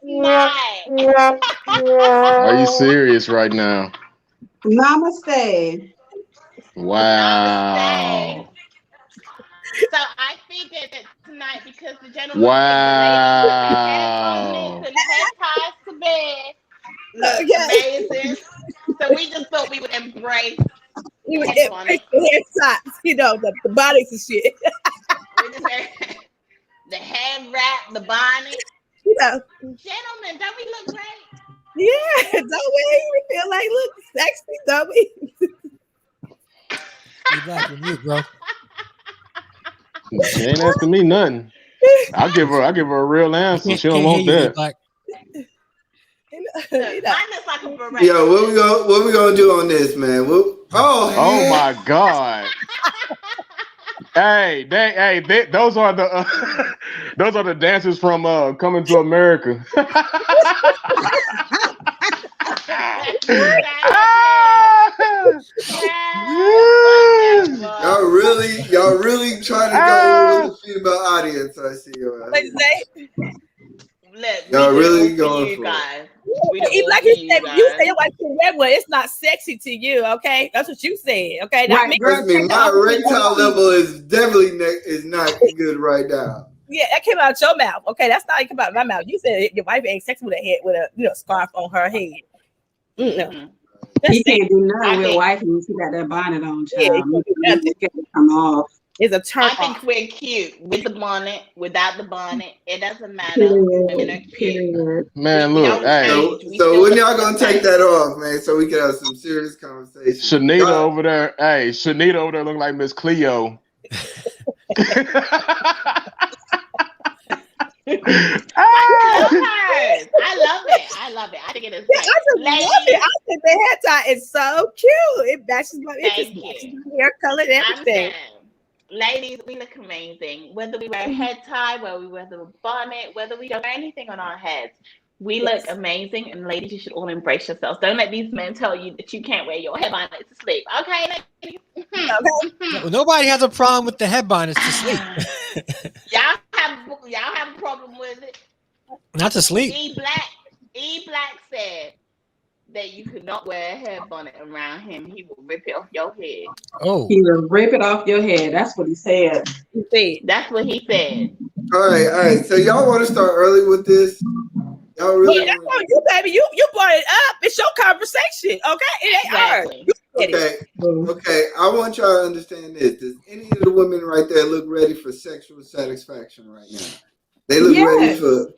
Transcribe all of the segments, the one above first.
night. Are you serious right now? Namaste. Wow. Namaste. So I figured that tonight, because the gentlemen think the ladies with their hair bonnets Wow. and head ties to bed look Okay. amazing. So we just thought we would embrace You would head get bonnet. the head tops, the bodies and shit. We just the head wrap, the bonnet. Gentlemen, don't we look great? Yeah, don't we feel like look sexy, don't we? You back with you, bro. She ain't asking me nothing. I'll give her a real answer. She don't want that. Mine looks like a beret. Yo, what we gonna do on this, man? Oh my God. Hey, those are the dancers from Coming to America. Y'all really trying to go with the female audience. I see. Y'all really going for guys. Like you said your wife can wear one. It's not sexy to you, okay? That's what you said, okay? Right, trust me, my erectile level is definitely is not good right now. Yeah, that came out of your mouth, okay? That's not come out of my mouth. You said your wife ain't sexy with a scarf on her head. Mm-hmm. You can't do nothing with wife when she got that bonnet on, child. Yeah, you come off. It's a turn. I think we're cute with the bonnet, without the bonnet. It doesn't matter. Women are cute. Man, look, hey. So when y'all gonna take that off, man, so we can have some serious conversation. Shanita over there looking like Miss Cleo. I love it. I think it is. Yeah, I think the hair tie is so cute. It matches my hair color and everything. Ladies, we look amazing. Whether we wear a head tie, whether we wear the bonnet, whether we don't wear anything on our heads, we look amazing. And ladies, you should all embrace yourselves. Don't let these men tell you that you can't wear your head bonnet to sleep. Okay, ladies? Well, nobody has a problem with the head bonnets to sleep. Y'all have a problem with it. Not to sleep. E Black said that you could not wear a head bonnet around him. He will rip it off your head. Oh, he will rip it off your head. That's what he said. That's what he said. All right. So y'all want to start early with this? Y'all really? That's on you, baby. You brought it up. It's your conversation, okay? It ain't ours. Okay. I want y'all to understand this. Does any of the women right there look ready for sexual satisfaction right now? They look ready for.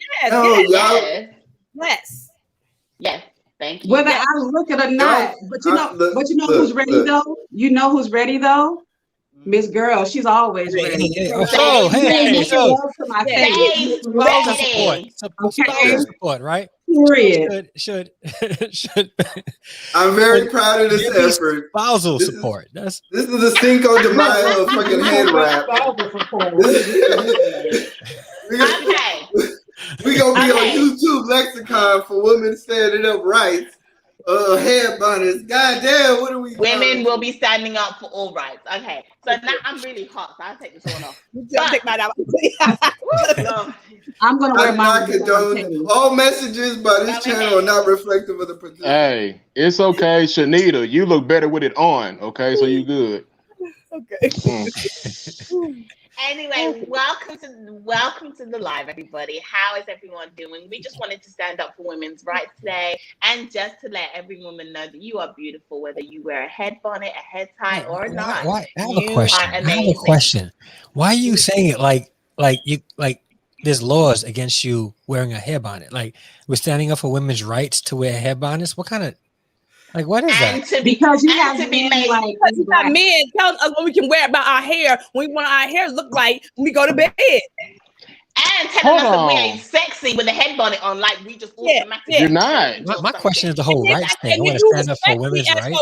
Yes. Thank you. Whether I look it or not, but you know who's ready though. You know who's ready though. Miss Girl, she's always ready. Spousal support, right? Period. Should. I'm very proud of this effort. Spousal support. This is the Cinco de Mayo fucking head wrap. We gonna be on YouTube lexicon for women standing up right. Head bonnets. Goddamn, what are we? Women will be standing up for all rights. Okay, so now I'm really hot, so I'll take this one off. Take mine out. I'm gonna wear mine. All messages by this channel are not reflective of the producer. Hey, it's okay, Shanita. You look better with it on. Okay, so you good. Okay. Anyway, welcome to the live, everybody. How is everyone doing? We just wanted to stand up for women's rights today, and just to let every woman know that you are beautiful, whether you wear a head bonnet, a head tie, or not. I have a question. Why are you saying it like there's laws against you wearing a hair bonnet? Like we're standing up for women's rights to wear hair bonnets. What kind of what is that? Because you have men tell us what we can wear about our hair when we want our hair to look like when we go to bed. And telling us that we ain't sexy with a head bonnet on, like we just automatically. You're not. My question is the whole rights thing. I want to stand up for women's rights.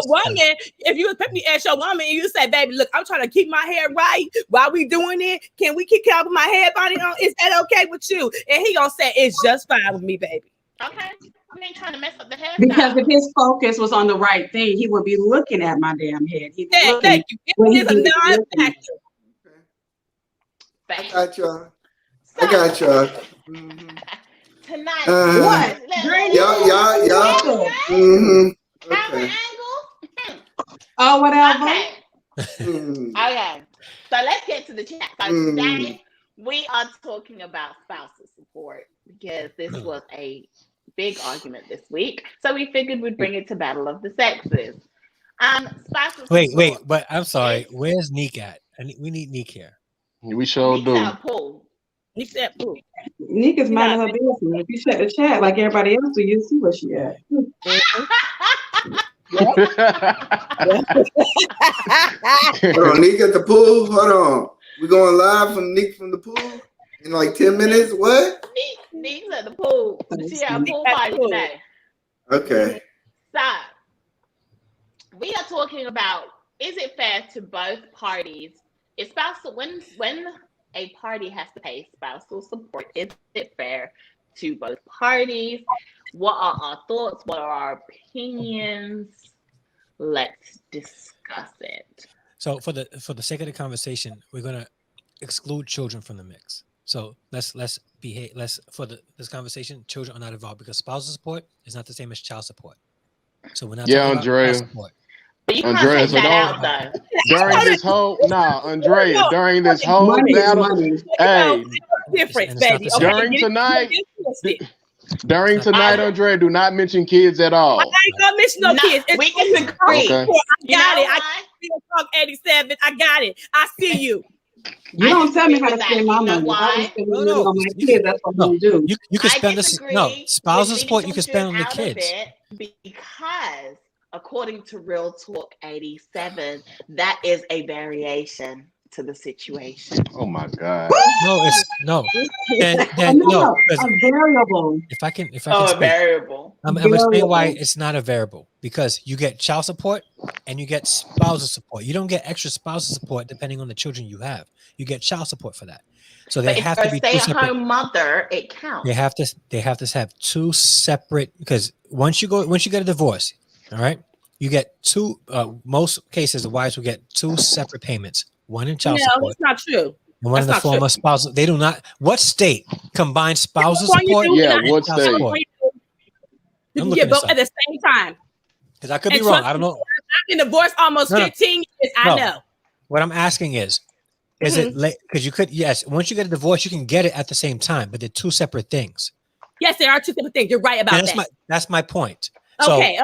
If you expect me to ask your woman and you say, baby, look, I'm trying to keep my hair right while we doing it. Can we kick out with my head bonnet on? Is that okay with you? And he gonna say it's just fine with me, baby. Okay. We ain't trying to mess up the hair. Because if his focus was on the right thing, he would be looking at my damn head. Thank you. It is a non-factor. I got y'all. Mm-hmm. tonight. What? Y'all. Mm-hmm. Okay. Oh, whatever. Okay. Okay. So let's get to the chat. So today we are talking about spousal support because this was a big argument this week. So we figured we'd bring it to Battle of the Sexes. Spousal Wait, support. but I'm sorry. Where's Neek at? We need Neek here. We sure do. Neek said pool. Neek is minding her business. If you check the chat like everybody else do, you see where she at. Hold on, Neek at the pool. Hold on. We going live from Neek from the pool in like 10 minutes. What? Neek's at the pool. She at a pool party today. Okay. So we are talking about, is it fair to both parties? Is spousal when a party has to pay spousal support, is it fair to both parties? What are our thoughts? What are our opinions? Let's discuss it. So for the sake of the conversation, we're gonna exclude children from the mix. So let's behave. This conversation, children are not involved because spousal support is not the same as child support. So we're not talking Andrea. about child support. But you can't take that out though. During this whole Andrea, during this whole battle, hey, difference, baby. During tonight, Andrea, do not mention kids at all. I ain't gonna mention no kids. We can agree. I got it. I still talk 87. I got it. I see you. You don't tell me how to spend my money. Why? On my kids, that's what you do. You can spend this. No, spousal support you can spend on the kids. Because according to Real Talk 87, that is a variation to the situation. Oh my God! No, it's no. Then no, a variable. If I can a speak, variable. I'm gonna explain why it's not a variable, because you get child support and you get spousal support. You don't get extra spousal support depending on the children you have. You get child support for that. So they have to be two separate. Stay-at-home mother, it counts. They have to have two separate, because once you get a divorce, all right, you get two. Most cases, the wives will get two separate payments. One in child support. No, that's not true. And one in the form of spousal. They do not. What state combines spousal support? Yeah, what state? You can get both at the same time. Because I could be wrong. I don't know. I've been divorced almost 15 years. I know. What I'm asking is it late? Because you could, yes. Once you get a divorce, you can get it at the same time, but they're two separate things. Yes, there are two separate things. You're right about that. That's my point. Okay.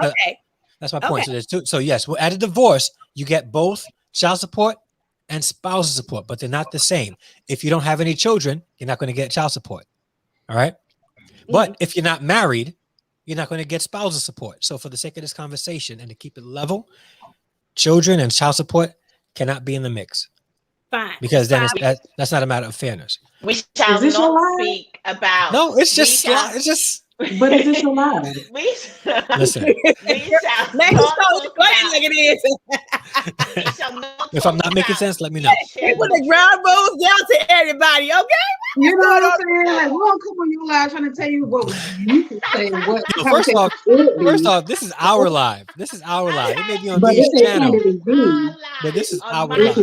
That's my point. So there's two. So yes, at a divorce, you get both child support and spousal support, but they're not the same. If you don't have any children, you're not going to get child support. All right. But if you're not married, you're not going to get spousal support. So for the sake of this conversation and to keep it level, children and child support cannot be in the mix. Fine. Because then that's not a matter of fairness. We shall not speak about. No, it's just. But is this your life? Listen. If I'm not making sense, let me know. Put the ground rules down to everybody, okay? You know what I'm saying? Like, we don't come on your live trying to tell you what you can say. First off, this is our live. It may be on this channel, but this is our live.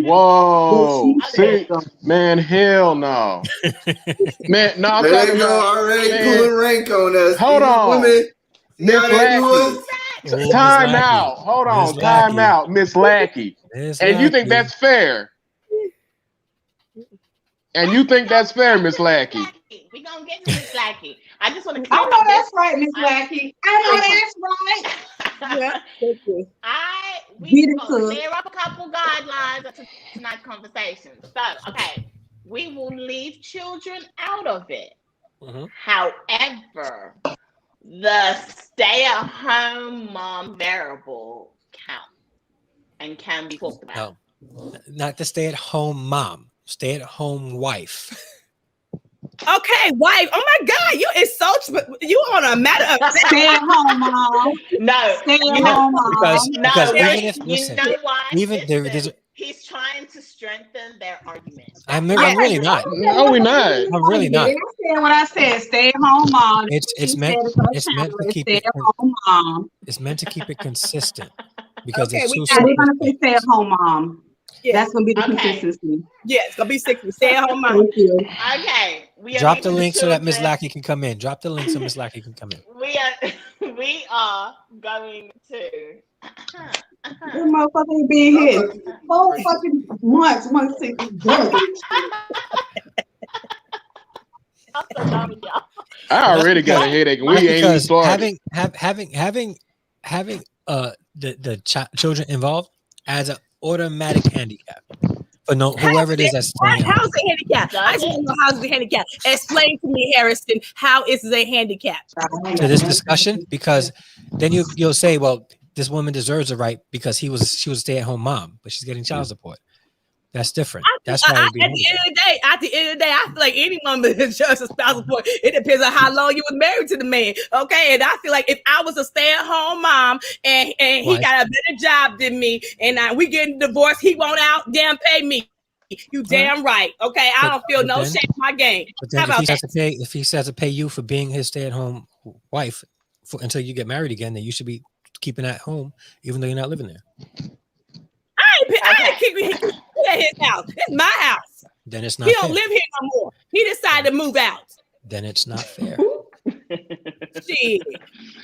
Whoa! See, man, hell no, man, no. There you go, already pulling rank on us. Hold on, Miss Lackey. Time out. Hold on, time out, Miss Lackey. And you think that's fair? And you think that's fair, Miss Lackey? We gonna get to Miss Lackey. I just want to. I know that's right, Miss Lackey. I know that's right. Yeah, thank you. We clear up a couple guidelines of tonight's conversation. So, okay, we will leave children out of it. However, the stay-at-home mom variable counts and can be talked about. No, not the stay-at-home mom, stay-at-home wife. Okay, wife. Oh my God, you on a matter of stay at home, mom. No, stay at home, mom. Because even if listen, you know why? Even there's he's trying to strengthen their argument. I'm really not. No, we're not. I'm really not. I said what I said. Stay at home, mom. It's meant to keep it. It's meant to keep it consistent because it's too. We're gonna say stay at home, mom. Yeah. That's gonna be the consistency. Yeah, it's gonna be 60. Stay at home, mom. Thank you. Okay, Drop the link so that Miss Lackey can come in. Drop the link so Miss Lackey can come in. We are going to. This motherfucker being here whole fucking months. I already got a headache, and we ain't even started. Having the children involved adds an automatic handicap for whoever it is that's staying. How is it a handicap? I just want to know how is it a handicap. Explain to me, Harrison, how is it a handicap to this discussion? Because then you'll say, well, this woman deserves a right because she was a stay-at-home mom, but she's getting child support. That's different. That's why at the end of the day, I feel like any woman deserves a spousal support. It depends on how long you was married to the man. Okay. And I feel like if I was a stay-at-home mom and he got a better job than me and we getting divorced, he won't out damn pay me. You damn right. Okay. I don't feel no shame in my game. But then if he has to pay you for being his stay-at-home wife until you get married again, then you should be keeping at home, even though you're not living there. I ain't keeping him at his house. It's my house. Then it's not. He don't live here no more. He decided to move out. Then it's not fair. Shit.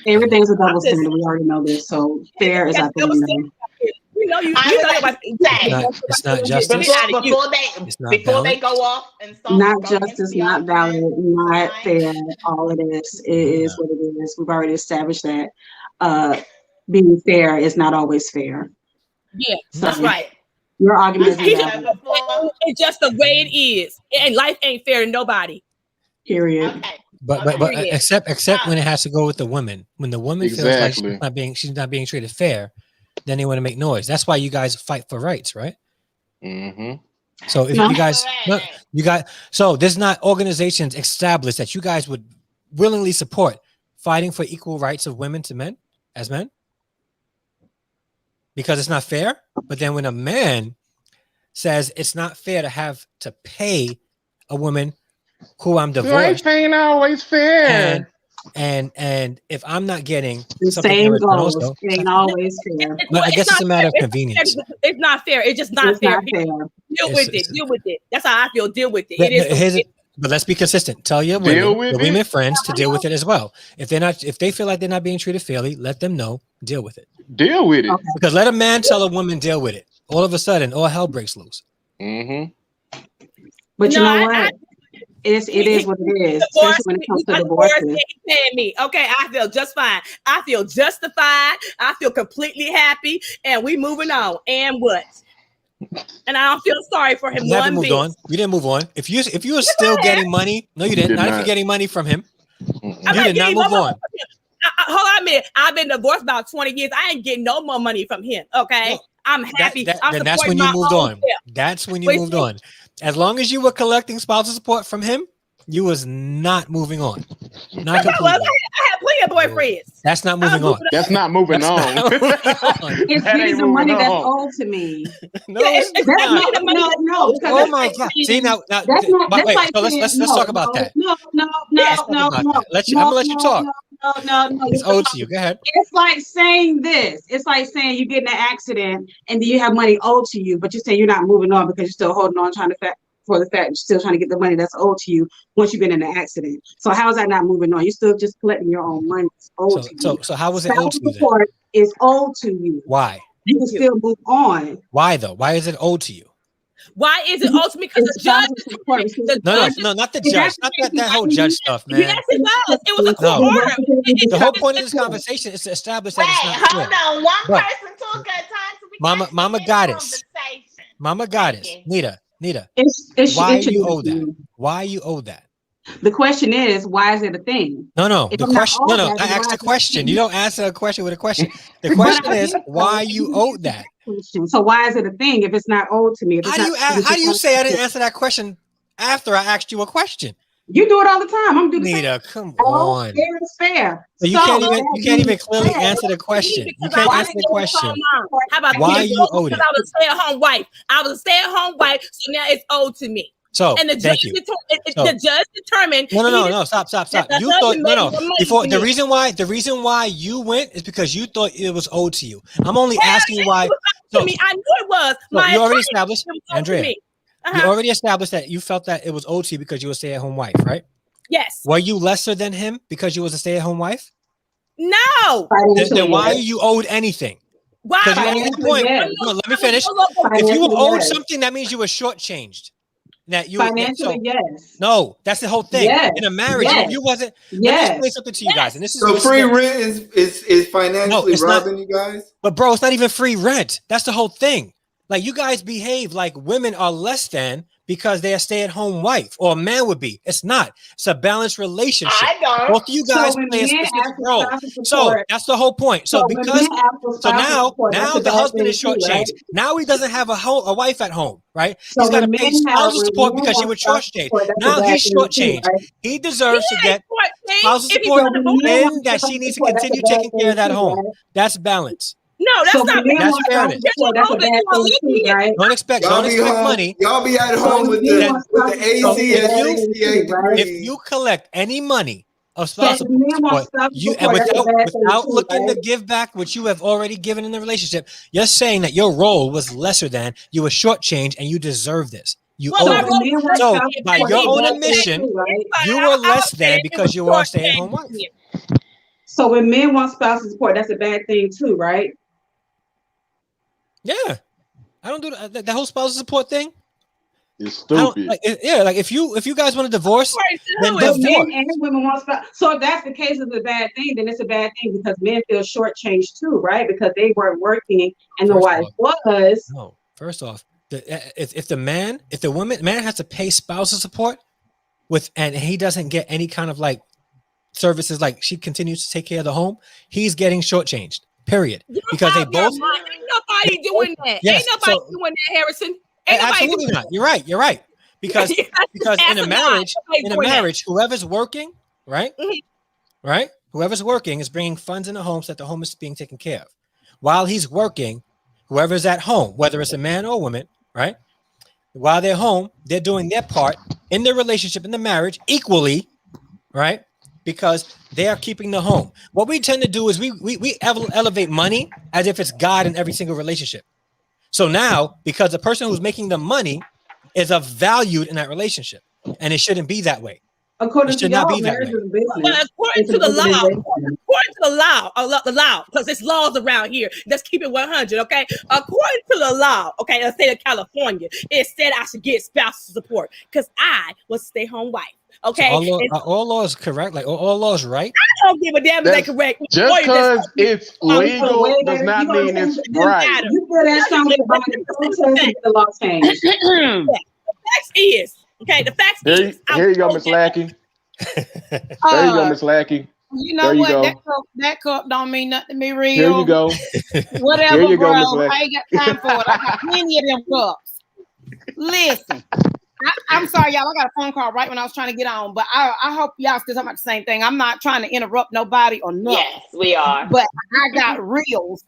Everything's a double standard. We already know this. So fair is our thing. It's not justice. Before they go off and start not justice, not valid, not fair. All of this is what it is. We've already established that being fair is not always fair. Yeah, that's right. Your argument is it's just the way it is, and life ain't fair to nobody. Period. Okay. But except when it has to go with the woman. When the woman feels like she's not being treated fair, then they want to make noise. That's why you guys fight for rights, right? Mm-hmm. So if so there's not organizations established that you guys would willingly support fighting for equal rights of women to men as men. Because it's not fair. But then when a man says it's not fair to have to pay a woman who I'm divorced, life ain't always fair. And if I'm not getting the same goals, ain't always fair. But I guess it's a matter of convenience. It's not fair. It's just not fair. Deal with it. That's how I feel. Deal with it. But let's be consistent. Tell your women friends to deal with it as well. If they feel like they're not being treated fairly, let them know. Deal with it. Deal with it. Okay. Because let a man tell a woman deal with it. All of a sudden, all hell breaks loose. Mm-hmm. But you know what? It is what it is. Especially when it comes to divorces. Paying me. Okay, I feel just fine. I feel justified. I feel completely happy, and we moving on. And what? And I don't feel sorry for him. You haven't moved on. You didn't move on. If you were still getting money, no, you didn't. Not if you're getting money from him. You did not move on. Hold on a minute. I've been divorced about 20 years. I ain't getting no more money from him. Okay. I'm happy. Then that's when you moved on. That's when you moved on. As long as you were collecting spousal support from him, you was not moving on. Not completely. I had plenty of boyfriends. That's not moving on. That's not moving on. It's really the money that's owed to me. No, no. Oh my God! See now, that's like so let's talk about that. No. I'm gonna let you talk. No. It's owed to you. Go ahead. It's like saying this. It's like saying you get in an accident and then you have money owed to you, but you say you're not moving on because you're still holding on, for the fact you're still trying to get the money that's owed to you once you've been in an accident. So how is that not moving on? You're still just collecting your own money. It's owed to you. So how was it owed to you? Support is owed to you. Why? You can still move on. Why though? Why is it owed to you? Why is it owed to me? Because the judge. No, not the judge. Not that whole judge stuff, man. Yes, it was. It was a court order. The whole point of this conversation is to establish that it's not fair. Hold on. One person took a time to Mama Goddess. Mama Goddess. Nita. Why you owe that? Why you owe that? The question is, why is it a thing? No. The question. No. I asked a question. You don't answer a question with a question. The question is, why you owe that? So why is it a thing if it's not owed to me? How do you say I didn't answer that question after I asked you a question? You do it all the time. I'm doing Nita, come on. Fair is fair. So you can't even clearly answer the question. You can't answer the question. How about why you owe it? I was a stay-at-home wife. So now it's owed to me. So and the judge determined. No. Stop. You thought before the reason why you went is because you thought it was owed to you. I'm only asking why. To me, I knew it was. You already established, Andrea. You already established that you felt that it was owed to you because you were a stay-at-home wife, right? Yes. Were you lesser than him because you was a stay-at-home wife? No. Then why are you owed anything? Why? Because you at that point. Yes. No, let me finish. If you were owed something, that means you were shortchanged. That you financially, yes. No, that's the whole thing. Yes. In a marriage, you wasn't. Yes. Let me explain something to you guys. And this is so free rent is financially robbing you guys. But bro, it's not even free rent. That's the whole thing. Like you guys behave like women are less than because they're a stay-at-home wife or a man would be. It's not. It's a balanced relationship. I don't. Both of you guys play a specific role. So that's the whole point. So because now the husband is shortchanged. Right? Now he doesn't have a wife at home, right? He's got to pay spousal support because she was shortchanged. Now he's shortchanged. Right? He deserves to get spousal support and that she needs to continue taking care of that home. Right? That's balance. No, that's not. That's fairness. Don't expect money. Y'all be at home with the AC at 68 degrees. If you collect any money of spousal support, without looking to give back what you have already given in the relationship, you're saying that your role was lesser than, you were shortchanged, and you deserve this. You owe it. So by your own admission, you were less than because you were a stay-at-home wife. So when men want spousal support, that's a bad thing too, right? Yeah, I don't do that whole spousal support thing. It's stupid. Like if you guys want to divorce, then men and women want spousal. So if that's the case, it's a bad thing. Then it's a bad thing because men feel shortchanged too, right? Because they weren't working and the wife was. No, first off, if the man has to pay spousal support and he doesn't get any kind of like services, like she continues to take care of the home, he's getting shortchanged. Period. Because they both. Ain't nobody doing that. Yes, ain't nobody doing that, Harrison. Ain't absolutely not. You're right. Because in a marriage, whoever's working, right, right, whoever's working is bringing funds in the home so that the home is being taken care of. While he's working, whoever's at home, whether it's a man or a woman, right, while they're home, they're doing their part in the relationship, in the marriage, equally, right. Because they are keeping the home. What we tend to do is we elevate money as if it's God in every single relationship. So now, because the person who's making the money is of value in that relationship, and it shouldn't be that way. According to y'all, well, according to the law, because there's laws around here. Let's keep it 100, okay? According to the law, okay, the state of California, it said I should get spousal support because I was a stay-home wife. Okay, so all laws correct, like all laws right. I don't give a damn if they correct. Just because it's legal does not mean it's right. You feel that something about the law change. The fact is, okay, the fact is. Here you go, Miss Lackey. There you go, Miss Lackey. You know what? That cup don't mean nothing to me, real. Here you go. Whatever, Here you bro. go, I ain't got time for it. I got plenty of them cups. Listen. I'm sorry, y'all. I got a phone call right when I was trying to get on, but I hope y'all still talking about the same thing. I'm not trying to interrupt nobody or nothing. Yes, we are. But I got reels.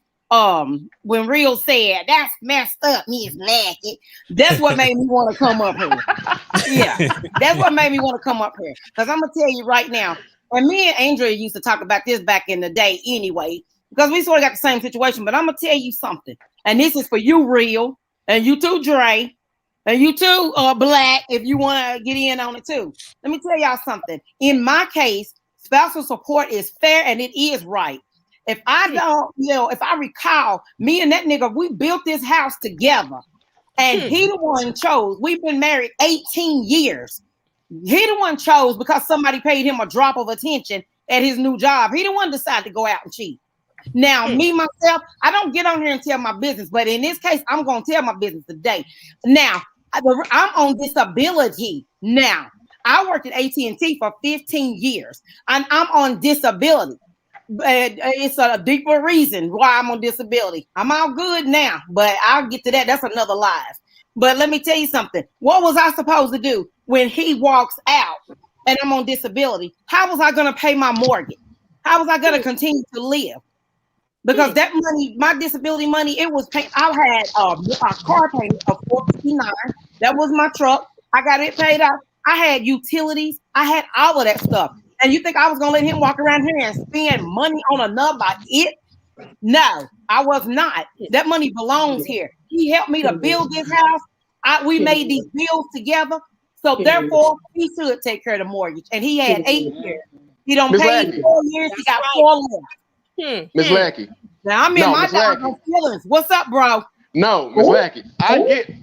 When Real said that's messed up, Miss Lackey, that's what made me want to come up here. Yeah, that's what made me want to come up here. Because I'm gonna tell you right now, and me and Andrea used to talk about this back in the day anyway, because we sort of got the same situation. But I'm gonna tell you something, and this is for you, Real, and you too, Dre. And you too, Black, if you want to get in on it too. Let me tell y'all something. In my case, spousal support is fair and it is right. If I don't, if I recall, me and that nigga, we built this house together. And he the one chose. We've been married 18 years. He the one chose because somebody paid him a drop of attention at his new job. He the one decided to go out and cheat. Now, me, myself, I don't get on here and tell my business. But in this case, I'm going to tell my business today. Now, I'm on disability now. I worked at AT&T for 15 years, and I'm on disability. It's a deeper reason why I'm on disability. I'm all good now, but I'll get to that. That's another live. But let me tell you something. What was I supposed to do when he walks out and I'm on disability? How was I going to pay my mortgage? How was I going to continue to live? Because that money, my disability money, it was paid. I had a car payment of $459. That was my truck. I got it paid out. I had utilities. I had all of that stuff. And you think I was gonna let him walk around here and spend money on another it? No, I was not. That money belongs here. He helped me to build this house. we made these bills together. So therefore, he should take care of the mortgage. And he had 8 years. He don't pay 4 years. He got 4 left. Miss Lackey. Now I'm in my doggone feelings. What's up, bro? No, Miss Lackey.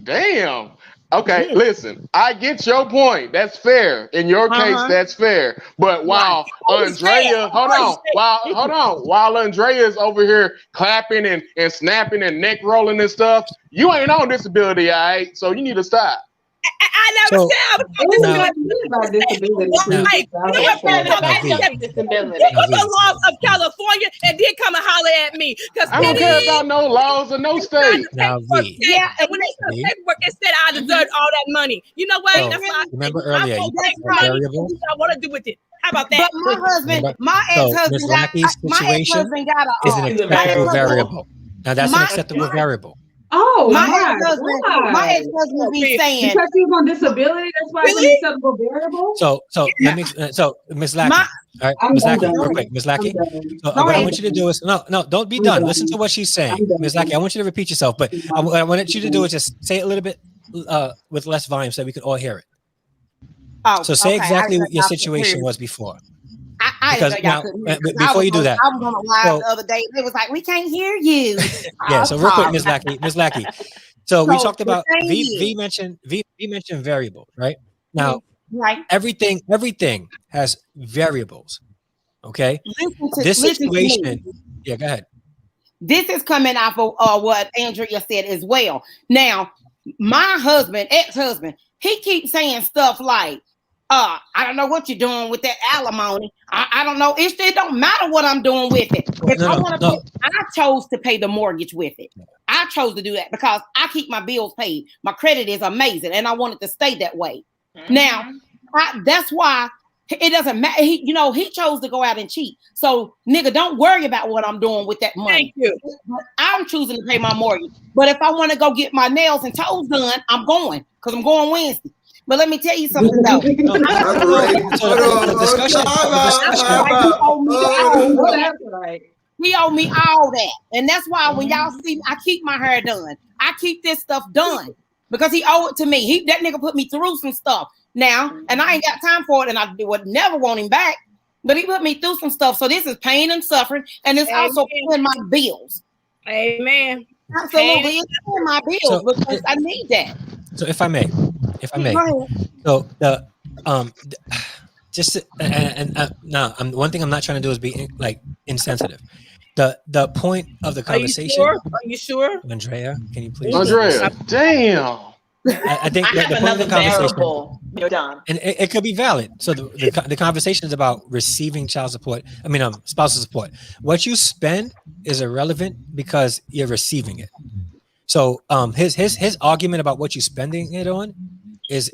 Damn. Okay, listen. I get your point. That's fair. In your case, that's fair. But while Andrea, hold on. While Andrea is over here clapping and snapping and neck rolling and stuff, you ain't on disability, all right? So you need to stop. I never said I was on disability. You was the laws of California and then come and holler at me. I don't care about no laws or no state. And when they said paperwork, it said I deserved all that money. You know what? That's why remember earlier, I want to do with it. How about that? But my ex-husband got is an acceptable variable. Now that's an acceptable variable. Oh, my ex-husband be saying because he was on disability. That's why it's an acceptable variable. So Miss Lackey, all right, Miss Lackey, real quick, Miss Lackey. So what I want you to do is no, don't be done. Listen to what she's saying, Miss Lackey. I want you to repeat yourself, but what I want you to do is just say it a little bit with less volume so we can all hear it. So say exactly what your situation was before. Because now, before you do that, I was on a live the other day. It was like, we can't hear you. Yeah. So real quick, Ms. Lackey. So we talked about Vee mentioned variable, right? Now, everything has variables. Okay. This situation. Yeah, go ahead. This is coming off of what Andrea said as well. Now, my ex-husband, he keeps saying stuff like, I don't know what you're doing with that alimony. I don't know. It don't matter what I'm doing with it. I chose to pay the mortgage with it. I chose to do that because I keep my bills paid. My credit is amazing, and I want it to stay that way. Now, that's why it doesn't matter. He chose to go out and cheat. So, nigga, don't worry about what I'm doing with that money. Thank you. I'm choosing to pay my mortgage. But if I want to go get my nails and toes done, I'm going because I'm going Wednesday. But let me tell you something though. He owed me all that. And that's why when y'all see me, I keep my hair done. I keep this stuff done because he owed it to me. That nigga put me through some stuff now, and I ain't got time for it, and I would never want him back. But he put me through some stuff. So this is pain and suffering, and it's also paying my bills. Amen. Absolutely, it's paying my bills because I need that. So if I may, so the now one thing I'm not trying to do is be like insensitive. The point of the conversation. Are you sure? Andrea, can you please? Andrea, damn. I think the point of the conversation. You're done. And it could be valid. So the conversation is about receiving child support. Spousal support. What you spend is irrelevant because you're receiving it. So his argument about what you're spending it on is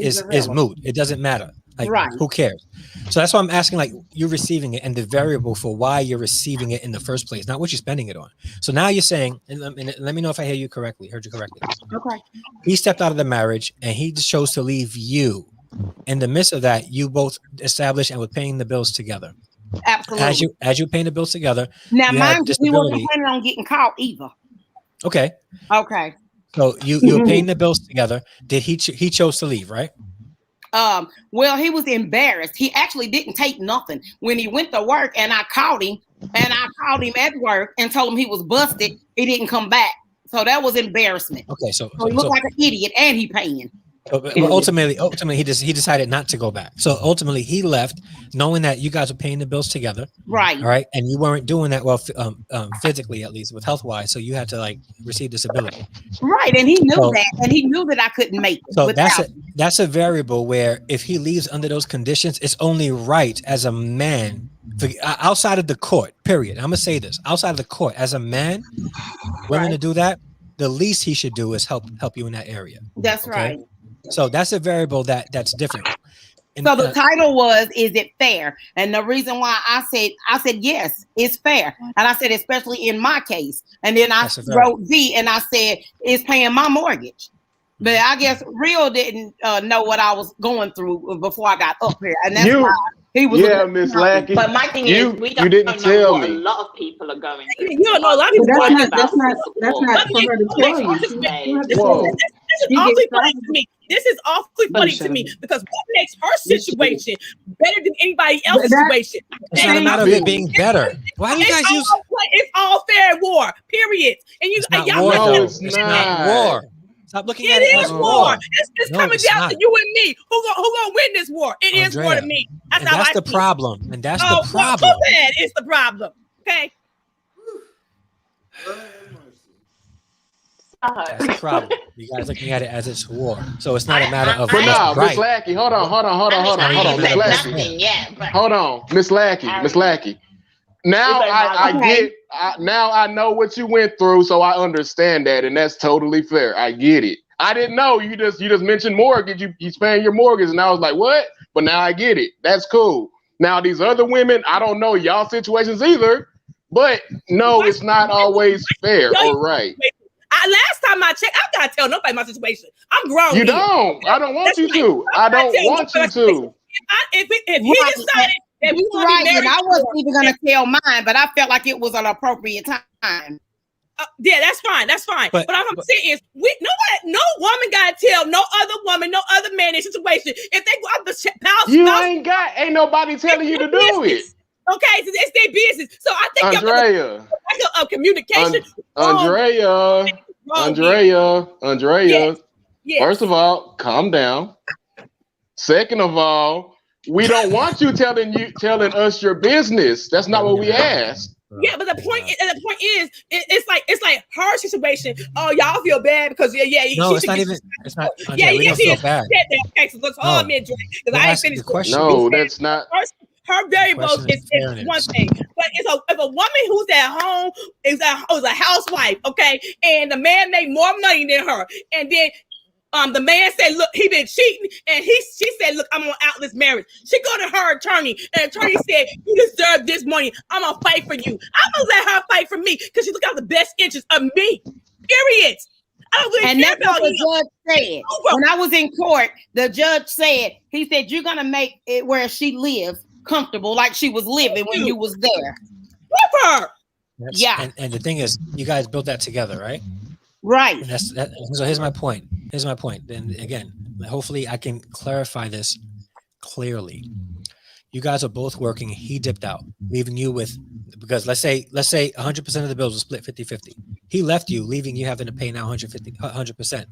moot. It doesn't matter. Like, who cares? So that's why I'm asking, like, you're receiving it and the variable for why you're receiving it in the first place, not what you're spending it on. So now you're saying, and let me know if I heard you correctly. Okay. He stepped out of the marriage and he just chose to leave you. In the midst of that, you both established and were paying the bills together. Absolutely. As you paying the bills together. Now, mind you, we wasn't planning on getting caught either. Okay. So you were paying the bills together. Did he chose to leave, right? Well, he was embarrassed. He actually didn't take nothing when he went to work, and I called him at work and told him he was busted. He didn't come back, so that was embarrassment. Okay, so he looked like an idiot, and he paying. But ultimately, he decided not to go back. So ultimately, he left, knowing that you guys were paying the bills together, right? All right, and you weren't doing that well, physically at least, with health wise. So you had to like receive disability, right? And he knew that, and he knew that I couldn't make it. So that's a variable where if he leaves under those conditions, it's only right as a man, outside of the court. Period. I'm gonna say this: outside of the court, as a man willing to do that, the least he should do is help you in that area. That's right. So that's a variable that's different. So the title was, is it fair? And the reason why I said, yes, it's fair. And I said, especially in my case. And then I wrote V and I said, it's paying my mortgage. But I guess Real didn't know what I was going through before I got up here. And that's why he was. Yeah, Miss Lackey. But my thing is, we don't know what a lot of people are going through. You don't know a lot of people. That's not for her to tell you. is awfully funny to me. This is awfully funny to me because what makes her situation better than anybody else's situation? It's not a matter of it being better. Why do you guys use? It's all fair war. Period. And you, it's not y'all war, though. it's not war. Stop looking at it it is as war. It's No, coming it's down not. to you and me. Who gonna win this war? It is war to me. That's and how that's I the see problem. And that's it. the problem. Well, too bad it's the problem. Okay. That's the problem. You guys looking at it as it's war. So it's not a matter of But no, right. Miss Lackey, hold on, Miss Lackey. Hold on, Miss Lackey. Now now I know what you went through, so I understand that, and that's totally fair. I get it. I didn't know you just mentioned mortgage. You paying your mortgage, and I was like, what? But now I get it. That's cool. Now these other women, I don't know y'all situations either, but no, it's not always fair or right. Last time I checked, I gotta tell nobody my situation. I'm grown. You don't. I don't want you to. I don't want you to. If he decided that we want to be married, and I wasn't even gonna tell mine, but I felt like it was an appropriate time. Yeah, that's fine. That's fine. But what I'm saying is, no woman gotta tell no other woman, no other man in situation. If they go out the spouse, ain't nobody telling you to do it. Okay, it's their business. So I think Andrea, communication. Andrea. Yes. First of all, calm down. Second of all, we don't want you telling us your business. That's not what we asked. Yeah, but the point is, it's like her situation. Oh, y'all feel bad because no, it's not even. It's not. We don't feel bad. Okay, so let's all admit because I ain't finished the question. No, that's not. Her variables is one thing, but if a woman who's at home is a housewife, okay, and the man make more money than her, and then the man said, look, he been cheating, and she said, look, I'm gonna out this marriage. She go to her attorney, and the attorney said, you deserve this money. I'm gonna fight for you. I'm gonna let her fight for me because she look out the best interest of me. Period. I don't really care about what the judge said. When I was in court, the judge said, he said, you're gonna make it where she lives comfortable like she was living when you was there. With her. Yeah. And the thing is, you guys built that together, right? Right. And so here's my point. And again, hopefully I can clarify this clearly. You guys are both working. He dipped out, leaving you with, because let's say 100% of the bills were split 50-50. He left you, leaving you having to pay now 100%.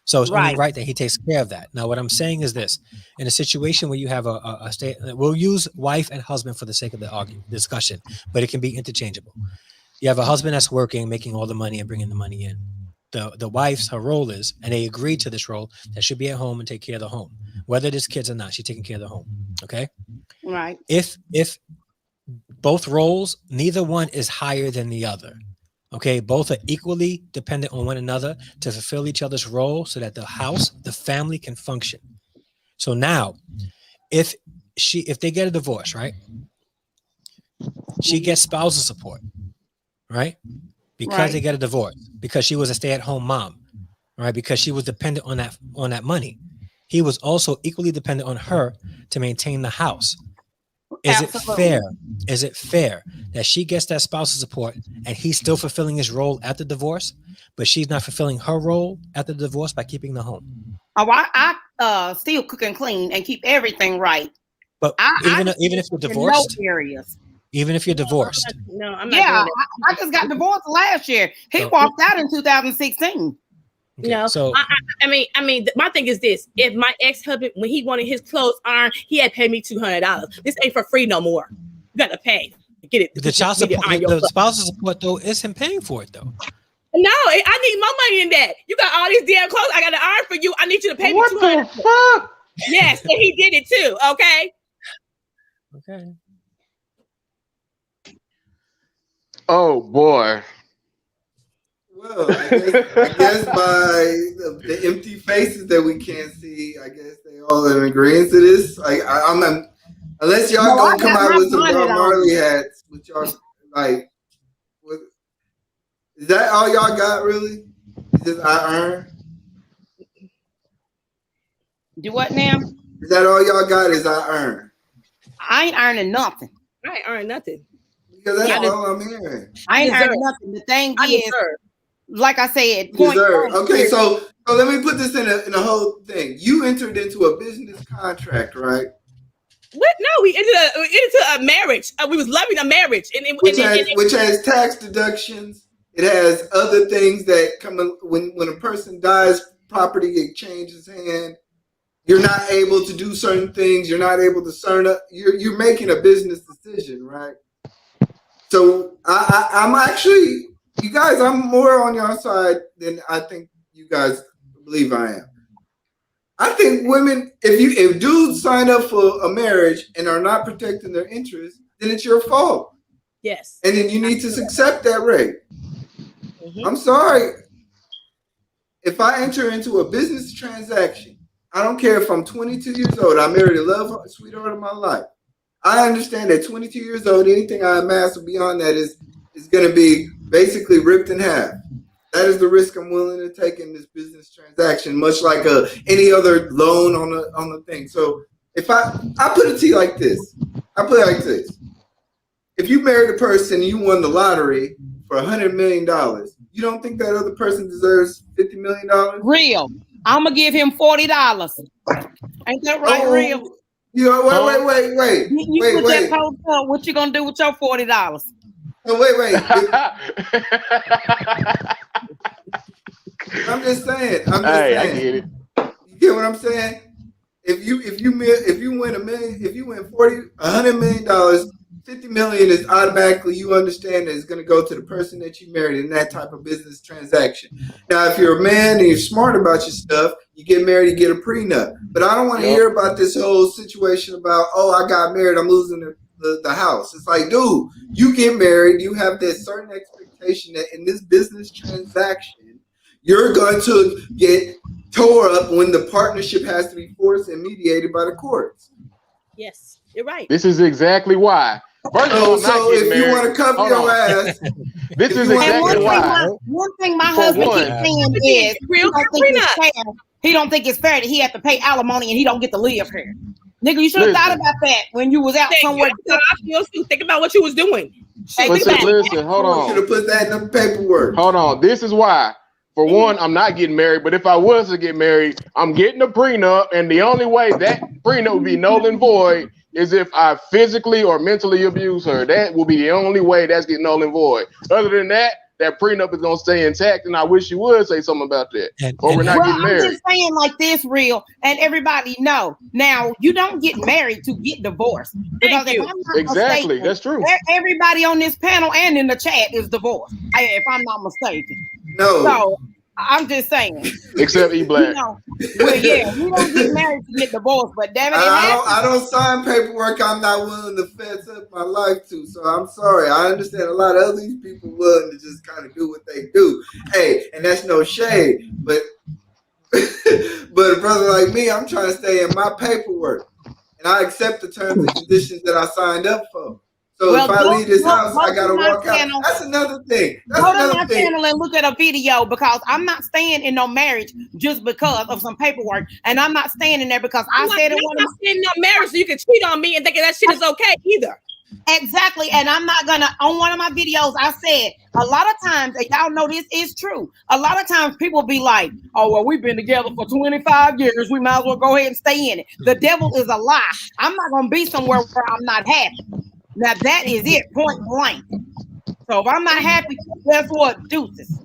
So it's only right that he takes care of that. Now, what I'm saying is this: in a situation where you have a state, we'll use wife and husband for the sake of the discussion, but it can be interchangeable. You have a husband that's working, making all the money and bringing the money in. The wife's, her role is, and they agreed to this role, that should be at home and take care of the home. Whether there's kids or not, she's taking care of the home. Okay? Right. If both roles, neither one is higher than the other. Okay, both are equally dependent on one another to fulfill each other's role so that the house, the family can function. So now, if they get a divorce, right? She gets spousal support, right? Because they get a divorce, because she was a stay-at-home mom, right? Because she was dependent on that money. He was also equally dependent on her to maintain the house. Is it fair that she gets that spousal support and he's still fulfilling his role at the divorce, but she's not fulfilling her role at the divorce by keeping the home? Oh, I still cook and clean and keep everything right. But even if you're divorced, even if you're divorced. No, I'm not. Yeah, I just got divorced last year. He walked out in 2016. Okay, no, so I mean, my thing is this: if my ex-husband, when he wanted his clothes ironed, he had to pay me $200. This ain't for free no more. You got to pay. Get it. The child support, the spousal support though, is him paying for it though. No, I need more money than that. You got all these damn clothes. I got to iron for you. I need you to pay me $200. What the fuck? Yes, and he did it too. Okay. Okay. Oh boy. Well, I guess by the empty faces that we can't see, I guess they all in agreement to this. I'm not, unless y'all gonna come out with some Bob Marley hats, which y'all like. Is that all y'all got really? Just I earn. Do what now? Is that all y'all got? Is I earn? I ain't earning nothing. I ain't earning nothing. Because that's all I'm hearing. I ain't earning nothing. The thing is, like I said, point okay, so So let me put this in a whole thing. You entered into a business contract, right? What? No, we entered a marriage. We was loving a marriage, which has tax deductions. It has other things that come when a person dies, property exchanges hand. You're not able to do certain things. You're not able to sign up. You're making a business decision, right? So I'm actually, you guys, I'm more on your side than I think you guys believe I am. I think women, if dudes sign up for a marriage and are not protecting their interests, then it's your fault. Yes. And then you need to accept that rate. Mm-hmm. I'm sorry. If I enter into a business transaction, I don't care if I'm 22 years old, I married a love sweetheart of my life. I understand that 22 years old, anything I amass beyond that is going to be basically ripped in half. That is the risk I'm willing to take in this business transaction, much like any other loan on the thing. So if I put it to you like this, if you married a person and you won the lottery for $100 million, you don't think that other person deserves $50 million? Real. I'm gonna give him $40. Ain't that right, Real? You know, wait. You put that post up. What you gonna do with your $40? Oh, wait. I'm just saying. I get it. You get what I'm saying? If you win $100 million, $50 million is automatically, you understand that it's going to go to the person that you married in that type of business transaction. Now, if you're a man and you're smart about your stuff, you get married, you get a prenup. But I don't want to hear about this whole situation about, I got married, I'm losing the house. It's like, dude, you get married, you have this certain expectation that in this business transaction, you're going to get tore up when the partnership has to be forced and mediated by the courts. Yes, you're right. This is exactly why. First of all, so if you want to cover your ass, this is exactly why. One thing my husband keeps saying is he don't think it's fair that he has to pay alimony and he don't get to live here. Nigga, you should have thought about that when you was out somewhere. Think about what you was doing. Listen, hold on. Should have put that in the paperwork. Hold on. This is why. For one, I'm not getting married, but if I was to get married, I'm getting a prenup, and the only way that prenup would be null and void is if I physically or mentally abuse her. That will be the only way that's getting null and void. Other than that, that prenup is going to stay intact, and I wish you would say something about that. Or we're not getting married. I'm just saying like this, Real, and everybody know. Now, you don't get married to get divorced. Because if I'm not exactly, mistaken, that's true. Everybody on this panel and in the chat is divorced, if I'm not mistaken. No. So, I'm just saying. Except E-Black. Well, yeah, we don't get married to get divorced, but damn it, I don't sign paperwork I'm not willing to fess up my life to. So I'm sorry. I understand a lot of other these people willing to just kind of do what they do. Hey, and that's no shade, but a brother like me, I'm trying to stay in my paperwork, and I accept the terms and conditions that I signed up for. So if I leave this house, I gotta walk out. That's another thing. Go to my channel and look at a video, because I'm not staying in no marriage just because of some paperwork, and I'm not staying in there because I said it. I'm not staying in no marriage so you can cheat on me and think that shit is okay either. Exactly, and I'm not gonna. On one of my videos, I said a lot of times, and y'all know this is true. A lot of times, people be like, "Oh, well, we've been together for 25 years. We might as well go ahead and stay in it." The devil is a lie. I'm not gonna be somewhere where I'm not happy. Now that is it, point blank. So if I'm not happy, guess what? Deuces.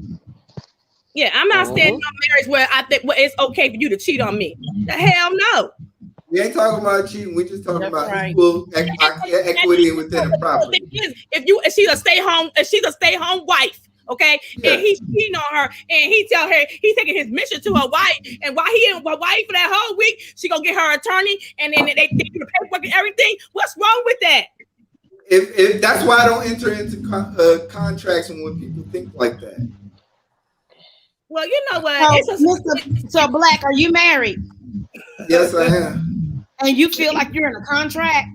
Yeah, I'm not staying in no marriage where I think it's okay for you to cheat on me. The hell no. We ain't talking about cheating. We just talking about equal equity within the property. If she's a stay-home wife, okay, and he's cheating on her, and he tell her he's taking his mission to her wife, and while he in her wife for that whole week, she gonna get her attorney, and then they do the paperwork and everything. What's wrong with that? If that's why I don't enter into contracts when people think like that. Well, you know what? So Black, are you married? Yes, I am. And you feel like you're in a contract?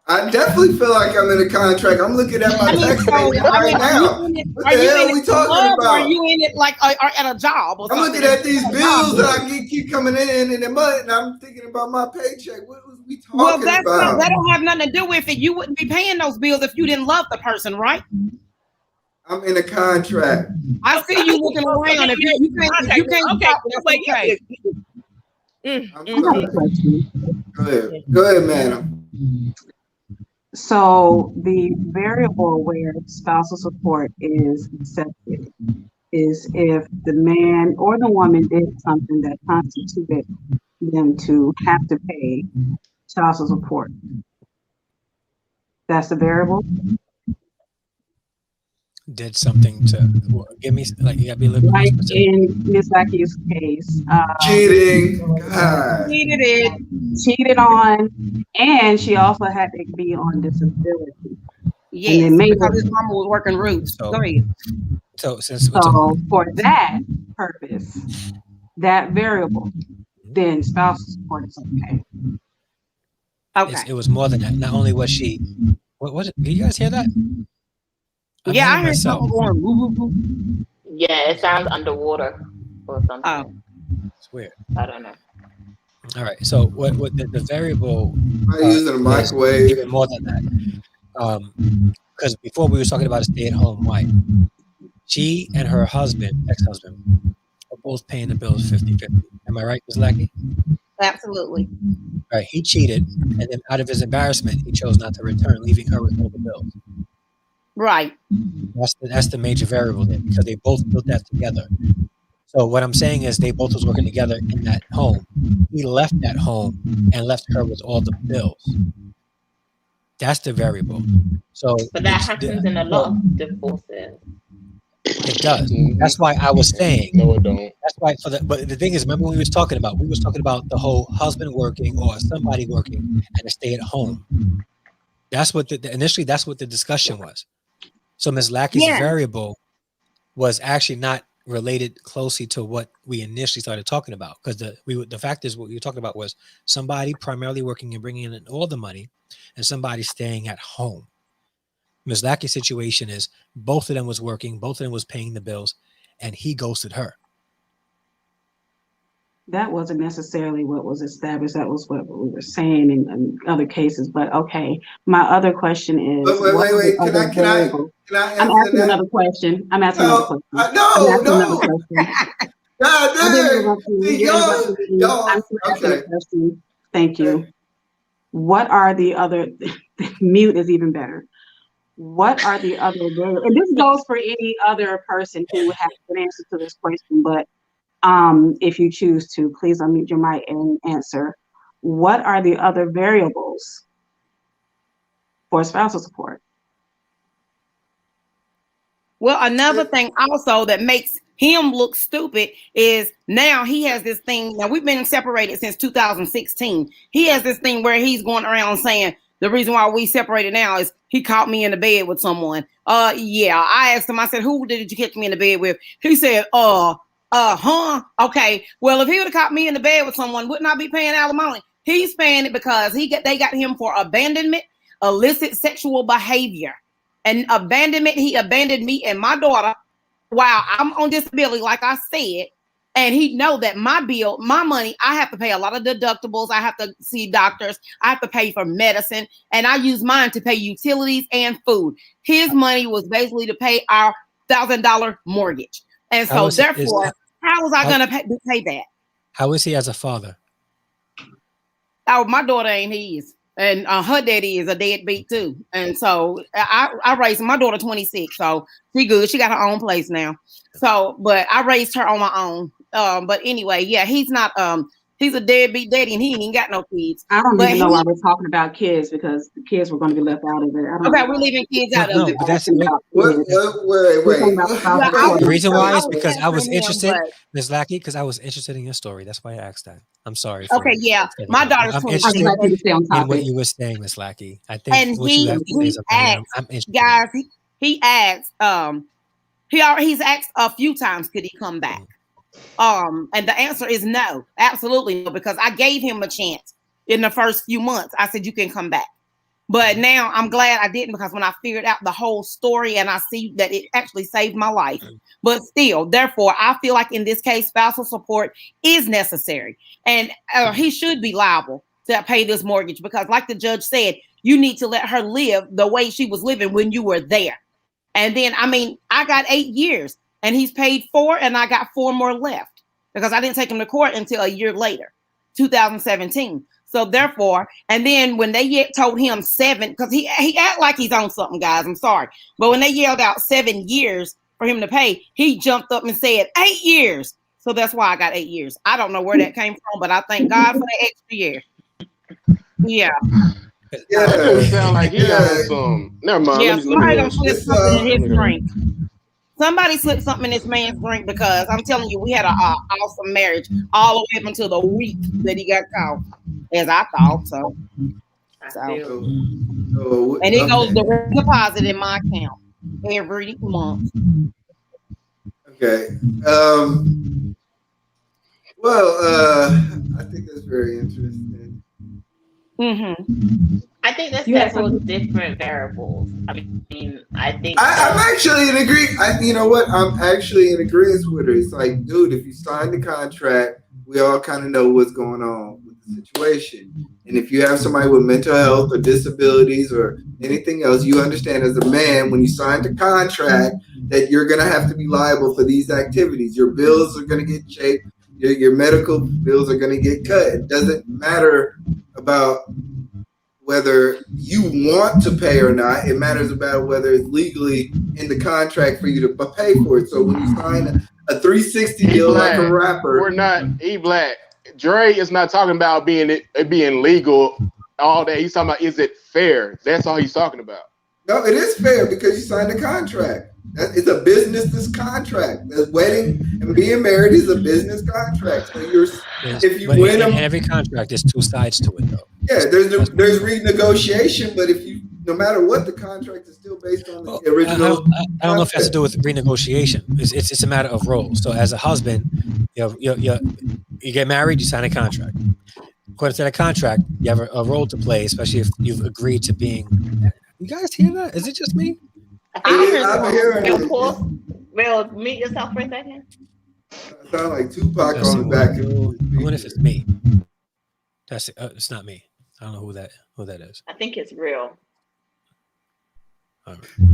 I definitely feel like I'm in a contract. I'm looking at my tax statement right now. What the hell are we talking about? Or are you in it like at a job? Or I'm looking at these bills that I keep coming in the month, and I'm thinking about my paycheck. What was we talking about? That don't have nothing to do with it. You wouldn't be paying those bills if you didn't love the person, right? I'm in a contract. I see you looking around. If you can't okay, talk, that's okay. I have a question. Go ahead, madam. So the variable where spousal support is accepted is if the man or the woman did something that constituted them to have to pay spousal support. That's the variable. Did something to give me, like, you gotta be a little bit more Like specific. in Miss Lackey's case, Cheating. God. cheated on, and she also had to be on disability. Yes, because his mama was working roots. So, Go ahead. So for that purpose, that variable, then spousal support is okay. Okay. It was more than that. Not only was she, what was it? Did you guys hear that? Yeah, I heard something going woo, woo, woo. Yeah, it sounds underwater or something. Oh. It's weird. I don't know. All right. So what the variable using a microwave. even more than that. Because before we were talking about a stay-at-home wife. She and her husband, ex-husband, are both paying the bills 50-50. Am I right, Ms. Lackey? Absolutely. All right. He cheated, and then out of his embarrassment, he chose not to return, leaving her with all the bills. Right. That's the major variable there, because they both built that together. So what I'm saying is they both was working together in that home. He left that home and left her with all the bills. That's the variable. So, but that happens in a lot of divorces. It does. That's why I was saying. No, it don't. That's why. But the thing is, remember when we was talking about the whole husband working or somebody working and a stay at home. That's what initially. That's what the discussion was. So Ms. Lackey's variable was actually not related closely to what we initially started talking about, because the fact is what we were talking about was somebody primarily working and bringing in all the money, and somebody staying at home. Ms. Lackey's situation is both of them was working, both of them was paying the bills, and he ghosted her. That wasn't necessarily what was established. That was what we were saying in other cases. But okay, my other question is, wait. Can I I'm asking another question. I'm asking another question. Another question. God, Thank you. What are the other? Mute is even better. What are the other? And this goes for any other person who would have an answer to this question, but if you choose to, please unmute your mic and answer. What are the other variables for spousal support? Well, another thing also that makes him look stupid is now he has this thing. Now, we've been separated since 2016. He has this thing where he's going around saying the reason why we separated now is he caught me in the bed with someone. Yeah, I asked him, I said, who did you catch me in the bed with? He said, okay. Well, if he would have caught me in the bed with someone, wouldn't I be paying alimony? He's paying it because they got him for abandonment, illicit sexual behavior. And abandonment, he abandoned me and my daughter while I'm on disability, like I said. And he know that my bill, my money, I have to pay a lot of deductibles. I have to see doctors. I have to pay for medicine. And I use mine to pay utilities and food. His money was basically to pay our $1,000 mortgage. And so therefore, how was I going to pay that? How is he as a father? Oh, my daughter ain't his. And her daddy is a deadbeat too. And so I raised my daughter 26. So she good. She got her own place now. So, but I raised her on my own. But anyway, yeah, he's not, he's a deadbeat daddy and he ain't even got no kids. I don't even know why we're talking about kids, because the kids were going to be left out of it. Okay, we're leaving kids out of it. But that's wait. The reason why is because I was interested, Ms. Lackey, because I was interested in your story. That's why I asked that. I'm sorry. Okay, yeah. My daughter's 26. I'm interested in what you were saying, Ms. Lackey. I think and what you have to say is okay. I'm interested. Guys, he asked, he's asked a few times, could he come back? And the answer is no, absolutely no, because I gave him a chance in the first few months. I said, you can come back. But now I'm glad I didn't, because when I figured out the whole story and I see that it actually saved my life. But still, therefore, I feel like in this case, spousal support is necessary. And he should be liable to pay this mortgage, because like the judge said, you need to let her live the way she was living when you were there. And then, I mean, I got 8 years and he's paid 4 and I got 4 more left because I didn't take him to court until a year later, 2017. So therefore, and then when they told him 7, because he act like he's on something, guys, I'm sorry. But when they yelled out 7 years for him to pay, he jumped up and said 8 years. So that's why I got 8 years. I don't know where that came from, but I thank God for the extra year. Yeah. Yeah, that doesn't sound like he got some. Never mind. Yeah, somebody don't slip something in his drink. drink. Somebody slipped something in this man's drink because I'm telling you, we had an awesome marriage all the way up until the week that he got caught, as I thought. So and it goes direct deposit in my account every month. Okay. Well, I think that's very interesting. Mm-hmm. I think there's several different variables. I mean, I think I'm actually in agreement. You know what? I'm actually in agreement with her. It's like, dude, if you sign the contract, we all kind of know what's going on with the situation. And if you have somebody with mental health or disabilities or anything else, you understand as a man when you sign the contract that you're going to have to be liable for these activities. Your bills are going to get shaped. Your medical bills are going to get cut. It doesn't matter about whether you want to pay or not. It matters about whether it's legally in the contract for you to pay for it. So when you sign a 360 deal like a rapper, we're not Black. Dre is not talking about being legal all day. He's talking about, is it fair? That's all he's talking about. No, it is fair because you signed a contract. It's a business contract. The wedding and being married is a business contract. So if you win them, every contract, there's 2 sides to it, though. Yeah, there's renegotiation, but no matter what, the contract is still based on the original. I don't know if it has to do with renegotiation. It's a matter of roles. So as a husband, you get married, you sign a contract. According to that contract, you have a role to play, especially if you've agreed to being. You guys hear that? Is it just me? I'm hearing it. Real, mute yourself for a second. It sounds like Tupac on the back. I wonder if it's me. That's it. It's not me. I don't know who that is. I think it's real.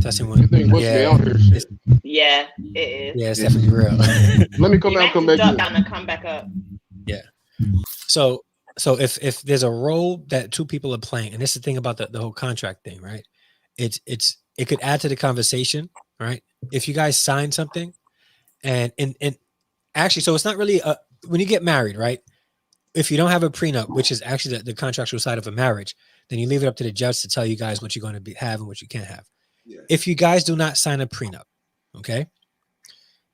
Testing one. Yeah, it is. Yeah, it's definitely real. Let me come back. Down and come back up. Yeah. So if there's a role that 2 people are playing, and this is the thing about the whole contract thing, right? It could add to the conversation, right? If you guys sign something, and actually, so it's not really when you get married, right? If you don't have a prenup, which is actually the contractual side of a marriage, then you leave it up to the judge to tell you guys what you're going to have and what you can't have. Yeah. If you guys do not sign a prenup, okay,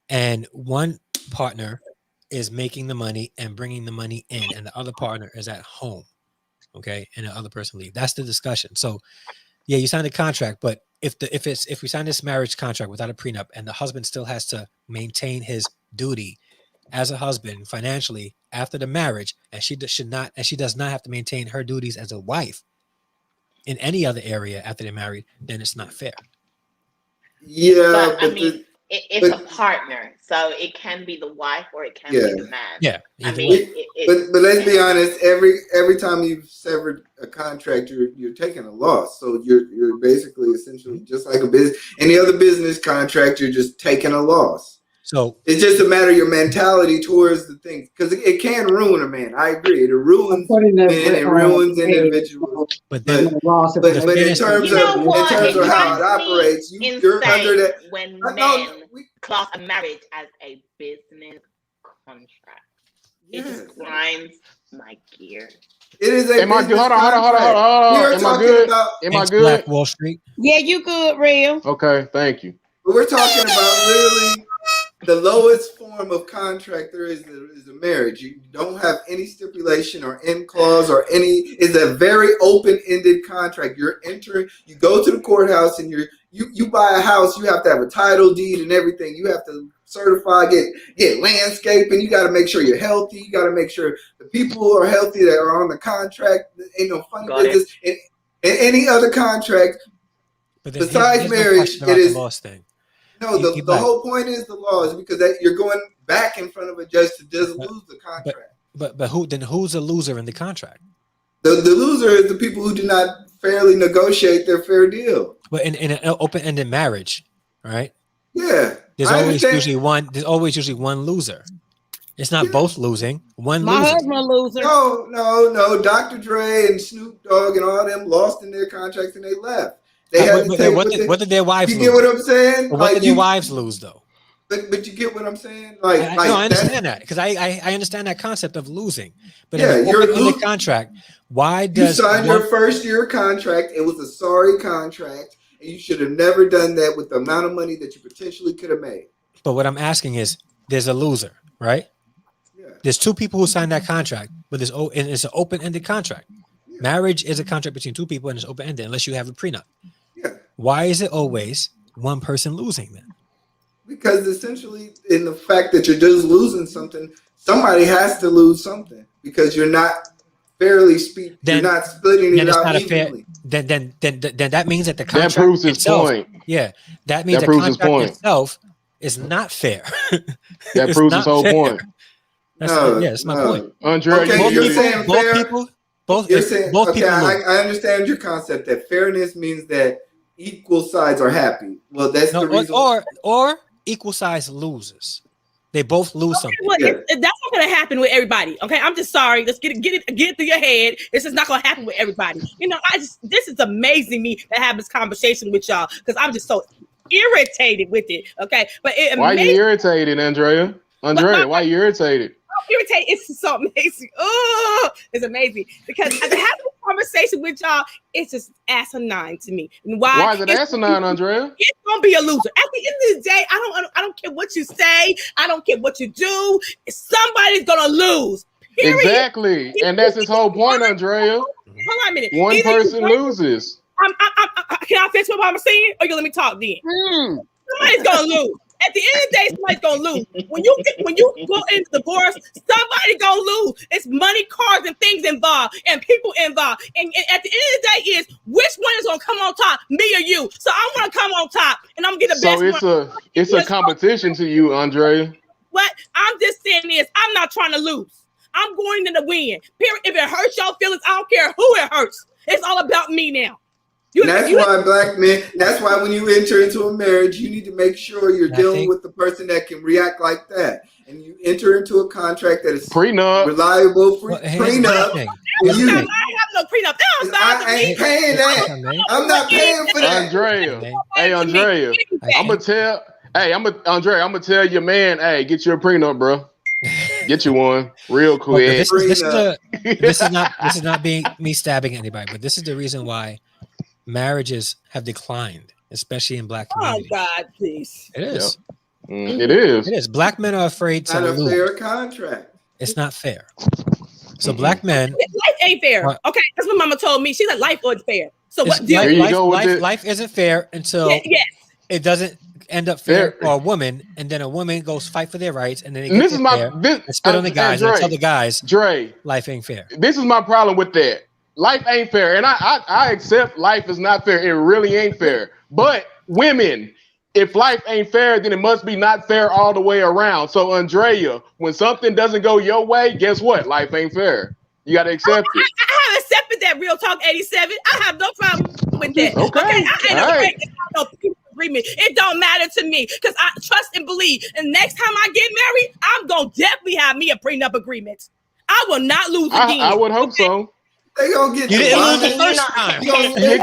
and one partner is making the money and bringing the money in, and the other partner is at home, okay, and the other person leave, that's the discussion. So, yeah, you sign the contract, but if we sign this marriage contract without a prenup, and the husband still has to maintain his duty as a husband financially after the marriage, and she does not have to maintain her duties as a wife in any other area after they're married, then it's not fair. Yeah, but I mean, it's a partner, so it can be the wife or it can be the man. Yeah, I mean, but let's be honest. Every time you've severed a contract, you're taking a loss. So you're basically essentially just like a business. Any other business contract, you're just taking a loss. So it's just a matter of your mentality towards the things, because it can ruin a man. I agree, it ruins men, it ruins individuals. But in terms of how it operates, you're under that. When men class a marriage as a business contract, it just grinds my gears. It is a. Hold on. Am I good? Am I good? Black Wall Street. Yeah, you good, real. Okay, thank you. But we're talking about literally the lowest form of contract there is a marriage. You don't have any stipulation or end clause or any. It's a very open-ended contract. You're entering. You go to the courthouse and you buy a house. You have to have a title deed and everything. You have to certify, get landscaping. You got to make sure you're healthy. You got to make sure the people are healthy that are on the contract. Ain't no funny business in any other contract. But besides marriage, it is. Loss thing. No, the whole point is the law is because you're going back in front of a judge to just lose the contract. But who's a loser in the contract? The loser is the people who do not fairly negotiate their fair deal. But in an open-ended marriage, right? Yeah. There's always usually one loser. It's not both losing. One My loses. husband loser. No. Dr. Dre and Snoop Dogg and all them lost in their contracts and they left. They had to take what did their wives lose? You get what I'm saying? What did their wives lose though? But you get what I'm saying? No, I understand that because I understand that concept of losing. But yeah, in the contract, why does you signed your first year contract? It was a sorry contract, and you should have never done that with the amount of money that you potentially could have made. But what I'm asking is, there's a loser, right? Yeah. There's two people who signed that contract, but it's an open-ended contract. Yeah. Marriage is a contract between two people, and it's open-ended unless you have a prenup. Yeah. Why is it always one person losing then? Because essentially, in the fact that you're just losing something, somebody has to lose something because you're not fairly speaking. You're not splitting it out evenly. Then that means that the contract that proves his itself, point. Yeah, that means the contract itself is not fair. That proves his whole point. That's my point. Andrea, you're saying fair. Both people. I understand your concept that fairness means that equal sides are happy. Well, that's the reason. Or equal size loses. They both lose something. Well, that's not going to happen with everybody. Okay, I'm just sorry. Let's get it through your head. This is not going to happen with everybody. You know, this is amazing me to have this conversation with y'all because I'm just so irritated with it. Okay, but why are you irritated, Andrea? Why are you irritated? Irritated. It's so amazing. Oh, it's amazing because having a conversation with y'all, it's just asinine to me. And why is it asinine, Andrea? It's gonna be a loser. At the end of the day, I don't care what you say. I don't care what you do. Somebody's gonna lose. Period. Exactly, and that's his whole point, Andrea. Hold on a minute. One person loses. Can I finish what I'm saying, or you let me talk then? Somebody's gonna lose. At the end of the day, somebody's gonna lose. When you go into divorce, somebody's gonna lose. It's money, cars, and things involved, and people involved. And at the end of the day, is which one is gonna come on top, me or you? So I want to come on top, and I'm gonna get the best. So it's a competition to you, Andrea. What I'm just saying is, I'm not trying to lose. I'm going in to win. Period. If it hurts your feelings, I don't care who it hurts. It's all about me now. That's why black men, that's why when you enter into a marriage, you need to make sure you're dealing with the person that can react like that. And you enter into a contract that is reliable, prenup. I have no prenup. I ain't paying that. I'm not paying for that. Andrea. Hey, Andrea. I'm gonna tell your man, hey, get you a prenup, bro. Get you one real quick. This is not being me stabbing anybody, but this is the reason why marriages have declined, especially in black communities. Oh God, please! It is. It is. It is. Black men are afraid to lose. Not a fair contract. It's not fair. So black men. Life ain't fair. Okay, that's what Mama told me. She's like, life isn't fair. So what? Life isn't fair until it doesn't end up fair for a woman, and then a woman goes fight for their rights, and then they get and spit on the guys and tell the guys, life ain't fair. This is my problem with that. Life ain't fair, and I accept life is not fair. It really ain't fair. But women, if life ain't fair, then it must be not fair all the way around. So Andrea, when something doesn't go your way, guess what? Life ain't fair. You got to accept it. I have accepted that. Real Talk 87. I have no problem with that. Okay. I ain't no agreement. It don't matter to me because I trust and believe. And next time I get married, I'm gonna definitely have me a prenup agreement. I will not lose again. I would hope so. They gonna get you didn't lose the first time. Exactly.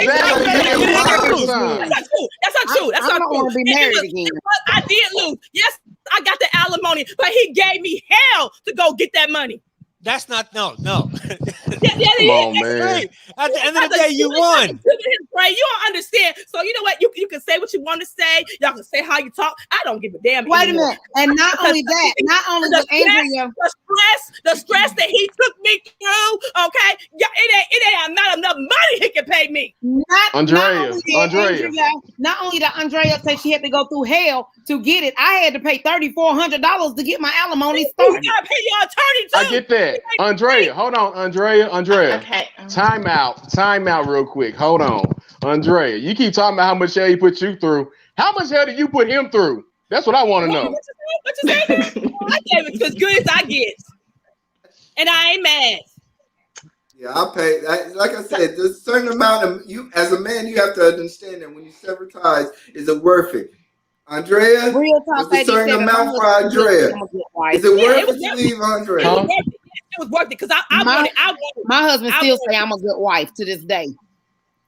That's not true. That's not true. Be married again. I did lose. Yes, I got the alimony, but he gave me hell to go get that money. That's not no. Come on, man. At the end of the day, you won. Right? You don't understand. So you know what? You can say what you want to say. Y'all can say how you talk. I don't give a damn. Wait a minute. And not only that, not only the Andrea, the stress that he took me through. Okay, it ain't not enough money he can pay me. Not only that Andrea said she had to go through hell to get it. I had to pay $3,400 to get my alimony started. You gotta pay your attorney too. I get that. Andrea, hold on, Andrea. Okay. Time out real quick. Hold on. Andrea, you keep talking about how much hell he put you through. How much hell did you put him through? That's what I want to know. What you say? I gave it as good as I get. And I ain't mad. Yeah, I'll pay. Like I said, there's a certain amount of you as a man, you have to understand that when you sever ties, is it worth it? Andrea, Real talk, was the lady certain said, amount for Andrea? Is it worth it to leave Andrea? It was worth it because I wanted. My husband still say I'm a good wife to this day.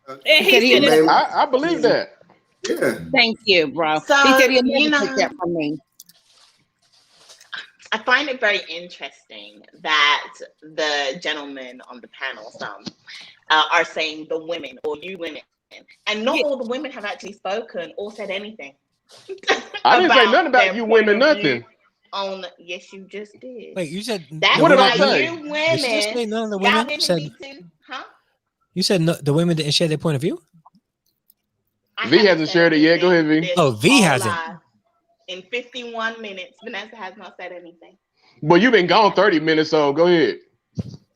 Okay. And he said, I believe that. Yeah. Thank you, bro. So, He said he'll never take that from me. I find it very interesting that the gentlemen on the panel, some are saying the women or you women, and not all the women have actually spoken or said anything. I didn't say nothing about you women, nothing. Yes, you just did. Wait, you said that's what did why I say? you women. Did you just say none of the y'all women said? need to, huh? You said no, the women didn't share their point of view. Vee hasn't shared it yet. Go ahead, Vee. Oh, Vee hasn't. In 51 minutes, Vanessa has not said anything. Well, you've been gone 30 minutes, so go ahead.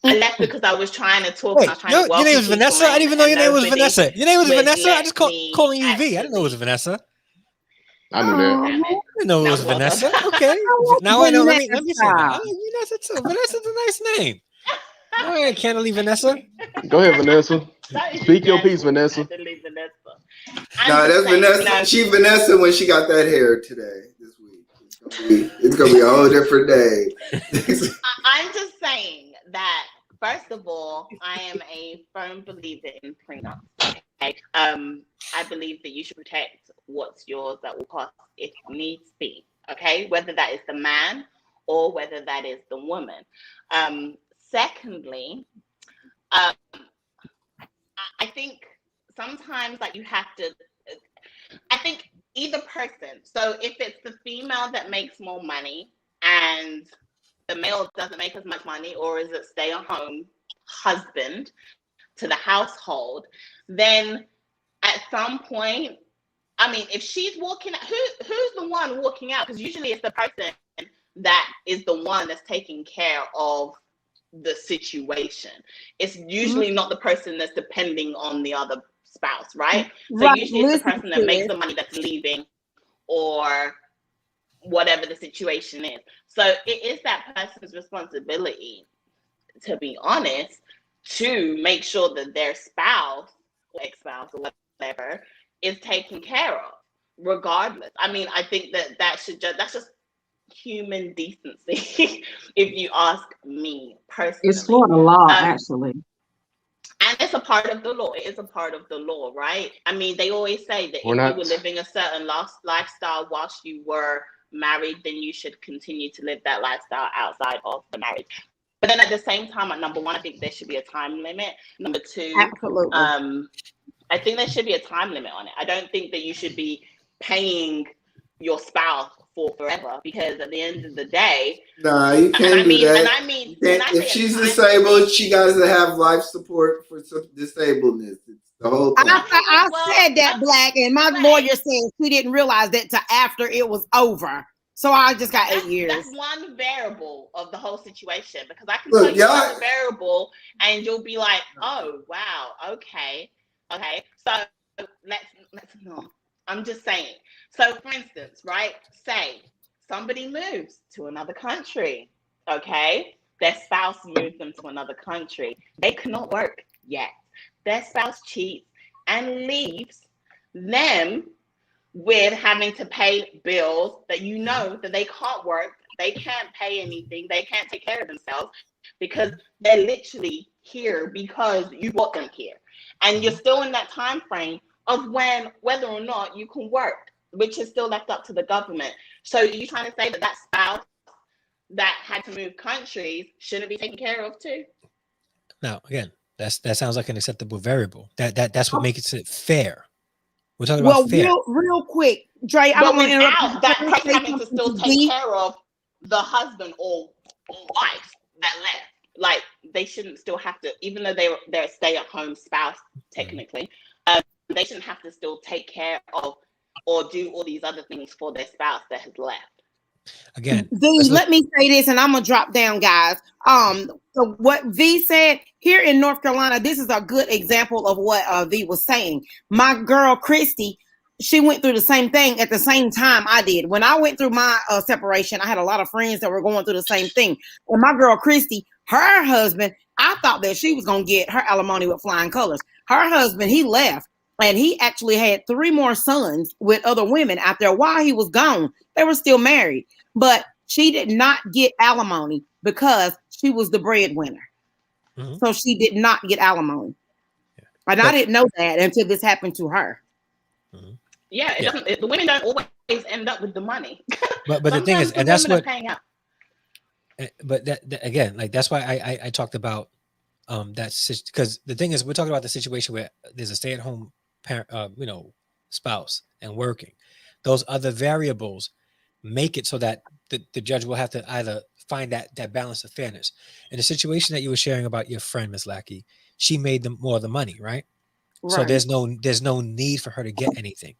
I left because I was trying to talk. Wait, I was trying to your name was Vanessa? I didn't even know your name was Vanessa. Your name was Vanessa? I just calling you Vee. I didn't know it was Vanessa. I knew that. I didn't know it was Vanessa. Okay. Now I know. Let me say that. Oh, Vanessa too. Vanessa's a nice name. All right, Candidly Vanessa. Go ahead, Vanessa. Speak your piece, Vanessa. No, that's Vanessa. She Vanessa when she got that hair today, this week. It's gonna be a whole different day. I'm just saying that, first of all, I am a firm believer in prenups. Okay? I believe that you should protect what's yours that will cost if needs be. Okay, whether that is the man or whether that is the woman. Secondly, I think sometimes like you have to. I think either person. So if it's the female that makes more money and the male doesn't make as much money, or is it stay-at-home husband to the household, then at some point, I mean, if she's walking, who's the one walking out? Because usually it's the person that is the one that's taking care of the situation. It's usually not the person that's depending on the other spouse, right? So usually it's the person that makes the money that's leaving, or whatever the situation is. So it is that person's responsibility, to be honest, to make sure that their spouse or ex-spouse or whatever is taken care of, regardless. I mean, I think that's just human decency, if you ask me personally. It's Florida law, actually. And it's a part of the law. It is a part of the law, right? I mean, they always say that if you were living a certain lifestyle whilst you were married, then you should continue to live that lifestyle outside of the marriage. But then at the same time, number one, I think there should be a time limit. Number two, absolutely. I think there should be a time limit on it. I don't think that you should be paying your spouse for forever, because at the end of the day, nah, you can't do that. If she's disabled, she got to have life support for disabledness. It's the whole thing. I said that, Black, and my lawyer said she didn't realize that till after it was over. So I just got 8 years. That's one variable of the whole situation, because I can tell you one variable and you'll be like, oh wow, okay. So let's no. I'm just saying. So for instance, right, say somebody moves to another country, okay? Their spouse moves them to another country. They cannot work yet. Their spouse cheats and leaves them with having to pay bills that you know that they can't work, they can't pay anything, they can't take care of themselves, because they're literally here because you brought them here. And you're still in that time frame of whether or not you can work, which is still left up to the government. So you're trying to say that spouse that had to move countries shouldn't be taken care of too? Now, again, that sounds like an acceptable variable. That's what makes it fair. We're talking about fair. Real quick, Dre, I don't want to interrupt. That person having to still take care of the husband or wife that left. Like, they shouldn't still have to, even though they're a stay-at-home spouse, technically, they shouldn't have to still take care of or do all these other things for their spouse that has left. Again, let me say this, and I'm gonna drop down, guys. So what Vee said here in North Carolina, this is a good example of what Vee was saying. My girl Christy, she went through the same thing at the same time I did. When I went through my separation, I had a lot of friends that were going through the same thing. And my girl Christy, her husband, I thought that she was gonna get her alimony with flying colors. Her husband, he left. And he actually had 3 more sons with other women out there while he was gone. They were still married, but she did not get alimony because she was the breadwinner. Mhm. So she did not get alimony. And I didn't know that until this happened to her. Yeah, it doesn't. The women don't always end up with the money. But the thing is, and that's what. Paying out. But that again, like that's why I talked about that, because the thing is, we're talking about the situation where there's a stay-at-home parent, spouse and working. Those other variables make it so that the judge will have to either find that balance of fairness. In the situation that you were sharing about your friend, Ms. Lackey, she made more of the money, right? So there's no need for her to get anything.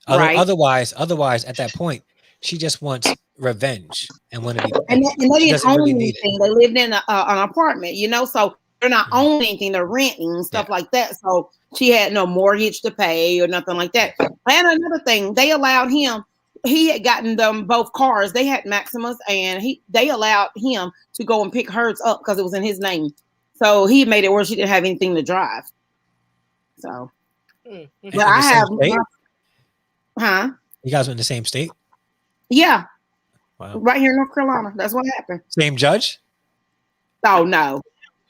Otherwise, at that point, she just wants revenge and want to be. And they didn't own really anything. They lived in an apartment, so they're not owning anything. They're renting and stuff like that. So she had no mortgage to pay or nothing like that. And another thing, they allowed him. He had gotten them both cars. They had Maximas, and they allowed him to go and pick hers up because it was in his name. So he made it where she didn't have anything to drive. So, but I have. You guys were in the same state? Yeah. Wow. Right here in North Carolina. That's what happened. Same judge? Oh, no.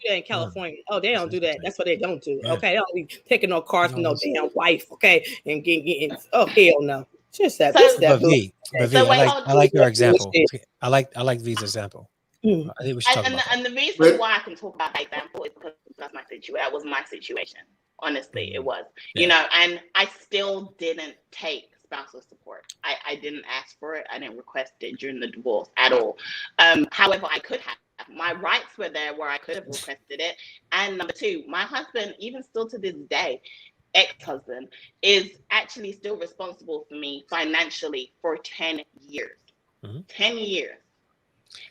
Yeah, in California. Oh, they don't do that. That's what they don't do. Okay. They don't be taking no cars from no damn wife. Okay. And getting hell no. Just that. But Vee, I like your example. I like Vee's example. I think we should talk about and the reason why I can talk about that example is because that's my situation. That was my situation. Honestly, it was. And I still didn't take spousal support. I didn't ask for it. I didn't request it during the divorce at all. However, I could have. My rights were there where I could have requested it. And number 2, my husband, even still to this day, ex-husband, is actually still responsible for me financially for 10 years. 10 years.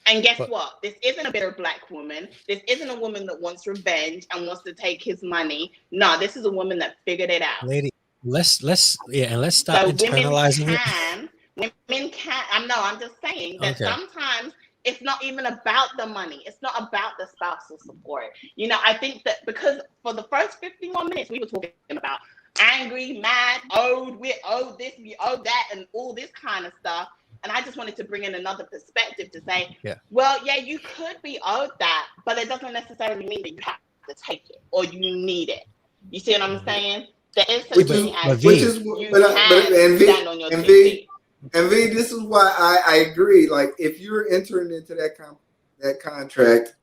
And guess what? This isn't a bitter Black woman. This isn't a woman that wants revenge and wants to take his money. No, this is a woman that figured it out. Lady, let's stop internalizing it. Women can. I'm just saying that sometimes it's not even about the money. It's not about the spousal support. I think that because for the first 51 minutes we were talking about angry, mad, we owe this, we owe that, and all this kind of stuff. And I just wanted to bring in another perspective to say, you could be owed that, but it doesn't necessarily mean that you have to take it or you need it. You see what I'm saying? There is such thing as you can stand on your 2 feet. And Vee, this is why I agree. Like, if you're entering into that contract,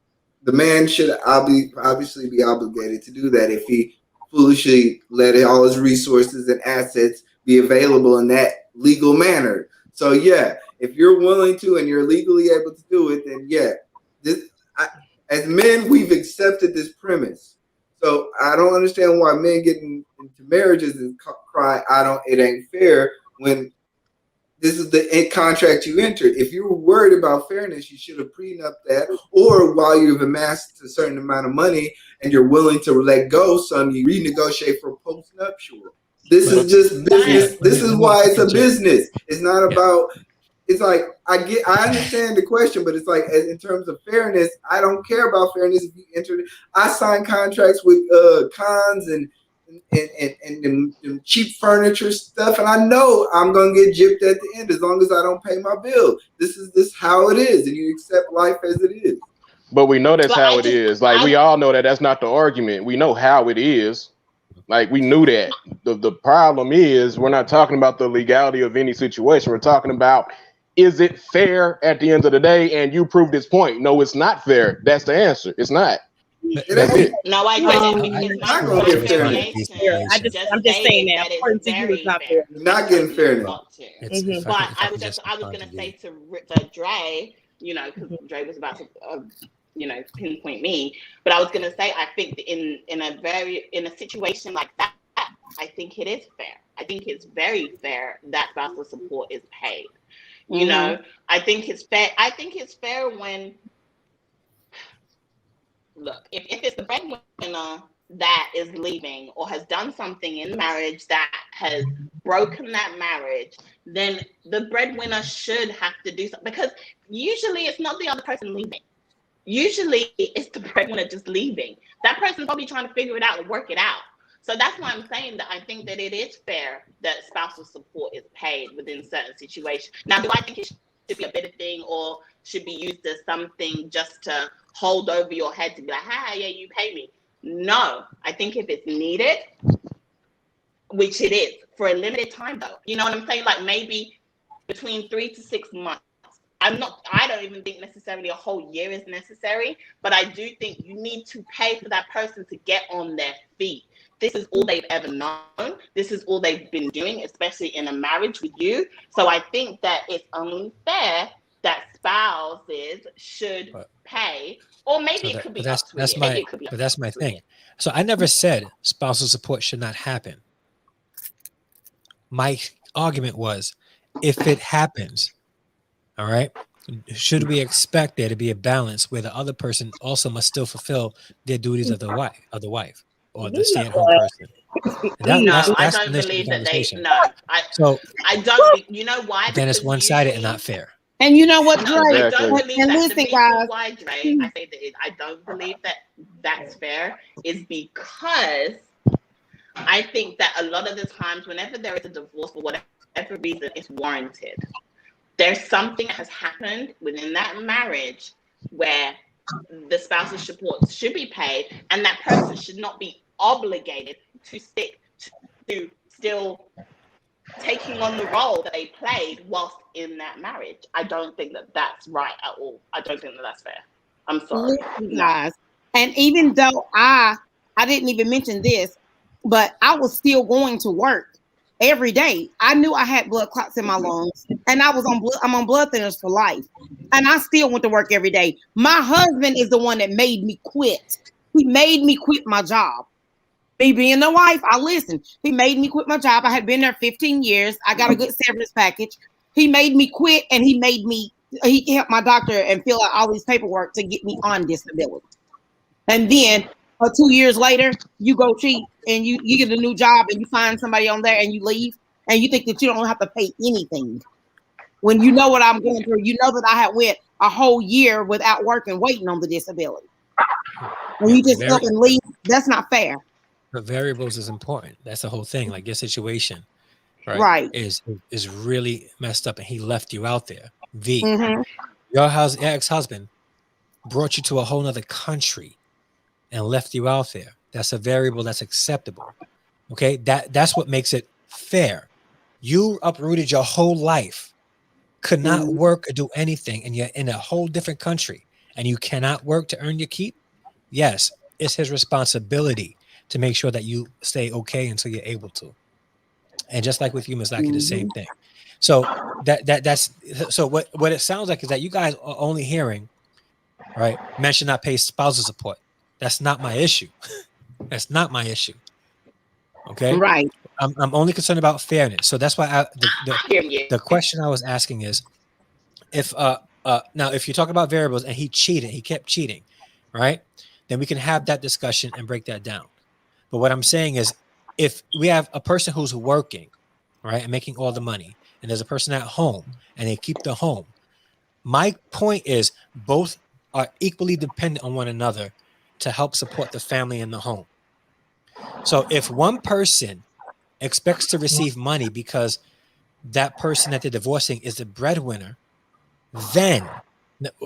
the man should obviously be obligated to do that if he foolishly let all his resources and assets be available in that legal manner. So if you're willing to and you're legally able to do it, then as men, we've accepted this premise. So I don't understand why men getting into marriages and cry, it ain't fair, when this is the contract you entered. If you were worried about fairness, you should have prenup that, or while you've amassed a certain amount of money and you're willing to let go some, you renegotiate for post-nuptial. This is just business. This is why it's a business. It's not about. It's like I understand the question, but it's like in terms of fairness, I don't care about fairness. If you enter, I sign contracts with cons and cheap furniture stuff, and I know I'm gonna get gypped at the end as long as I don't pay my bill. This is how it is, and you accept life as it is. But we know that's how it is. Like, we all know that that's not the argument. We know how it is. Like, we knew that. The problem is we're not talking about the legality of any situation. We're talking about, is it fair at the end of the day? And you proved this point. No, it's not fair. That's the answer. It's not. That's it. No, I get it. I'm just saying that. According to you, it's not fair. Not getting fairness. But I was gonna say to Dre, because Dre was about to pinpoint me, but I was gonna say, I think in a situation like that, I think it is fair. I think it's very fair that spousal support is paid. I think it's fair. I think it's fair when, look, if it's the breadwinner that is leaving or has done something in marriage that has broken that marriage, then the breadwinner should have to do something, because usually it's not the other person leaving. Usually it's the breadwinner just leaving. That person's probably trying to figure it out and work it out. So that's why I'm saying that I think that it is fair that spousal support is paid within certain situations. Now, do I think it should be a better thing or should be used as something just to hold over your head to be like, "Hi, yeah, you pay me"? No, I think if it's needed, which it is, for a limited time though. You know what I'm saying? Like maybe between 3 to 6 months. I don't even think necessarily a whole year is necessary, but I do think you need to pay for that person to get on their feet. This is all they've ever known. This is all they've been doing, especially in a marriage with you. So I think that it's only fair that spouses should pay, or maybe it could be up to a year. Maybe it could be but that's my thing. So I never said spousal support should not happen. My argument was, if it happens, all right, should we expect there to be a balance where the other person also must still fulfill their duties of the wife or the stay-at-home person? I don't believe that they. No, I don't. You know why? Then it's one-sided and not fair. And you know what, Dre? I don't believe that. The reason why, Dre, I say that I don't believe that that's fair is because I think that a lot of the times, whenever there is a divorce for whatever reason, it's warranted. There's something that has happened within that marriage where the spousal support should be paid, and that person should not be obligated to stick to still taking on the role that they played whilst in that marriage. I don't think that that's right at all. I don't think that that's fair. I'm sorry. Guys. And even though I didn't even mention this, but I was still going to work every day. I knew I had blood clots in my lungs, and I'm on blood thinners for life. And I still went to work every day. My husband is the one that made me quit. He made me quit my job. Me being the wife, I listened. He made me quit my job. I had been there 15 years. I got a good severance package. He made me quit, and he helped my doctor and fill out all these paperwork to get me on disability. And then 2 years later, you go cheat and you get a new job and you find somebody on there and you leave and you think that you don't have to pay anything. When you know what I'm going through, you know that I had went a whole year without working, waiting on the disability. When you just up and leave, that's not fair. The variables is important. That's the whole thing. Like your situation, right? Is really messed up, and he left you out there. Vee, your ex-husband brought you to a whole nother country and left you out there. That's a variable that's acceptable. Okay, that's what makes it fair. You uprooted your whole life, could not work or do anything, and you're in a whole different country, and you cannot work to earn your keep. Yes, it's his responsibility to make sure that you stay okay until you're able to. And just like with you, Ms. Lackey, the same thing. So that's so what it sounds like is that you guys are only hearing, right, men should not pay spousal support. That's not my issue. That's not my issue. Okay. Right. I'm only concerned about fairness. So that's why the question I was asking is, if now if you talk about variables and he kept cheating, right? Then we can have that discussion and break that down. But what I'm saying is, if we have a person who's working, right, and making all the money, and there's a person at home and they keep the home, my point is both are equally dependent on one another to help support the family in the home. So if one person expects to receive money because that person that they're divorcing is the breadwinner, then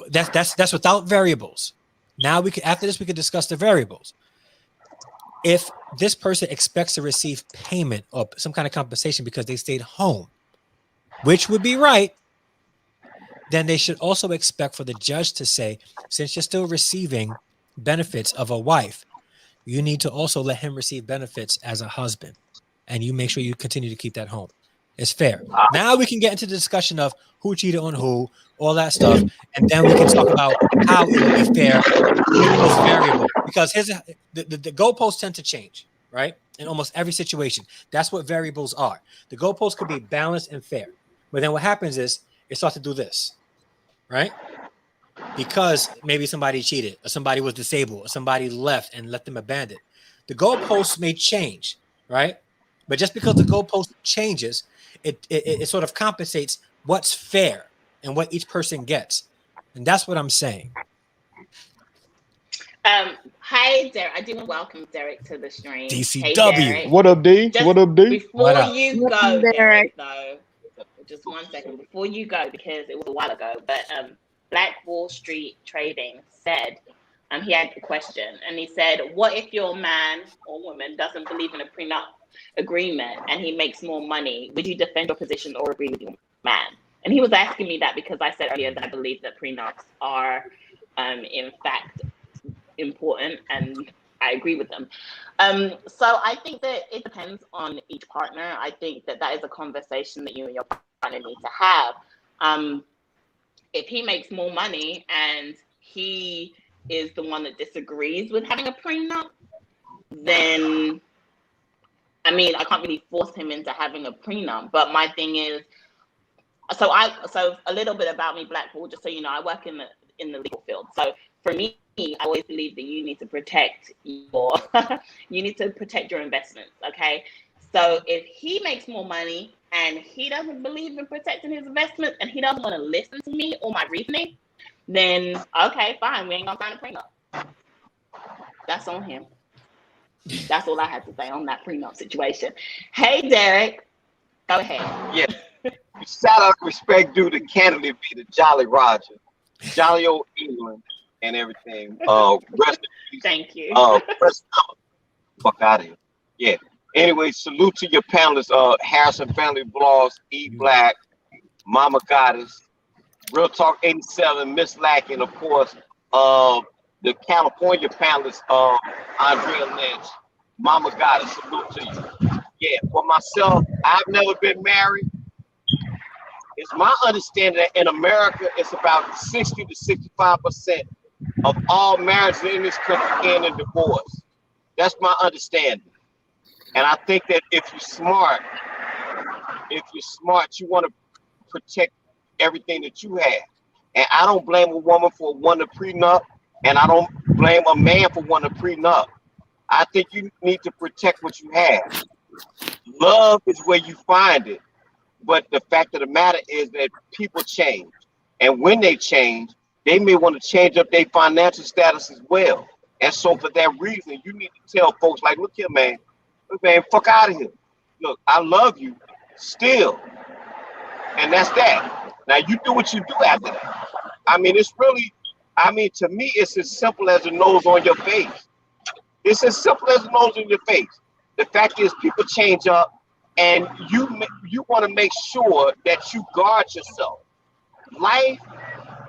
that's without variables. Now after this we could discuss the variables. If this person expects to receive payment or some kind of compensation because they stayed home, which would be right, then they should also expect for the judge to say, since you're still receiving benefits of a wife, you need to also let him receive benefits as a husband, and you make sure you continue to keep that home. It's fair. Now we can get into the discussion of who cheated on who, all that stuff, and then we can talk about how it would be fair with those variables. Because the goalposts tend to change, right? In almost every situation. That's what variables are. The goalposts could be balanced and fair. But then what happens is it starts to do this, right? Because maybe somebody cheated, or somebody was disabled, or somebody left and left them abandoned. The goalposts may change, right? But just because the goalpost changes, it sort of compensates what's fair and what each person gets. And that's what I'm saying. Hi, Derek. I do want to welcome Derek to the stream. DCW. Hey, What up, D? What up, D? Before you go, Derek. Derek, though, just 1 second before you go, because it was a while ago, but Black Wall Street Trading said, he had a question, and he said, what if your man or woman doesn't believe in a prenup agreement and he makes more money? Would you defend your position or agree with your man? And he was asking me that because I said earlier that I believe that prenups are, in fact, important, and I agree with them. So I think that it depends on each partner. I think that is a conversation that you and your partner need to have. If he makes more money and he is the one that disagrees with having a prenup, then I mean, I can't really force him into having a prenup. But my thing is, so a little bit about me, Blackpool, just so you know, I work in the legal field. So for me, I always believe that you need to protect your investments. Okay, so if he makes more money and he doesn't believe in protecting his investments and he doesn't want to listen to me or my reasoning, then okay, fine, we ain't gonna sign a prenup. That's on him. That's all I had to say on that prenup situation. Hey, Derek, go ahead. Yeah. Shout out, respect due to Candidly Vee, the Jolly Roger, Jolly old England, and everything. Rest in peace. Thank you. Fuck out of here. Yeah. Anyway, salute to your panelists, Harrison Family Blogs, E Black, Mama Goddess, Real Talk 87, Miss Lack, and of course, the California panelists, Andrea Lynch, Mama Goddess, salute to you. Yeah, for myself, I've never been married. It's my understanding that in America, it's about 60 to 65% of all marriages in this country end in divorce. That's my understanding. And I think that if you're smart, you want to protect everything that you have. And I don't blame a woman for wanting a prenup, and I don't blame a man for wanting a prenup. I think you need to protect what you have. Love is where you find it. But the fact of the matter is that people change. And when they change, they may want to change up their financial status as well. And so for that reason, you need to tell folks like, look here, man. Look, man, fuck out of here. Look, I love you still. And that's that. Now you do what you do after that. I mean, it's really, to me, it's as simple as a nose on your face. It's as simple as a nose on your face. The fact is people change up, and you want to make sure that you guard yourself. Life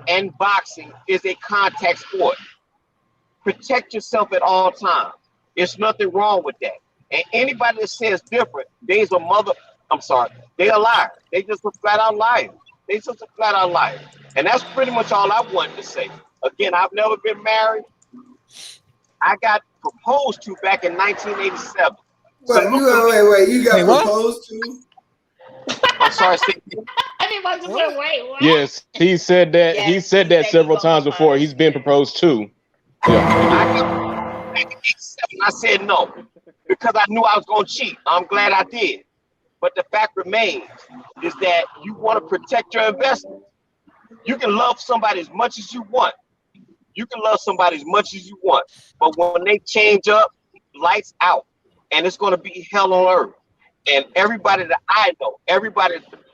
and boxing is a contact sport. Protect yourself at all times. There's nothing wrong with that. And anybody that says different, they're a liar. They just a flat out liar. And that's pretty much all I wanted to say. Again, I've never been married. I got proposed to back in 1987. Wait, you got proposed to? I'm sorry, Everyone just went, wait, what? Yes, he said that. Yes, he said that several times before. He's been proposed to. Yeah. I said no because I knew I was going to cheat. I'm glad I did. But the fact remains is that you want to protect your investment. You can love somebody as much as you want. But when they change up, lights out. And it's going to be hell on earth. And everybody that I know,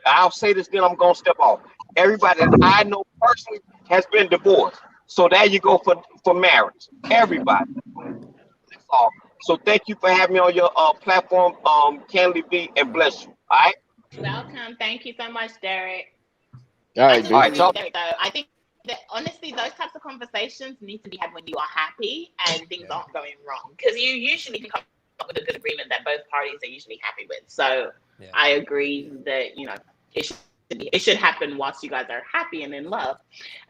I'll say this, then I'm going to step off. Everybody that I know personally has been divorced. So there you go for marriage. Everybody. That's all. So thank you for having me on your platform, Candidly Vee, and bless you. All right? Welcome. Thank you so much, Derek. All right, Derek, though, I think that honestly, those types of conversations need to be had when you are happy and things aren't going wrong. Because you usually can come up with a good agreement that both parties are usually happy with. So I agree that, it should happen whilst you guys are happy and in love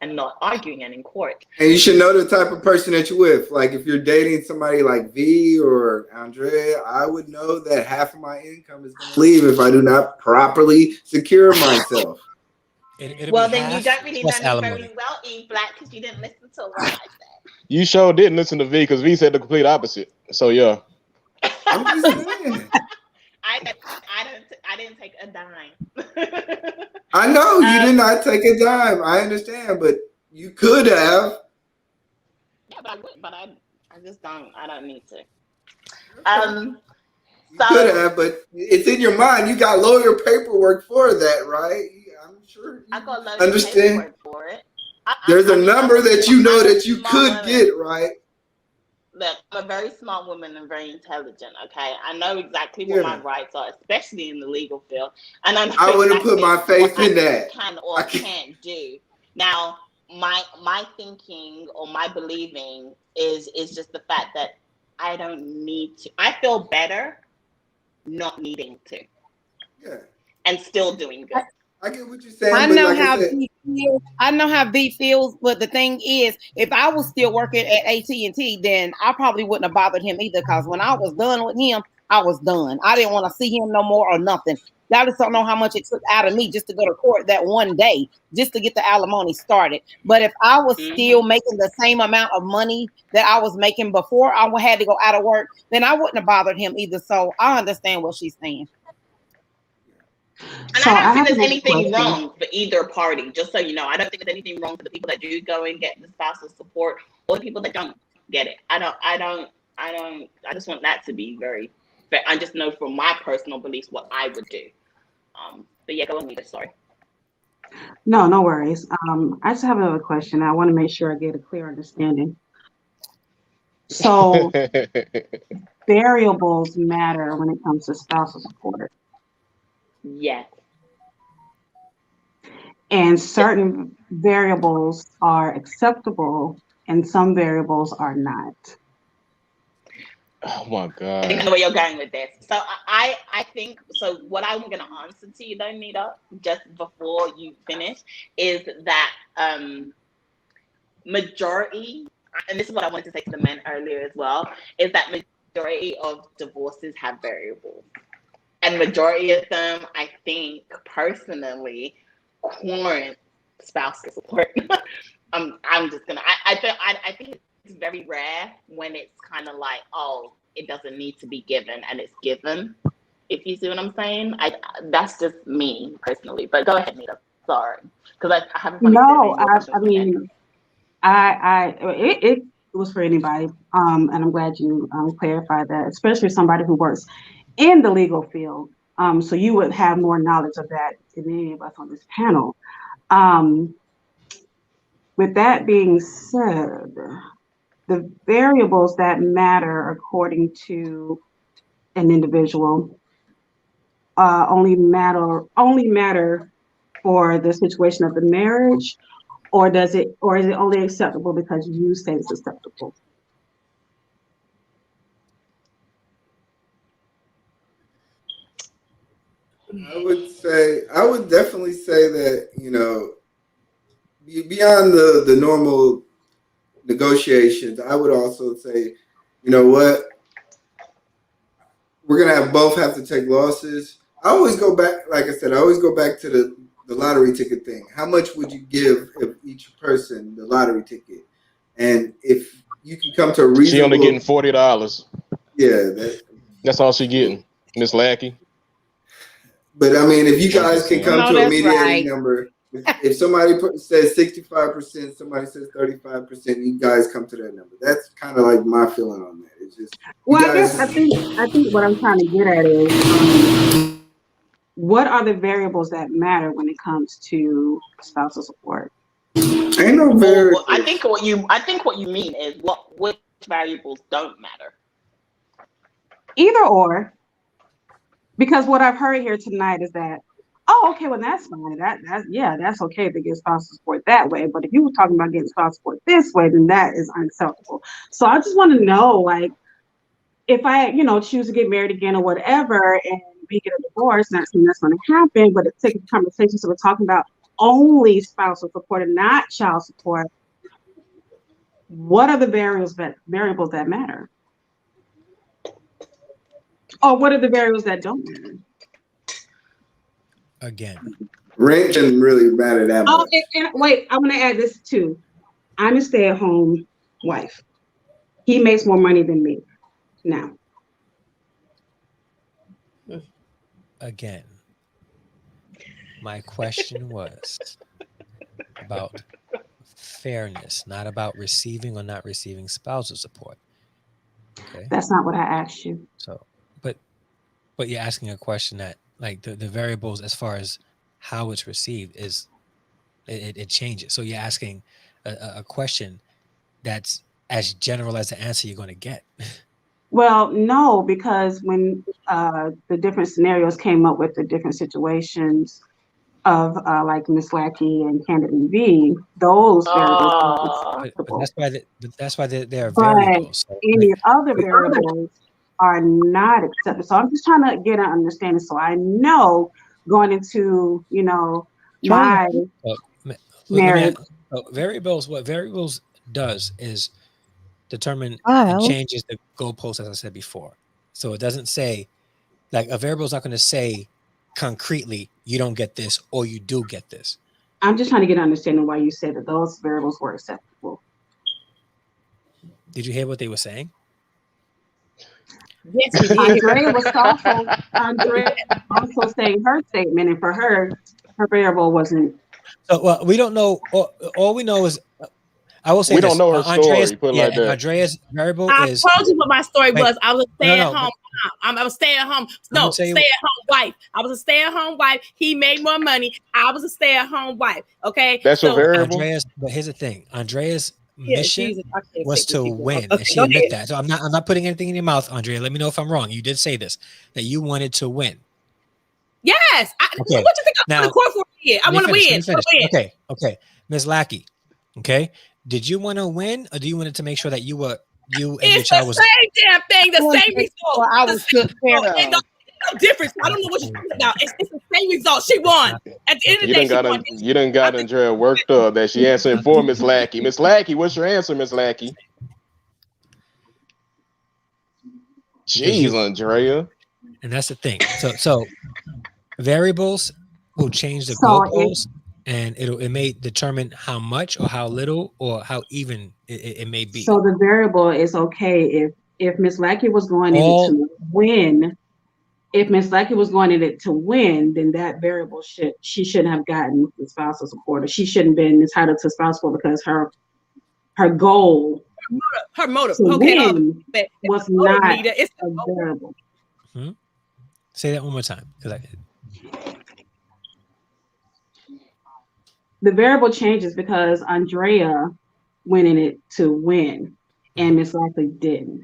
and not arguing and in court. And you should know the type of person that you're with. Like if you're dating somebody like Vee or Andrea, I would know that half of my income is going to leave if I do not properly secure myself. Well, then you don't really know me very well, E Black, because you didn't listen to what I said. You sure didn't listen to Vee because Vee said the complete opposite. So yeah. I'm just saying. I didn't take a dime. I know you did not take a dime. I understand, but you could have. Yeah, but I wouldn't. But just don't. I don't need to. You could have, but it's in your mind. You got lawyer paperwork for that, right? I'm sure you I got loads understand. of paperwork for it. There's a number that you know that you could get, right? Look, I'm a very smart woman and very intelligent. Okay, I know exactly what my rights are, especially in the legal field, and I wouldn't put my faith in that. Can or can't do. Now, my thinking or my believing is just the fact that I don't need to. I feel better not needing to. Yeah. And still doing good. I get what you're saying. I know how Vee feels. I know how Vee feels, but the thing is, if I was still working at AT&T, then I probably wouldn't have bothered him either. Because when I was done with him, I was done. I didn't want to see him no more or nothing. Y'all just don't know how much it took out of me just to go to court that one day, just to get the alimony started. But if I was still making the same amount of money that I was making before I had to go out of work, then I wouldn't have bothered him either. So I understand what she's saying. And so I don't think there's anything wrong for either party, just so you know. I don't think there's anything wrong for the people that do go and get the spousal support or the people that don't get it. I just want that to be very fair. I just know from my personal beliefs what I would do. But yeah, go on, Nita, sorry. No worries. I just have another question. I want to make sure I get a clear understanding. So variables matter when it comes to spousal support. Yes. And certain variables are acceptable and some variables are not. Oh my God. I think I know where you're going with this. So I think, so what I'm going to answer to you though, Nita, just before you finish, is that majority, and this is what I wanted to say to the men earlier as well, is that majority of divorces have variables. And majority of them, I think, personally, warrant spousal support. I'm just gonna. I think it's very rare when it's kind of like, oh, it doesn't need to be given, and it's given. If you see what I'm saying, that's just me personally. But go ahead, Nita. Sorry, because I haven't. No, I mean, it was for anybody, and I'm glad you clarified that, especially somebody who works in the legal field. So you would have more knowledge of that than any of us on this panel. With that being said, the variables that matter according to an individual only matter for the situation of the marriage, or is it only acceptable because you say it's acceptable? I would definitely say that, beyond the normal negotiations, I would also say, you know what, we're gonna both have to take losses. I always go back, like I said, I always go back to the lottery ticket thing. How much would you give if each person the lottery ticket? And if you can come to a reasonable, she only getting $40. Yeah, that's all she getting, Miss Lackey. But I mean, if you guys can come to a mediating number, if somebody says 65%, somebody says 35%, you guys come to that number. That's kind of like my feeling on that. It's just, well, I think what I'm trying to get at is, what are the variables that matter when it comes to spousal support? Ain't no variables. I think what you mean is which variables don't matter. Either or. Because what I've heard here tonight is that, oh, okay, well, that's fine. That's okay to get spousal support that way. But if you were talking about getting spousal support this way, then that is unacceptable. So I just want to know, like, if I, choose to get married again or whatever, and we get a divorce, not saying that's going to happen, but it's taking conversation. So we're talking about only spousal support and not child support. What are the variables that matter? Or what are the variables that don't matter? Again, rent doesn't really matter that much. And wait, I'm going to add this too. I'm a stay-at-home wife. He makes more money than me now. Again, my question was about fairness, not about receiving or not receiving spousal support. Okay. That's not what I asked you. So, but you're asking a question that like the variables as far as how it's received is it changes. So you're asking a question that's as general as the answer you're going to get. Well, no, because when the different scenarios came up with the different situations of like Miss Lackey and Candidly Vee, those variables are acceptable. But that's why they're But variables. So, any other variables are not accepted. So I'm just trying to get an understanding, so I know going into my marriage. Variables. What variables does is determine and changes the goalpost, as I said before. So it doesn't say like a variable is not going to say concretely you don't get this or you do get this. I'm just trying to get an understanding why you said that those variables were acceptable. Did you hear what they were saying? Yes, we did. Andrea also saying her statement, and for her variable wasn't. So well, we don't know. All we know is I will say we this. don't know her story. Put it like that. Andrea's variable is. I told you what my story was. I was a stay-at-home mom. I was stay-at-home. No, stay-at-home wife. I was a stay-at-home wife. He made more money. I was a stay-at-home wife. Okay. That's a variable. But here's the thing. Andrea's mission was to win, and she admitted that. So I'm not putting anything in your mouth, Andrea. Let me know if I'm wrong. You did say this, that you wanted to win. Yes. What you think I'm going to court for here? I want to win. Okay. Ms. Lackey. Okay. Did you want to win, or do you wanted to make sure that you and your child was the same damn thing, the same result? I was good. No difference. I don't know what you're talking about. It's the same result. She won. At the end of the day, you done got Andrea worked up that she answering for Miss Lackey. Miss Lackey, what's your answer, Miss Lackey? Jeez, Andrea. And that's the thing. So variables will change the goalposts. And it may determine how much or how little or how even it may be. So the variable is okay if Miss Lackey was going in it to win. If Miss Lackey was going in it to win, then that variable she shouldn't have gotten the spousal support, or she shouldn't been entitled to spousal support because her goal, her motive, to win was not a variable. Say that one more time, the variable changes because Andrea went in it to win and Miss Lackey didn't.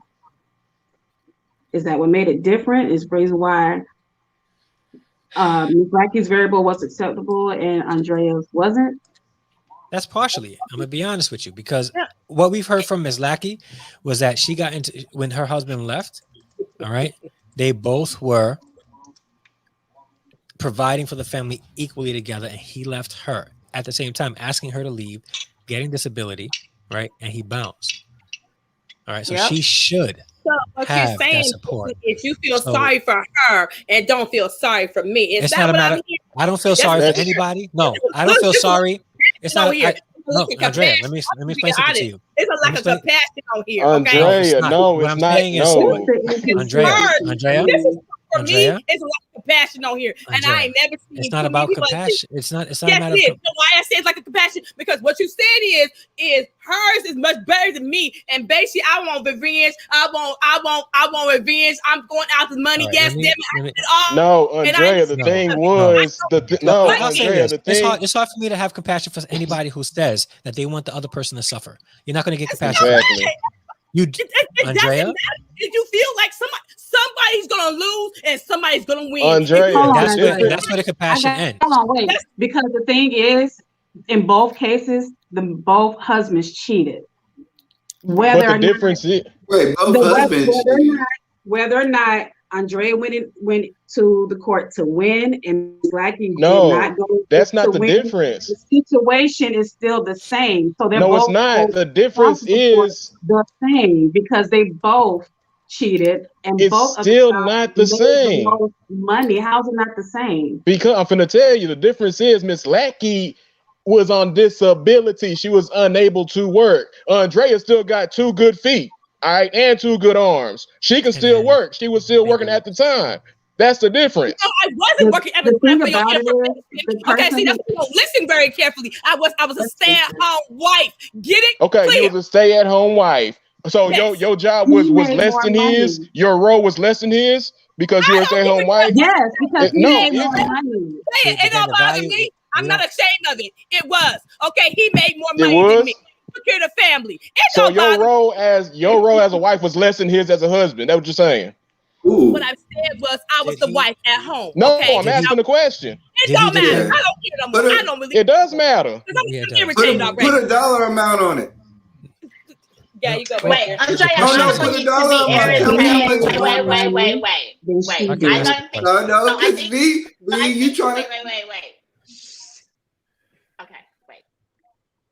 Is that what made it different? Is the reason why Miss Lackey's variable was acceptable and Andrea's wasn't? That's partially it. I'm going to be honest with you, because what we've heard from Miss Lackey was that she got into, when her husband left, all right, they both were providing for the family equally together, and he left her at the same time, asking her to leave, getting disability, right? And he bounced. All right, so she should have that support. If you feel sorry for her and don't feel sorry for me, it's not a matter. I don't feel sorry for anybody. No, I don't feel sorry. It's not. No, Andrea, let me explain something to you. It's a lack of compassion on here. Andrea, no, it's not. Andrea. For me, it's a lot of compassion on here, and I ain't never seen. It's not about compassion. It's not. It's not. Yes, it is. You know why I say it's like a compassion? Because what you said is hers is much better than me, and basically, I want revenge. I want revenge. I'm going out the money. Yes, no, Andrea. The thing was Andrea. The thing. It's hard for me to have compassion for anybody who says that they want the other person to suffer. You're not going to get compassion. Exactly. Andrea. Did you feel like somebody's gonna lose and somebody's gonna win? Andrea, that's where the compassion ends. Hold on, wait. Because the thing is, in both cases, both husbands cheated. Whether or not Andrea went to the court to win and Lackey did not go. That's not the difference. The situation is still the same. So they're it's not. The difference is the same because they both cheated and it's both still not the same. Money. How's it not the same? Because I'm gonna tell you the difference is Miss Lackey was on disability. She was unable to work. Andrea still got 2 good feet. All right, and 2 good arms. She can still work. She was still working at the time. That's the difference. No, I wasn't working at the time. Okay, see, listen very carefully. I was a stay-at-home wife. Get it? Okay, you was a stay-at-home wife. So your job was less than his. Your role was less than his because you were a stay-at-home wife. Yes, because he made more money. It don't bother me. I'm not ashamed of it. It was okay. He made more It money was? than me. Took care of the family. So your role as a wife was less than his as a husband. That's what you're saying. Ooh. What I said was I was the wife at home. No, okay? I'm asking the question. It don't matter. I don't care no more. I don't believe it does matter. I'm irritated already. Put a dollar amount on it. Yeah, you go. Wait, Andrea, I don't want you to be irritated. Wait. I don't think. No, because Vee, you trying to. Wait. Okay, wait.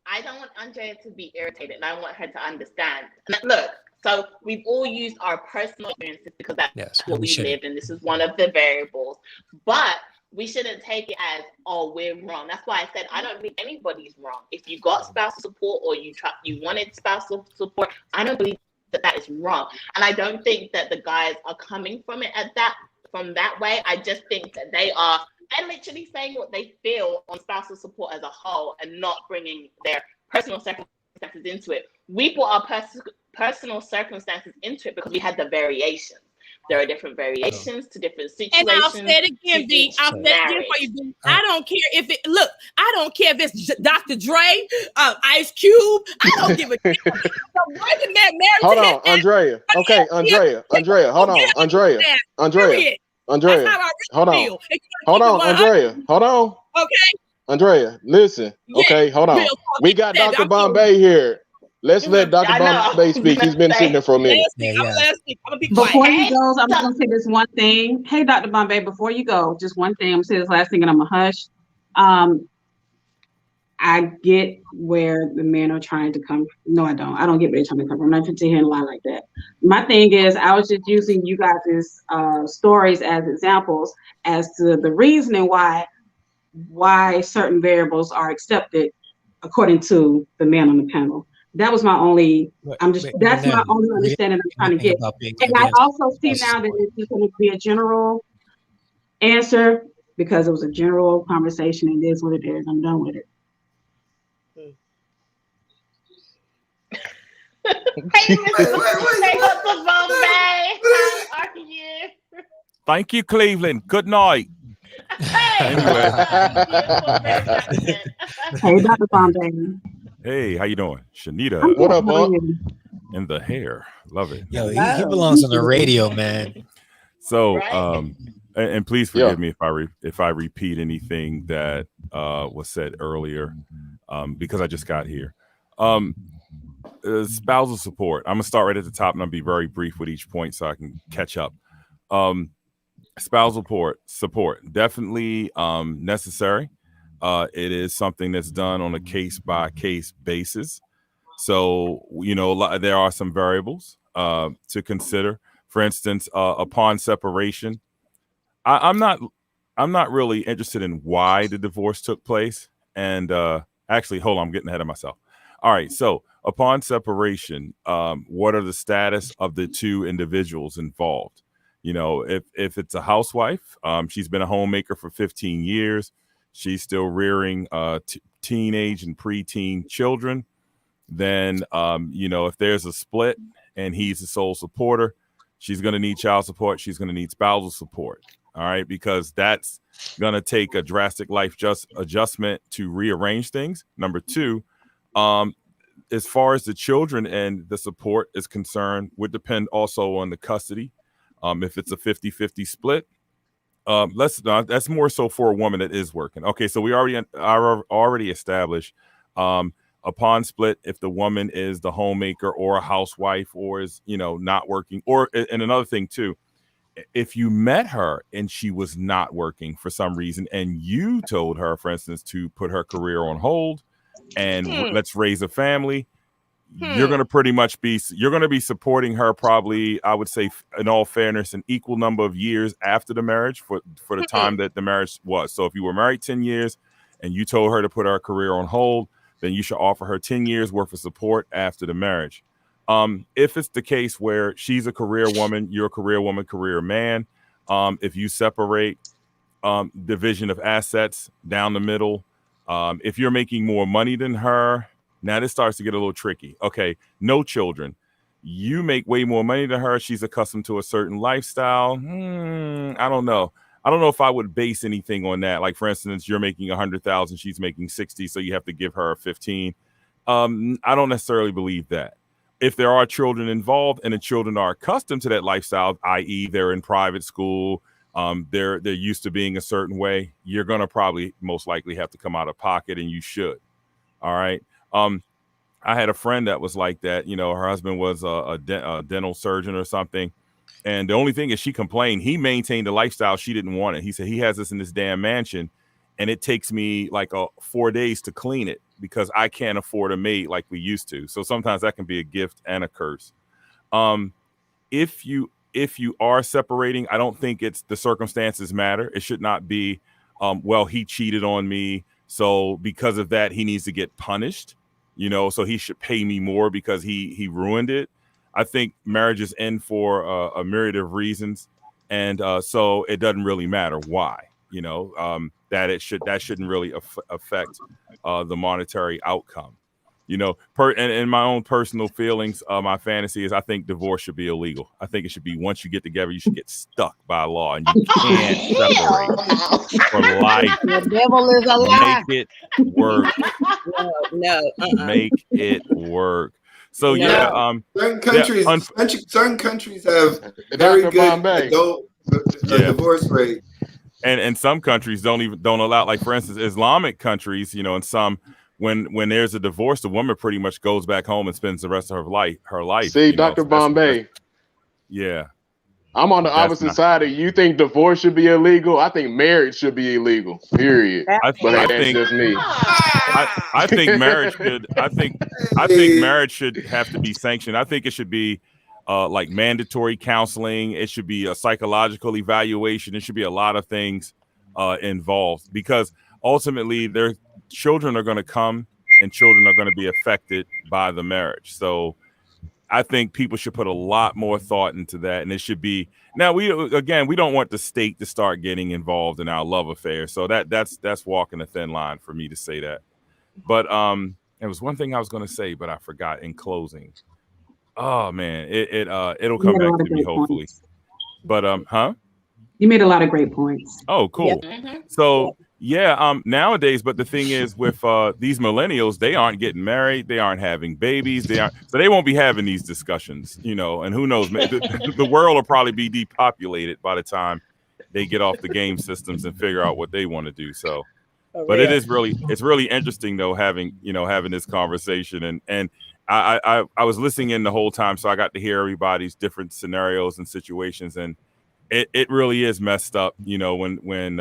I don't want Andrea to be irritated, and I want her to understand. Look, so we've all used our personal experiences because that's what we lived, and this is one of the variables. But we shouldn't take it as, oh, we're wrong. That's why I said I don't believe anybody's wrong. If you got spousal support or you wanted spousal support, I don't believe that is wrong. And I don't think that the guys are coming from it from that way. I just think that they're literally saying what they feel on spousal support as a whole and not bringing their personal circumstances into it. We brought our personal circumstances into it because we had the variations. There are different variations to different situations. And I'll say it again, Vee. I'll say it again for you, Vee. I don't care if I don't care if it's Dr. Dre, Ice Cube. I don't give a damn. Hold on, Andrea. Okay, Andrea. Hold on, Andrea. Hold on, Andrea. Hold on. Okay. Andrea, listen. Okay, hold on. We got Dr. Bombay here. Let's let Dr. Bombay speak. He's been sitting there for a minute. Before he goes, I'm just going to say this one thing. Hey, Dr. Bombay, before you go, just one thing. I'm going to say this last thing and I'm going to hush. I get where the men are trying to come. No, I don't. I don't get where they're trying to come from. I'm not going to hear a lie like that. My thing is, I was just using you guys' stories as examples as to the reasoning why certain variables are accepted according to the man on the panel. That was my only. That's my only understanding I'm trying to get. And I also see now that it's just going to be a general answer because it was a general conversation. And it is what it is. I'm done with it. Hey, Mr. Bombay, how are you? Thank you, Cleveland. Good night. Hey, Dr. Bombay. Hey, how you doing? Shanita. What up, Bob? And the hair. Love it. Yo, he belongs on the radio, man. So, and please forgive me if I repeat anything that was said earlier, because I just got here. Spousal support. I'm gonna start right at the top, and I'll be very brief with each point so I can catch up. Spousal support definitely necessary. It is something that's done on a case-by-case basis. So, there are some variables to consider. For instance, upon separation, I'm not really interested in why the divorce took place. And actually, hold on, I'm getting ahead of myself. All right, so upon separation, what are the status of the two individuals involved? If it's a housewife, she's been a homemaker for 15 years. She's still rearing teenage and preteen children. Then, if there's a split and he's the sole supporter, she's going to need child support. She's going to need spousal support. All right, because that's going to take a drastic life adjustment to rearrange things. Number two, as far as the children and the support is concerned, would depend also on the custody. If it's a 50-50 split, that's more so for a woman that is working. Okay, so we already established upon split, if the woman is the homemaker or a housewife or is not working, and another thing too, if you met her and she was not working for some reason and you told her, for instance, to put her career on hold and let's raise a family, you're going to be supporting her probably, I would say, in all fairness, an equal number of years after the marriage for the time that the marriage was. So if you were married 10 years and you told her to put her career on hold, then you should offer her 10 years worth of support after the marriage. If it's the case where she's a career woman, you're a career woman, career man, if you separate division of assets down the middle, if you're making more money than her, now this starts to get a little tricky. Okay, no children. You make way more money than her. She's accustomed to a certain lifestyle. I don't know. I don't know if I would base anything on that. Like, for instance, you're making 100,000, she's making 60, so you have to give her 15. I don't necessarily believe that. If there are children involved and the children are accustomed to that lifestyle, i.e., they're in private school, they're used to being a certain way, you're gonna probably most likely have to come out of pocket, and you should. All right. I had a friend that was like that. You know, her husband was a dental surgeon or something. And the only thing is she complained. He maintained a lifestyle. She didn't want it. He said, he has this in this damn mansion, and it takes me like 4 days to clean it because I can't afford a maid like we used to. So sometimes that can be a gift and a curse. If you are separating, I don't think it's the circumstances matter. It should not be, well, he cheated on me, so because of that, he needs to get punished. You know, so he should pay me more because he ruined it. I think marriages end for a myriad of reasons, and so it doesn't really matter why. You know, that shouldn't really affect the monetary outcome. You know, in my own personal feelings, my fantasy is I think divorce should be illegal. I think it should be once you get together, you should get stuck by law, and you can't separate for life. The devil is a lie. Make it work. No. Make it work. So No. yeah, certain countries have very Dr. good Bombay. adult divorce rate. And some countries don't allow, like for instance, Islamic countries, you know, and some when there's a divorce, the woman pretty much goes back home and spends the rest of her life. See, Dr. Bombay. Yeah. I'm on the opposite side of you. You think divorce should be illegal? I think marriage should be illegal. Period. I think just me. I think marriage should. I think marriage should have to be sanctioned. I think it should be like mandatory counseling. It should be a psychological evaluation. It should be a lot of things involved, because ultimately their children are going to come and children are going to be affected by the marriage. So I think people should put a lot more thought into that, and it should be. Now we don't want the state to start getting involved in our love affair, so that's walking a thin line for me to say that. But there was one thing I was going to say, but I forgot in closing. Oh man, it'll come back to me hopefully. But You made a lot of great points. Oh, cool. Yeah. So nowadays, but the thing is with these millennials, they aren't getting married, they aren't having babies, so they won't be having these discussions, you know, and who knows, the world will probably be depopulated by the time they get off the game systems and figure out what they want to do. So, but it's really interesting though, having this conversation, and I was listening in the whole time, so I got to hear everybody's different scenarios and situations, and it really is messed up, you know, when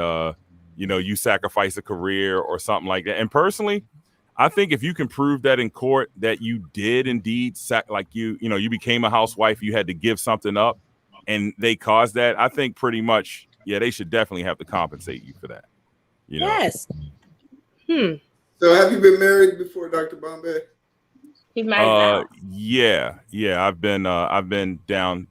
you sacrifice a career or something like that. And personally, I think if you can prove that in court that you did indeed you became a housewife, you had to give something up, and they caused that, I think pretty much, they should definitely have to compensate you for that. You know? Yes. So have you been married before, Dr. Bombay? He's married now. Yeah. I've been down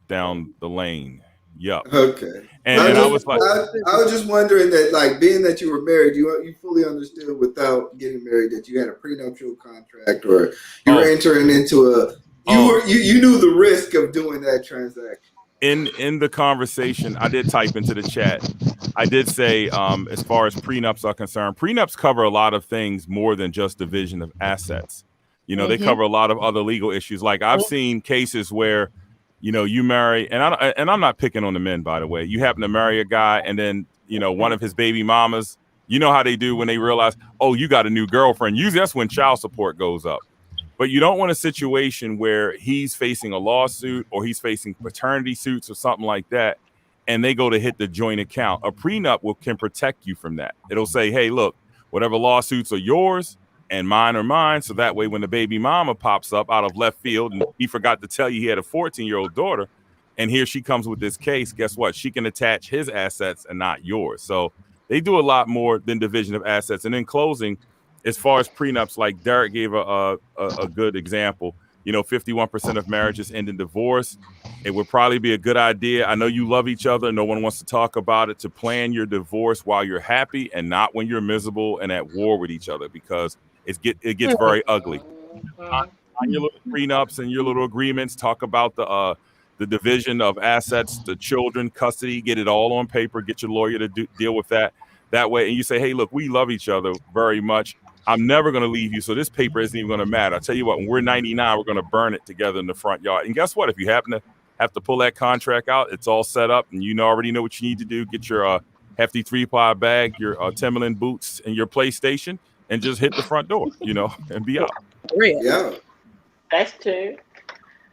the lane. Yep. Okay. And I was like, I was just wondering that, like, being that you were married, you fully understood without getting married that you had a prenuptial contract, or you were entering into you knew the risk of doing that transaction. In the conversation, I did type into the chat. I did say, as far as prenups are concerned, prenups cover a lot of things more than just division of assets. You know, they cover a lot of other legal issues. Like I've seen cases where, you know, you marry, and I'm not picking on the men, by the way. You happen to marry a guy, and then, you know, one of his baby mamas, you know how they do when they realize, oh, you got a new girlfriend. Usually that's when child support goes up. But you don't want a situation where he's facing a lawsuit or he's facing paternity suits or something like that, and they go to hit the joint account. A prenup can protect you from that. It'll say, hey, look, whatever lawsuits are yours and mine are mine. So that way, when the baby mama pops up out of left field and he forgot to tell you he had a 14-year-old daughter, and here she comes with this case, guess what? She can attach his assets and not yours. So they do a lot more than division of assets. And in closing, as far as prenups, like Derek gave a good example, you know, 51% of marriages end in divorce. It would probably be a good idea. I know you love each other. No one wants to talk about it, to plan your divorce while you're happy and not when you're miserable and at war with each other, because it gets very ugly. sign your little prenups and your little agreements. Talk about the division of assets, the children, custody. Get it all on paper. Get your lawyer to deal with that. That way, and you say, hey, look, we love each other very much. I'm never going to leave you, so this paper isn't even going to matter. I'll tell you what, when we're 99, we're going to burn it together in the front yard. And guess what? If you happen to have to pull that contract out, it's all set up, and you already know what you need to do. Get your hefty 3-ply bag, your Timberland boots, and your PlayStation, and just hit the front door, and be out. Real. Yeah. That's true.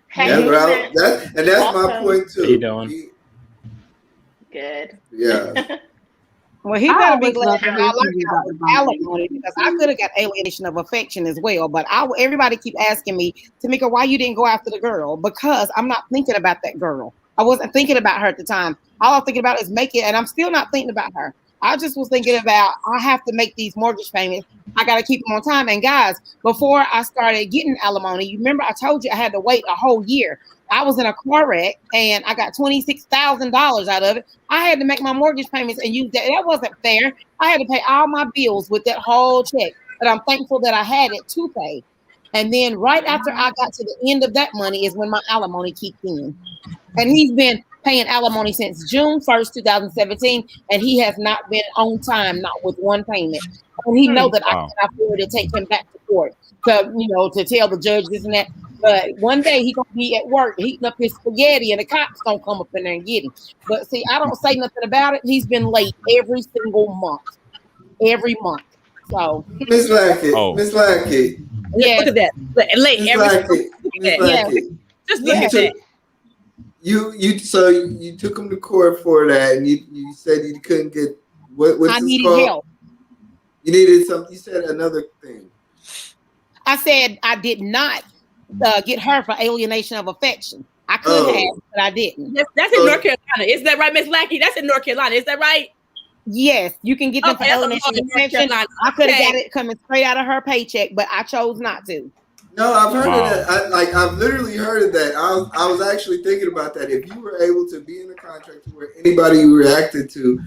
Hey, that's my point too. How you doing? Good. Yeah. Well, he better be glad that I like alimony, because I could have got alienation of affection as well. But everybody keep asking me, Tamika, why you didn't go after the girl? Because I'm not thinking about that girl. I wasn't thinking about her at the time. All I'm thinking about is making, and I'm still not thinking about her. I just was thinking about, I have to make these mortgage payments. I got to keep them on time. And guys, before I started getting alimony, you remember I told you I had to wait a whole year. I was in a car wreck and I got $26,000 out of it. I had to make my mortgage payments and use that. That wasn't fair. I had to pay all my bills with that whole check. But I'm thankful that I had it to pay. And then right after I got to the end of that money is when my alimony kicked in. And he's been paying alimony since June 1st, 2017, and he has not been on time, not with one payment. And he knows that I can afford to take him back to court to tell the judge this and that. But one day he's gonna be at work heating up his spaghetti, and the cops gonna come up in there and get him. But see, I don't say nothing about it. He's been late every single month, every month. So Miss Lackey, Miss Lackey. Yeah, look at that. Late every. Yeah. Just look at that. You took him to court for that, and you said you couldn't get what's I needed called? help. You needed something. You said another thing. I said I did not get her for alienation of affection. I could have, but I didn't. That's in North Carolina. Is that right, Miss Lackey? That's in North Carolina. Is that right? Yes, you can get them for alienation of affection. I could have got it coming straight out of her paycheck, but I chose not to. No, I've heard of that. I've literally heard of that. I was actually thinking about that. If you were able to be in a contract where anybody you reacted to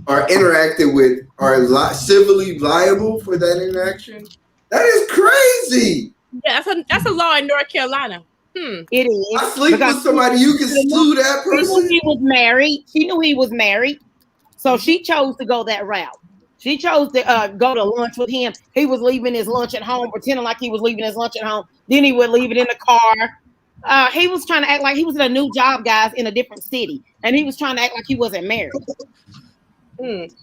or interacted with are civilly liable for that interaction, that is crazy. Yeah, that's a law in North Carolina. It is. I sleep with somebody, you can sue that person. She knew he was married. She knew he was married, so she chose to go that route. She chose to go to lunch with him. He was leaving his lunch at home, pretending like he was leaving his lunch at home. Then he would leave it in the car. He was trying to act like he was in a new job, guys, in a different city. And he was trying to act like he wasn't married.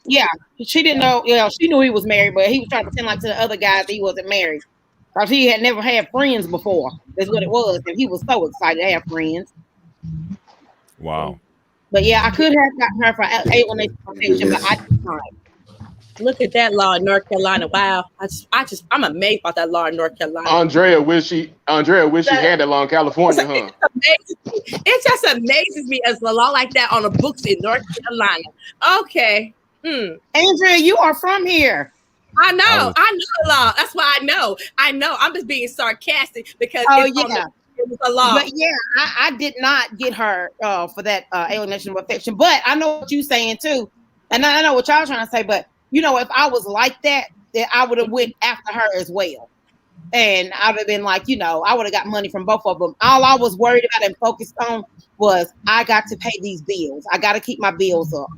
Yeah, she didn't know. She knew he was married, but he was trying to pretend like to the other guys that he wasn't married. Because he had never had friends before. That's what it was. And he was so excited to have friends. Wow. But yeah, I could have gotten her for alienation of affection, but I did not. Look at that law in North Carolina. Wow. I'm amazed about that law in North Carolina. Andrea wish she had that law in California, huh? It just amazes me as a law like that on the books in North Carolina. Okay. Andrea, you are from here. I know the law. That's why I know. I'm just being sarcastic because it was a law. But yeah, I did not get her for that alienation of affection. But I know what you're saying too. And I know what y'all trying to say, but if I was like that, then I would have went after her as well. And I would have been like, I would have got money from both of them. All I was worried about and focused on was I got to pay these bills. I got to keep my bills up.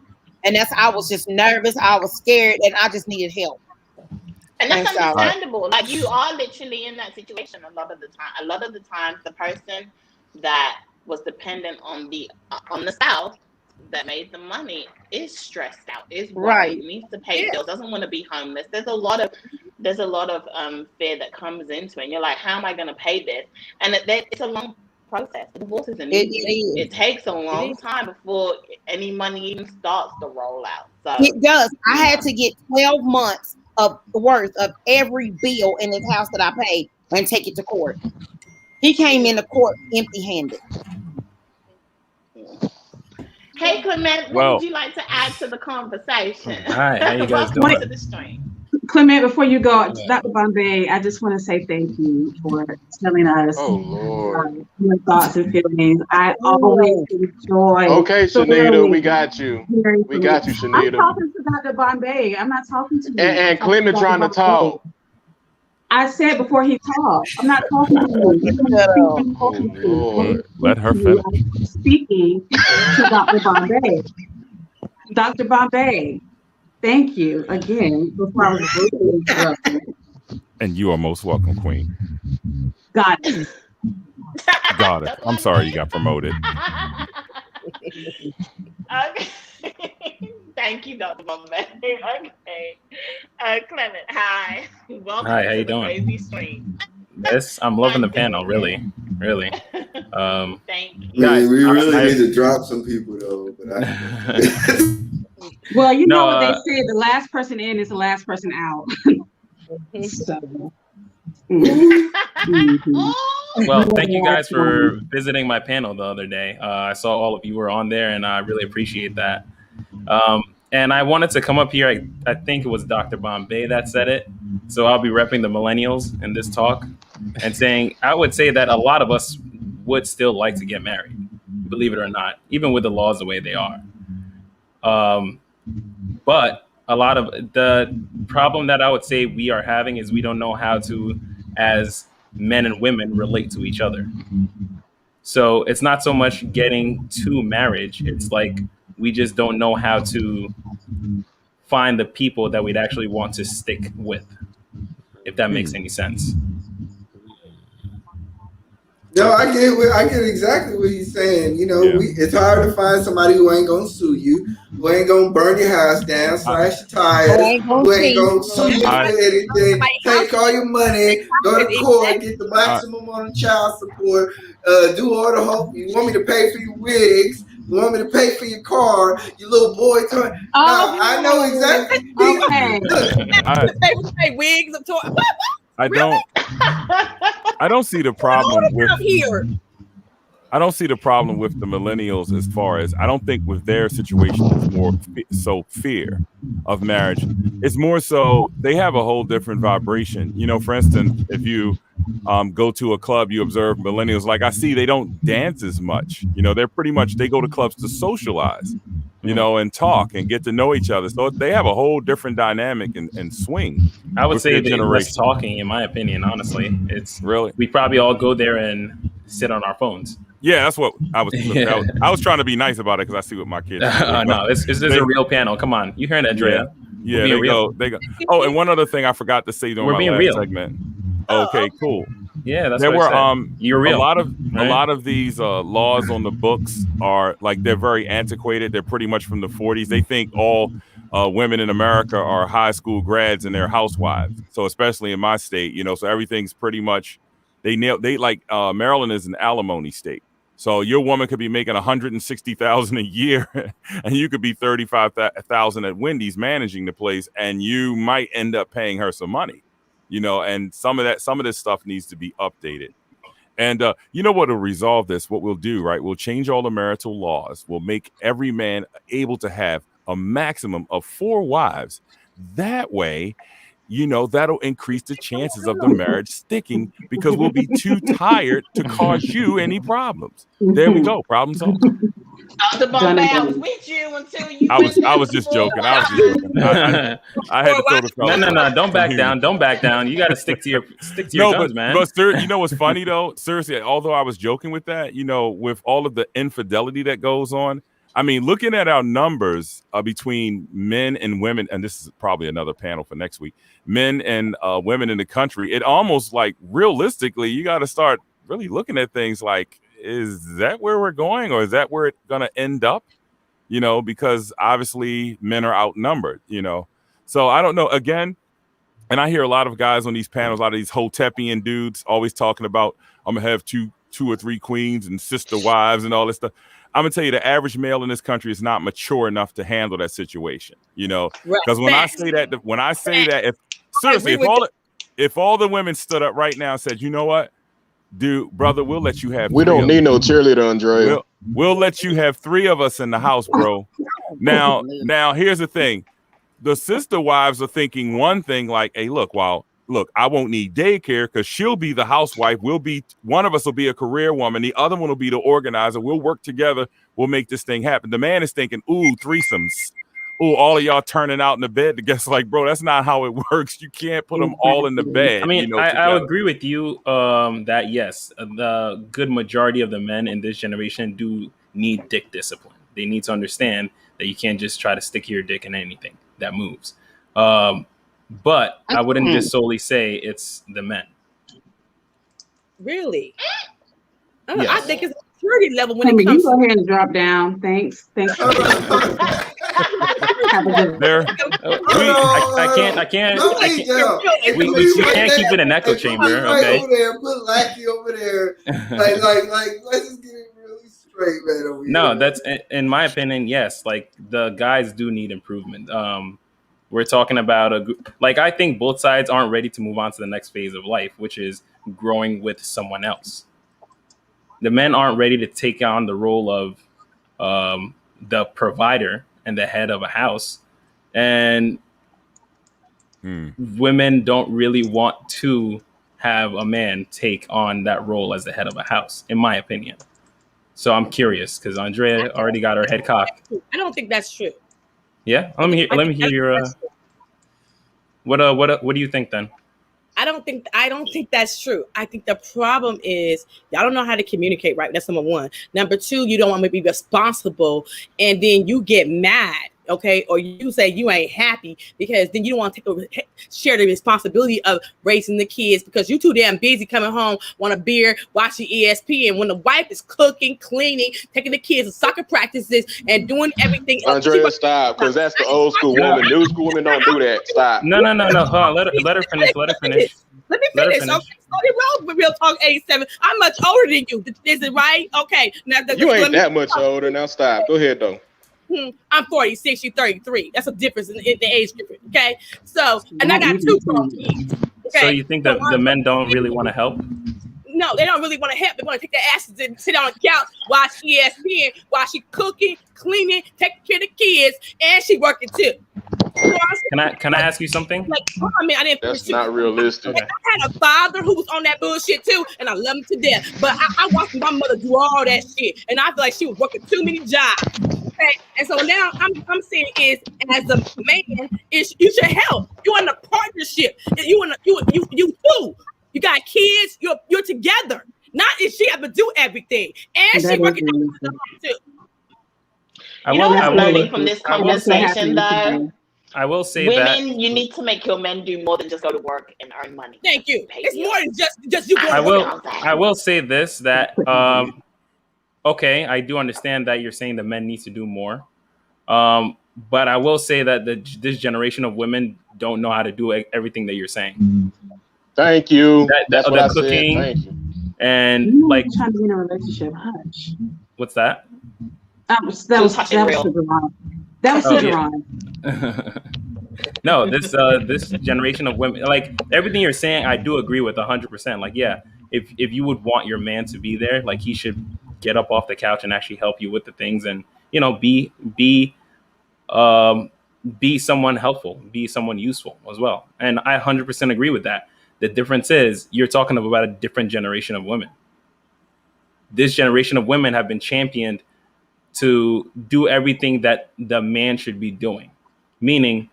And I was just nervous. I was scared and I just needed help. And that's understandable. Like you are literally in that situation a lot of the time. A lot of the times the person that was dependent on the spouse that made the money is stressed out, is worried, needs to pay bills, doesn't want to be homeless. There's a lot of fear that comes into it. And you're like, how am I going to pay this? And it's a long process. Divorce isn't easy. It takes a long time before any money even starts to roll out. So it does. I had to get 12 months of worth of every bill in this house that I paid and take it to court. He came into court empty-handed. Hey, Clement, what would you like to add to the conversation? All right, how you guys doing? To the stream. Clement, before you go, Dr. Bombay, I just want to say thank you for telling us your thoughts and feelings. I always enjoy. Okay, Shanita, we got you. We got you, Shanita. I'm talking to Dr. Bombay. I'm not talking to you. And Clement trying to talk. I said before he talked. I'm not talking to you. Oh Lord. Let her finish. I'm speaking to Dr. Bombay. Dr. Bombay, thank you again before I was brutally interrupted. And you are most welcome, Queen. Got it. Got it. I'm sorry you got promoted. Okay. Thank you, Dr. Bombay. Okay. Clement, hi. Welcome Hi, how to you the doing? Crazy Stream. I'm loving the panel, really. Thank you. Guys, we really need to drop some people though. But Well, you know No, what they say, the last person in is the last person out. So, well, thank you guys for visiting my panel the other day. I saw all of you were on there, and I really appreciate that. And I wanted to come up here. I think it was Dr. Bombay that said it. So I'll be repping the millennials in this talk and saying, I would say that a lot of us would still like to get married, believe it or not, even with the laws the way they are. But a lot of the problem that I would say we are having is we don't know how to, as men and women, relate to each other. So it's not so much getting to marriage. It's like we just don't know how to find the people that we'd actually want to stick with, if that makes any sense. No, I get exactly what he's saying. You know, it's hard to find somebody who ain't gonna sue you, who ain't gonna burn your house down, slash your tires, who ain't gonna sue you for anything, take all your money, go to court, get the maximum on the child support, do all the hope. You want me to pay for your wigs? You want me to pay for your car? Your little boy toy? I know exactly. Pay wigs. I don't see the problem with here. I don't see the problem with the millennials as far as I don't think with their situation it's more so fear of marriage. It's more so they have a whole different vibration. You know, for instance, if you go to a club, you observe millennials. Like I see, they don't dance as much. You know, they're pretty much they go to clubs to socialize, you know, and talk and get to know each other. So they have a whole different dynamic and swing. I would say they less talking, in my opinion. Honestly, it's really we probably all go there and sit on our phones. Yeah, that's what I was. Yeah. I was trying to be nice about it because I see what my kids. No, it's a real panel. Come on, you hearing that, Drea? Yeah, they go. Oh, and one other thing I forgot to say during my last segment. Okay, cool. Yeah, that's there what were you're real. A lot of these laws on the books are like they're very antiquated. They're pretty much from the 40s. They think all women in America are high school grads and they're housewives. So especially in my state, you know, so everything's pretty much Maryland is an alimony state. So your woman could be making $160,000 a year, and you could be $35,000 at Wendy's managing the place, and you might end up paying her some money, you know. And some of this stuff needs to be updated. And you know what will resolve this? What we'll do, right? We'll change all the marital laws. We'll make every man able to have a maximum of 4 wives. That way, you know, that'll increase the chances of the marriage sticking because we'll be too tired to cause you any problems. There we go. Problem solved. Dr. Bombay, I was with you until you. I was just joking. I had to throw the fellas. No. Don't back down. Don't back down. You got to stick to your guns, man. But sir, you know what's funny though? Seriously, although I was joking with that, you know, with all of the infidelity that goes on. I mean, looking at our numbers between men and women, and this is probably another panel for next week, men and women in the country, it almost like realistically, you got to start really looking at things like, is that where we're going or is that where it's going to end up? You know, because obviously men are outnumbered, you know. So I don't know. Again, and I hear a lot of guys on these panels, a lot of these Hotepian dudes always talking about, I'm going to have two or three queens and sister wives and all this stuff. I'm gonna tell you, the average male in this country is not mature enough to handle that situation. You know, because when I say that, if all the women stood up right now and said, you know what, dude, brother, we'll let you have. We don't need no cheerleader, Andrea. We'll let you have 3 of us in the house, bro. Now, here's the thing: the sister wives are thinking one thing, like, hey, look, I won't need daycare because she'll be the housewife. One of us will be a career woman. The other one will be the organizer. We'll work together. We'll make this thing happen. The man is thinking, ooh, threesomes. oh, all of y'all turning out in the bed to guess like, bro, that's not how it works. You can't put them all in the bed. I mean, you know, I agree with you that yes, the good majority of the men in this generation do need dick discipline. They need to understand that you can't just try to stick your dick in anything that moves. But I wouldn't just solely say it's the men. Really? Yes. I think it's a maturity level when it You comes go to ahead and drop down. Thanks. Have a good There, I can't. We can't keep it an echo chamber. Okay. Over there, put Lackey over there. Like, let's just get it really straight, man. Over No, here. that's in my opinion. Yes, like the guys do need improvement. We're talking about I think both sides aren't ready to move on to the next phase of life, which is growing with someone else. The men aren't ready to take on the role of the provider and the head of a house, and women don't really want to have a man take on that role as the head of a house, in my opinion. So I'm curious because Andrea already got her head cocked. I don't think that's true. Yeah, let me hear your. What do you think then? I don't think that's true. I think the problem is y'all don't know how to communicate, right? That's number one. Number two, you don't want to be responsible, and then you get mad, okay? Or you say you ain't happy because then you don't want to share the responsibility of raising the kids because you too damn busy coming home, want a beer, watching ESPN when the wife is cooking, cleaning, taking the kids to soccer practices, and doing everything else. Andrea, stop, because that's the old school woman. New school women don't do that. Stop. No. Hold on. Let her finish. Let me finish. Okay, so with Real Talk 87. I'm much older than you. Is it right? Okay. Now, you ain't that much older. Now stop. Go ahead, though. I'm 46, you're 33. That's a difference in the age difference. Okay. So, and I got two grown kids. Okay? So you think that the men don't really want to help? No, they don't really want to help. They want to take their asses and sit on the couch, watch ESPN while she cooking, cleaning, taking care of the kids, and she working too. Can I ask you something? I didn't. That's not realistic. I had a father who was on that bullshit too, and I love him to death. But I watched my mother do all that shit, and I feel like she was working too many jobs. Okay, and so now I'm saying is as a man, is you should help. You're in a partnership. You two. You got kids. You're together. Not if she have to do everything, and she working too. You know what I'm learning from this conversation, though? I will say women, that you need to make your men do more than just go to work and earn money. Thank you. It's more than just you. I will say this that okay, I do understand that you're saying the men need to do more, but I will say that this generation of women don't know how to do everything that you're saying. Thank you. That's what I said. Thank you. And like trying to be in a relationship. Hush. What's that? That was super wrong. That was super wrong. No, this generation of women, like everything you're saying, I do agree with 100%. Like, yeah, if you would want your man to be there, like he should get up off the couch and actually help you with the things, and be someone helpful, be someone useful as well. And I 100% agree with that. The difference is you're talking about a different generation of women. This generation of women have been championed to do everything that the man should be doing, meaning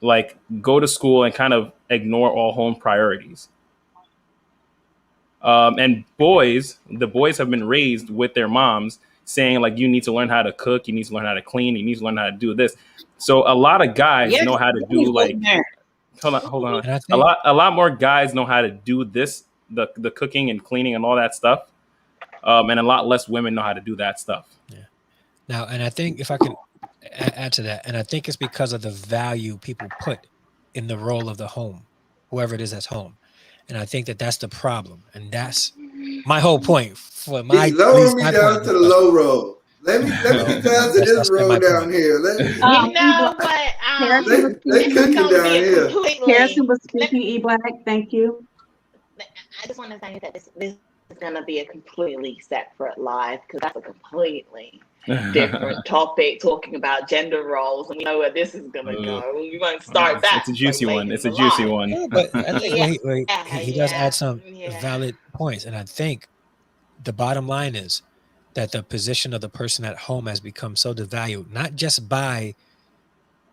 like go to school and kind of ignore all home priorities. And the boys have been raised with their moms saying like, you need to learn how to cook, you need to learn how to clean, you need to learn how to do this. So a lot of guys know how to do like, hold on. A lot more guys know how to do this, the cooking and cleaning and all that stuff. And a lot less women know how to do that stuff. Yeah. Now, and I think if I can add to that, and I think it's because of the value people put in the role of the home, whoever it is that's home. And I think that's the problem. And that's my whole point. For my lower me down to the low road. Let me get down to this road down here. You know what? They cooking down here. Harrison was speaking, E-Black. Thank you. I just want to say that this is going to be a completely separate live because that's a completely different topic, talking about gender roles, and we know where this is going to go. We won't start that. It's a juicy one. It's a juicy one. Yeah, but I think he does add some valid points, and I think the bottom line is that the position of the person at home has become so devalued, not just by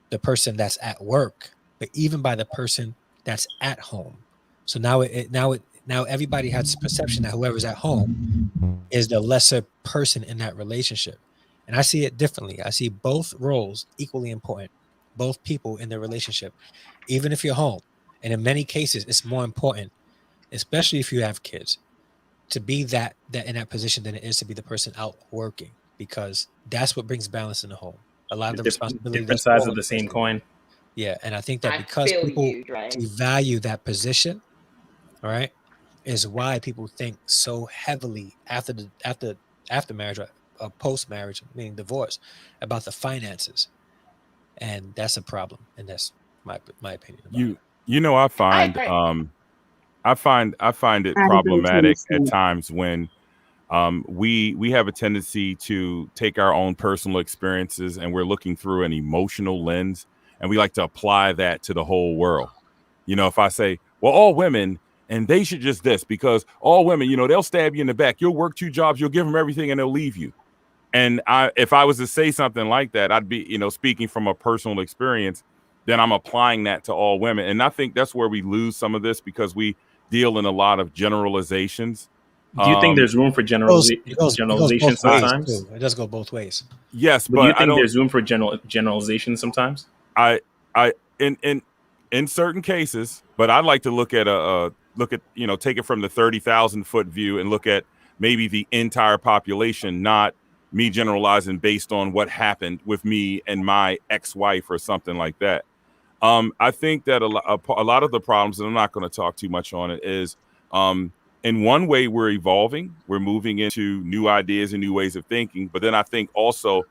the person that's at work, but even by the person that's at home. So now now everybody has a perception that whoever's at home is the lesser person in that relationship. And I see it differently. I see both roles equally important, both people in the relationship, even if you're home. And in many cases, it's more important, especially if you have kids, to be that in that position than it is to be the person out working, because that's what brings balance in the home. A lot of the responsibility, different sides of the same coin. Yeah, and I think that because people devalue that position, all right, is why people think so heavily after marriage or post marriage, meaning divorce, about the finances, and that's a problem. And that's my opinion about it. You know, I find it problematic at times when we have a tendency to take our own personal experiences and we're looking through an emotional lens, and we like to apply that to the whole world. You know, if I say, well, all women, and they should just this, because all women, you know, they'll stab you in the back. You'll work 2 jobs, you'll give them everything, and they'll leave you. And if I was to say something like that, I'd be, you know, speaking from a personal experience, then I'm applying that to all women. And I think that's where we lose some of this, because we deal in a lot of generalizations. Do you think there's room for generalization sometimes? It does go both ways. Yes, but do you think there's room for generalization sometimes? In certain cases, but I'd like to look at you know, take it from the 30,000 foot view and look at maybe the entire population, not me generalizing based on what happened with me and my ex-wife or something like that. I think that a lot of the problems, and I'm not going to talk too much on it, is in one way we're evolving, we're moving into new ideas and new ways of thinking. But then I think also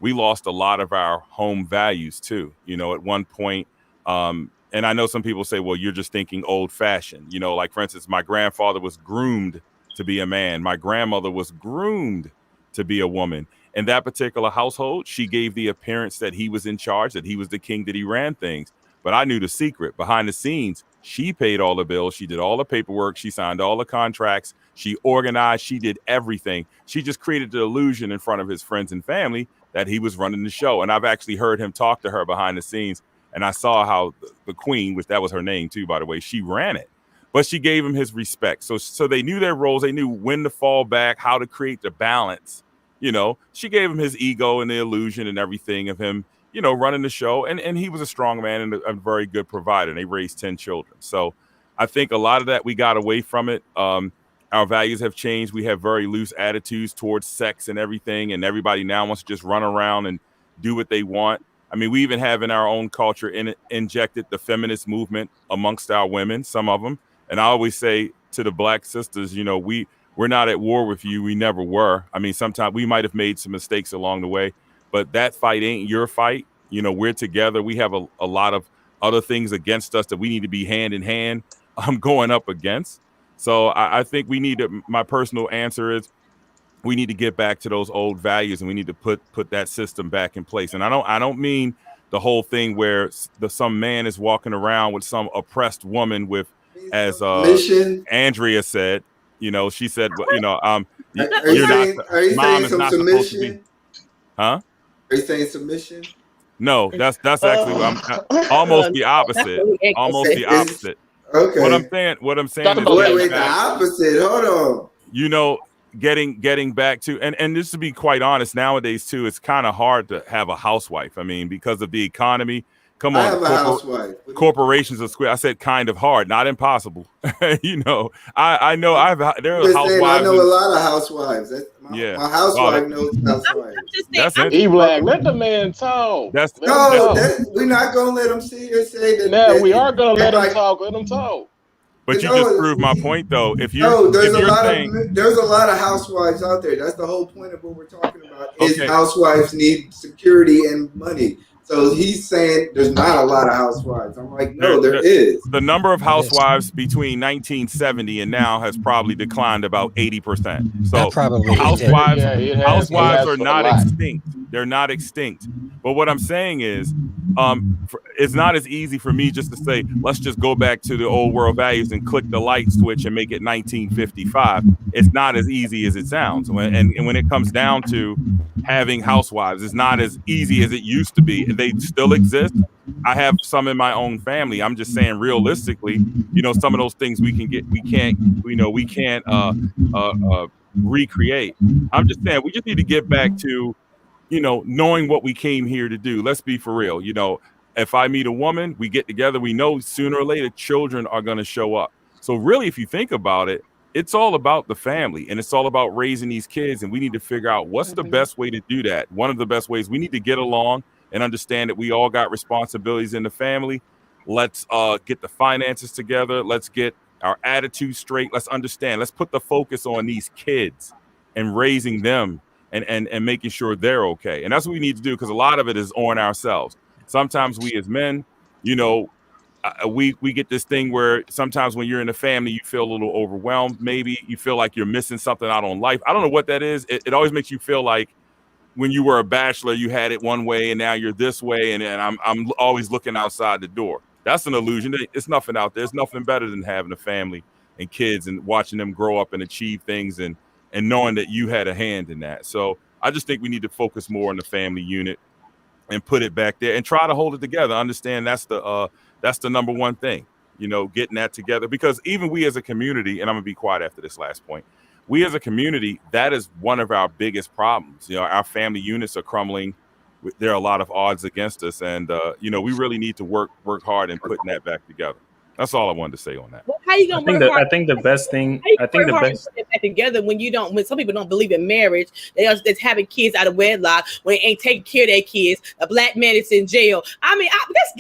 we lost a lot of our home values too. You know, at one point, and I know some people say, well, you're just thinking old fashioned, you know, like for instance, my grandfather was groomed to be a man. My grandmother was groomed to be a woman. In that particular household, she gave the appearance that he was in charge, that he was the king, that he ran things. But I knew the secret behind the scenes. She paid all the bills. She did all the paperwork. She signed all the contracts. She organized. She did everything. She just created the illusion in front of his friends and family that he was running the show. And I've actually heard him talk to her behind the scenes. And I saw how the queen, which that was her name too, by the way, she ran it. But she gave him his respect. So they knew their roles. They knew when to fall back, how to create the balance. You know, she gave him his ego and the illusion and everything of him, you know, running the show. And he was a strong man and a very good provider. And they raised 10 children. So I think a lot of that we got away from it. Our values have changed. We have very loose attitudes towards sex and everything. And everybody now wants to just run around and do what they want. I mean, we even have in our own culture injected the feminist movement amongst our women, some of them. And I always say to the Black sisters, you know, we're not at war with you. We never were. I mean, sometimes we might have made some mistakes along the way, but that fight ain't your fight. You know, we're together. We have a lot of other things against us that we need to be hand in hand going up against. So I think we need to, my personal answer is we need to get back to those old values, and we need to put that system back in place. And I don't mean the whole thing where some man is walking around with some oppressed woman with, as Andrea said, you know, she said, you know, are you saying some submission? Huh? Are you saying submission? No, that's actually almost the opposite. Almost the opposite. Okay. What I'm saying is wait, the opposite. Hold on. You know, getting back to and just to be quite honest, nowadays too, it's kind of hard to have a housewife. I mean, because of the economy. Come on, I have a housewife. Corporations are square. I said kind of hard, not impossible. You know, I know there are housewives. I know a lot of housewives. My housewife knows housewives. That's it. E-Black, let the man talk. We're not gonna let him sit here say that. No, we are gonna let him talk. Let him talk. But you just proved my point, though. There's a lot of housewives out there. That's the whole point of what we're talking about. Is housewives need security and money. So he's saying there's not a lot of housewives. I'm like, no, there is. The number of housewives between 1970 and now has probably declined about 80%. So housewives are not extinct. They're not extinct. But what I'm saying is it's not as easy for me just to say, let's just go back to the old world values and click the light switch and make it 1955. It's not as easy as it sounds. And when it comes down to having housewives, it's not as easy as it used to be. They still exist. I have some in my own family. I'm just saying, realistically, some of those things we can't recreate. I'm just saying we just need to get back to knowing what we came here to do. Let's be for real. If I meet a woman, we get together, we know sooner or later children are going to show up. So really, if you think about it, it's all about the family and it's all about raising these kids. And we need to figure out what's the best way to do that. One of the best ways, we need to get along and understand that we all got responsibilities in the family. Let's get the finances together. Let's get our attitude straight. Let's understand. Let's put the focus on these kids and raising them and making sure they're okay. And that's what we need to do, because a lot of it is on ourselves. Sometimes we as men, we get this thing where sometimes when you're in a family, you feel a little overwhelmed. Maybe you feel like you're missing something out on life. I don't know what that is. It always makes you feel like when you were a bachelor, you had it one way and now you're this way. And I'm always looking outside the door. That's an illusion. It's nothing out there. There's nothing better than having a family and kids and watching them grow up and achieve things and knowing that you had a hand in that. So I just think we need to focus more on the family unit and put it back there and try to hold it together. Understand that's the number one thing, getting that together, because even we as a community, and I'm gonna be quiet after this last point, we as a community, that is one of our biggest problems. Our family units are crumbling. There are a lot of odds against us. And, we really need to work hard in putting that back together. That's all I wanted to say on that. Well, how you gonna I think the best thing. I think the best back together when some people don't believe in marriage. They are just having kids out of wedlock when they ain't taking care of their kids. A black man is in jail. I mean, let's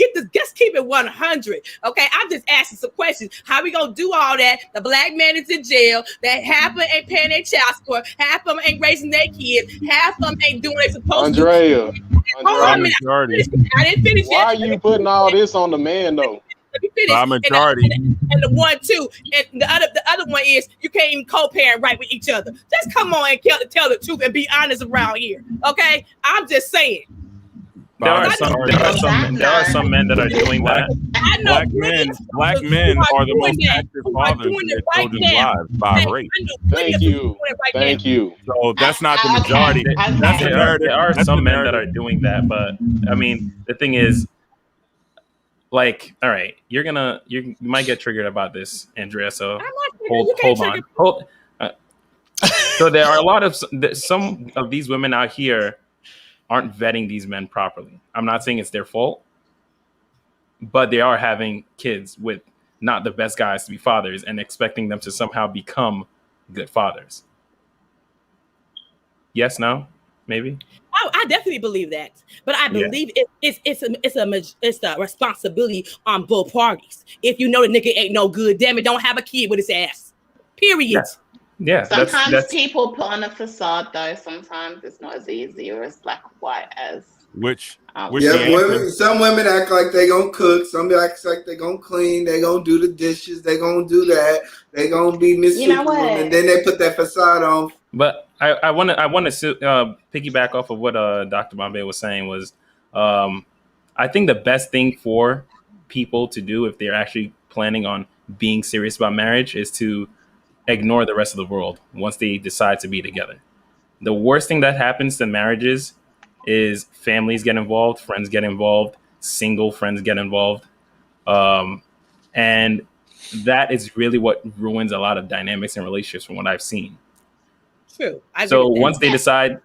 keep it 100. Okay, I'm just asking some questions. How we gonna do all that? The black man is in jail. That half of them ain't paying their child support. Half of them ain't raising their kids. Half of them ain't doing what they're supposed to. Hold on a minute. I didn't finish yet. Why are you putting all this on the man though? Let me finish. Majority. And the one, too, and the other one is you can't even co-parent right with each other. Just come on and tell the truth and be honest around here. Okay, I'm just saying. There are some men that are doing that. Black men are the most active fathers in their children's lives by race. Thank you. So that's not the majority. There are some men that are doing that, but I mean, the thing is, like, all right, you might get triggered about this, Andrea. So hold on. So there are a lot of some of these women out here aren't vetting these men properly. I'm not saying it's their fault, but they are having kids with not the best guys to be fathers and expecting them to somehow become good fathers. Yes, no, maybe. I definitely believe that, but I believe it's a responsibility on both parties. If you know the nigga ain't no good, damn it, don't have a kid with his ass. Period. Yeah. Sometimes people put on a facade, though. Sometimes it's not as easy or as black or white as. Some women act like they gonna cook. Some act like they gonna clean. They gonna do the dishes. They gonna do that. They gonna be Miss Superwoman, and then they put that facade on. But I want to piggyback off of what Dr. Bombay was saying was, I think the best thing for people to do if they're actually planning on being serious about marriage is to ignore the rest of the world once they decide to be together. The worst thing that happens to marriages is families get involved, friends get involved, single friends get involved. And that is really what ruins a lot of dynamics in relationships from what I've seen. True. So once they decide,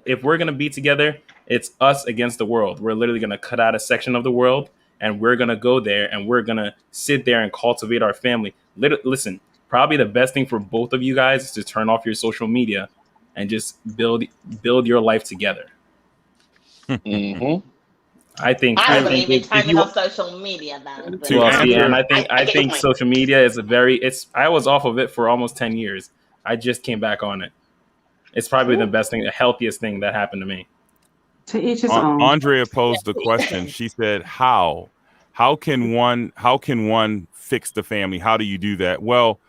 if we're going to be together, it's us against the world. We're literally going to cut out a section of the world and we're going to go there and we're going to sit there and cultivate our family. Listen, probably the best thing for both of you guys is to turn off your social media and just build your life together. Mm-hmm. I wouldn't even turn off social media though. And I think social media is I was off of it for almost 10 years. I just came back on it. It's probably the best thing, the healthiest thing that happened to me. To each his own. Andrea posed the question. She said, how can one fix the family? How do you do that? Well,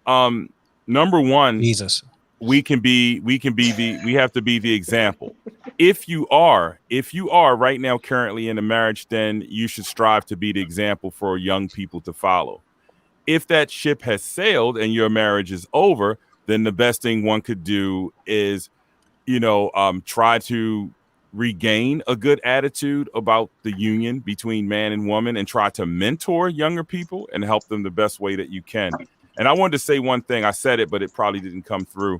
number one, Jesus. we have to be the example. If you are right now currently in a marriage, then you should strive to be the example for young people to follow. If that ship has sailed and your marriage is over, then the best thing one could do is, try to regain a good attitude about the union between man and woman and try to mentor younger people and help them the best way that you can. And I wanted to say one thing. I said it, but it probably didn't come through.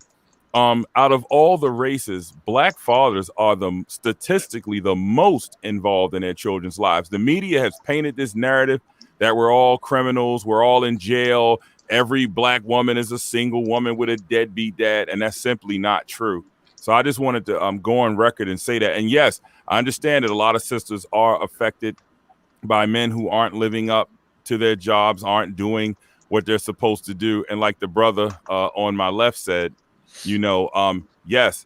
Out of all the races, Black fathers are statistically the most involved in their children's lives. The media has painted this narrative that we're all criminals, we're all in jail, every Black woman is a single woman with a deadbeat dad, and that's simply not true. So I just wanted to go on record and say that. And yes, I understand that a lot of sisters are affected by men who aren't living up to their jobs, aren't doing what they're supposed to do. And like the brother on my left said, yes,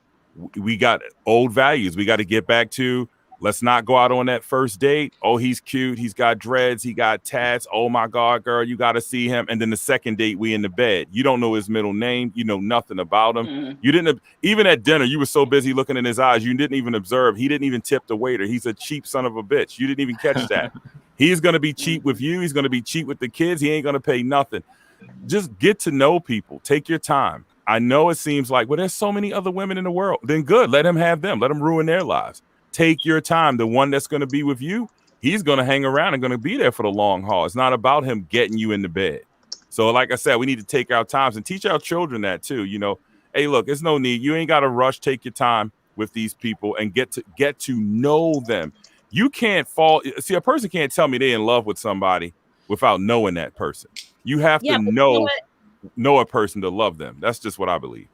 we got old values. We got to get back to, let's not go out on that first date. Oh, he's cute. He's got dreads. He got tats. Oh my God, girl, you got to see him. And then the second date, we in the bed. You don't know his middle name. You know nothing about him. You didn't, even at dinner, you were so busy looking in his eyes. You didn't even observe. He didn't even tip the waiter. He's a cheap son of a bitch. You didn't even catch that. He's going to be cheap with you. He's going to be cheap with the kids. He ain't going to pay nothing. Just get to know people. Take your time. I know it seems like, well, there's so many other women in the world. Then good. Let him have them. Let them ruin their lives. Take your time. The one that's going to be with you, he's going to hang around and going to be there for the long haul. It's not about him getting you in the bed. So like I said, we need to take our times and teach our children that too. Hey, look, there's no need. You ain't got to rush. Take your time with these people and get to know them. You can't fall. See, a person can't tell me they're in love with somebody without knowing that person. You have to know a person to love them. That's just what I believe.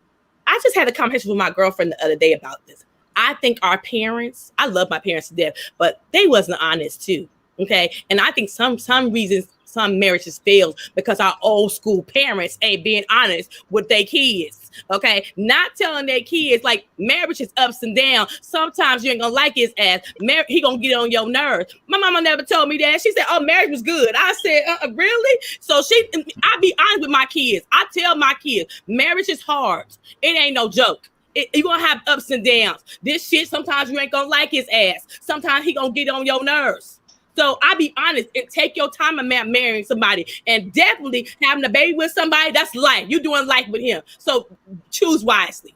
I just had a conversation with my girlfriend the other day about this. I think our parents, I love my parents to death, but they wasn't honest too. Okay. And I think some reasons some marriages fail because our old school parents ain't being honest with their kids. Okay. Not telling their kids like marriage is ups and downs. Sometimes you ain't gonna like his ass. He gonna get on your nerves. My mama never told me that. She said, oh, marriage was good. I said, really? So I be honest with my kids. I tell my kids, marriage is hard. It ain't no joke. You're gonna have ups and downs. This shit, sometimes you ain't gonna like his ass. Sometimes he gonna get on your nerves. So I be honest and take your time about marrying somebody, and definitely having a baby with somebody. That's life. You're doing life with him. So choose wisely.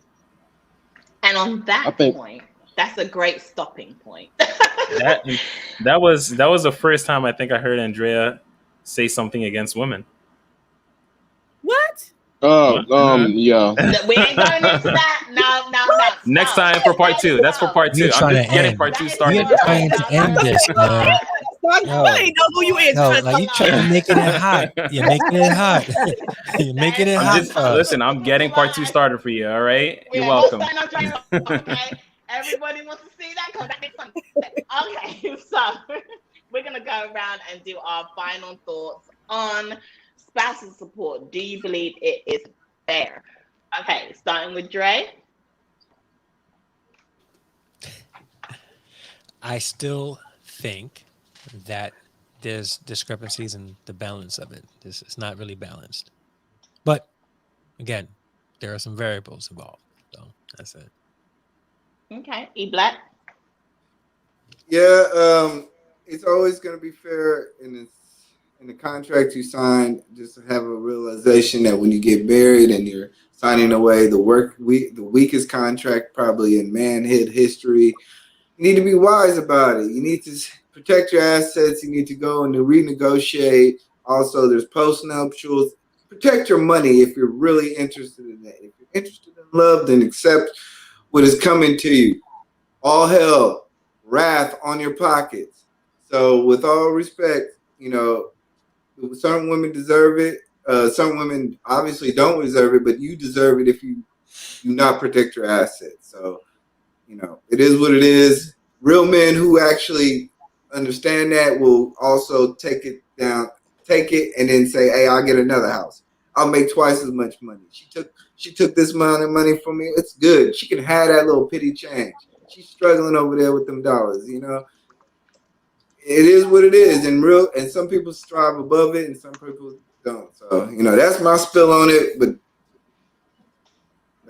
And on that point, that's a great stopping point. that was the first time I think I heard Andrea say something against women. What? Yeah. We ain't going into that. No. Next time for part 2. That's for part 2. I'm just getting part 2 started. You're trying to end this, man. I ain't know who you is. Like you trying to make it hot. You're making it hot. You're making it hot. Listen, I'm getting part 2 started for you. All right, you're welcome. Okay, everybody wants to see that. Okay, so we're gonna go around and do our final thoughts on spousal support. Do you believe it is fair? Okay, starting with Dre. I still think that there's discrepancies in the balance of it. It's not really balanced. But again, there are some variables involved. So that's it. Okay, E-Black. Yeah, it's always going to be fair in the contract you sign. Just to have a realization that when you get married and you're signing away the weakest contract probably in manhood history, you need to be wise about it. You need to protect your assets. You need to go and to renegotiate. Also, there's post-nuptials. Protect your money if you're really interested in that. If you're interested in love, then accept what is coming to you. All hell, wrath on your pockets. So with all respect, certain women deserve it. Some women obviously don't deserve it, but you deserve it if you do not protect your assets. So, it is what it is. Real men who actually understand that will also take it, and then say, hey, I'll get another house. I'll make twice as much money. She took this amount of money from me. It's good. She can have that little petty change. She's struggling over there with them dollars, It is what it is. And some people strive above it and some people don't. So, that's my spill on it, but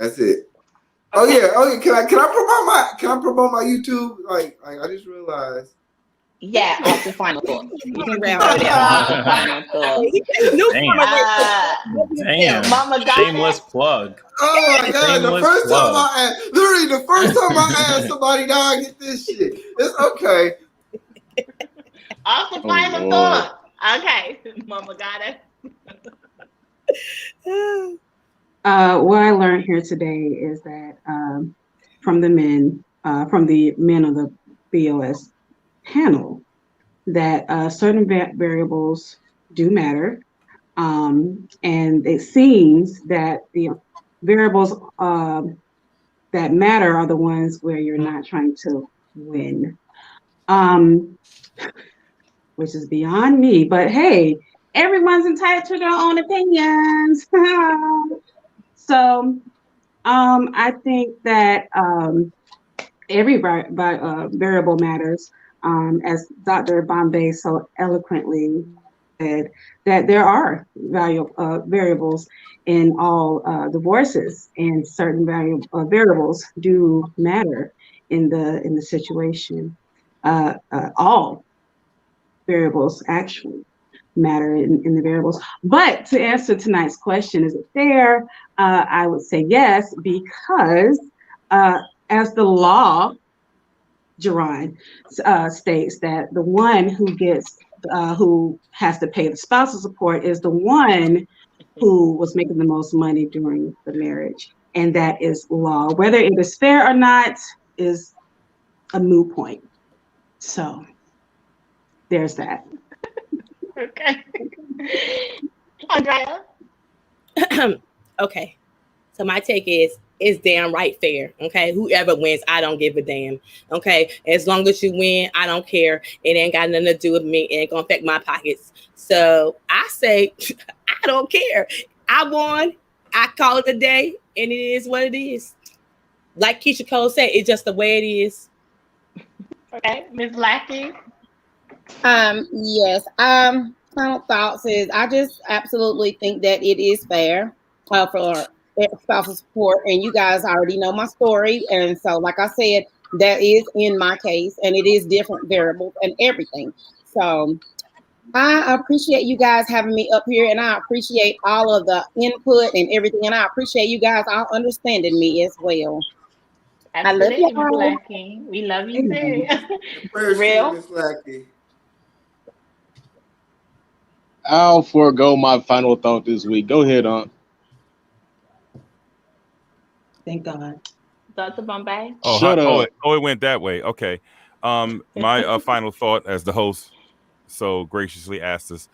That's it. Oh yeah. Can I promote my YouTube? Like I just realized. Yeah, after final thoughts. You can promote it after final thoughts. Damn. Mama got Shameless plug. Oh my God! Shameless The first plug. time I asked somebody, "Dog, get this shit." It's okay. After final thoughts. Okay, Mama got it. What I learned here today is that from the men of the BOS panel, that certain variables do matter, and it seems that the variables that matter are the ones where you're not trying to win, which is beyond me. But hey, everyone's entitled to their own opinions. So I think that every variable matters. As Dr. Bombay so eloquently said, that there are variables in all divorces, and certain variables do matter in the situation. All variables actually matter in the variables. But to answer tonight's question, is it fair? I would say yes, because as the law, Jerron, states that the one who has to pay the spousal support is the one who was making the most money during the marriage. And that is law. Whether it is fair or not is a moot point. So there's that. Okay. Andrea? Okay. So my take is, it's damn right fair. Okay. Whoever wins, I don't give a damn. Okay. As long as you win, I don't care. It ain't got nothing to do with me. It ain't gonna affect my pockets. So I say, I don't care. I won. I call it a day, and it is what it is. Like Keisha Cole said, it's just the way it is. Okay, Ms. Lackey. Yes. Final thoughts is I just absolutely think that it is fair for spousal support, and you guys already know my story, and so like I said, that is in my case, and it is different variables and everything. So I appreciate you guys having me up here, and I appreciate all of the input and everything, and I appreciate you guys all understanding me as well. Absolutely, I love Ms. y'all. Lackey. We love you too. Real, Ms. Lackey. I'll forego my final thought this week. Go ahead, Aunt. Thank God. Dr. Bombay. Oh, Shut up. it went that way. Okay. My final thought, as the host so graciously asked us,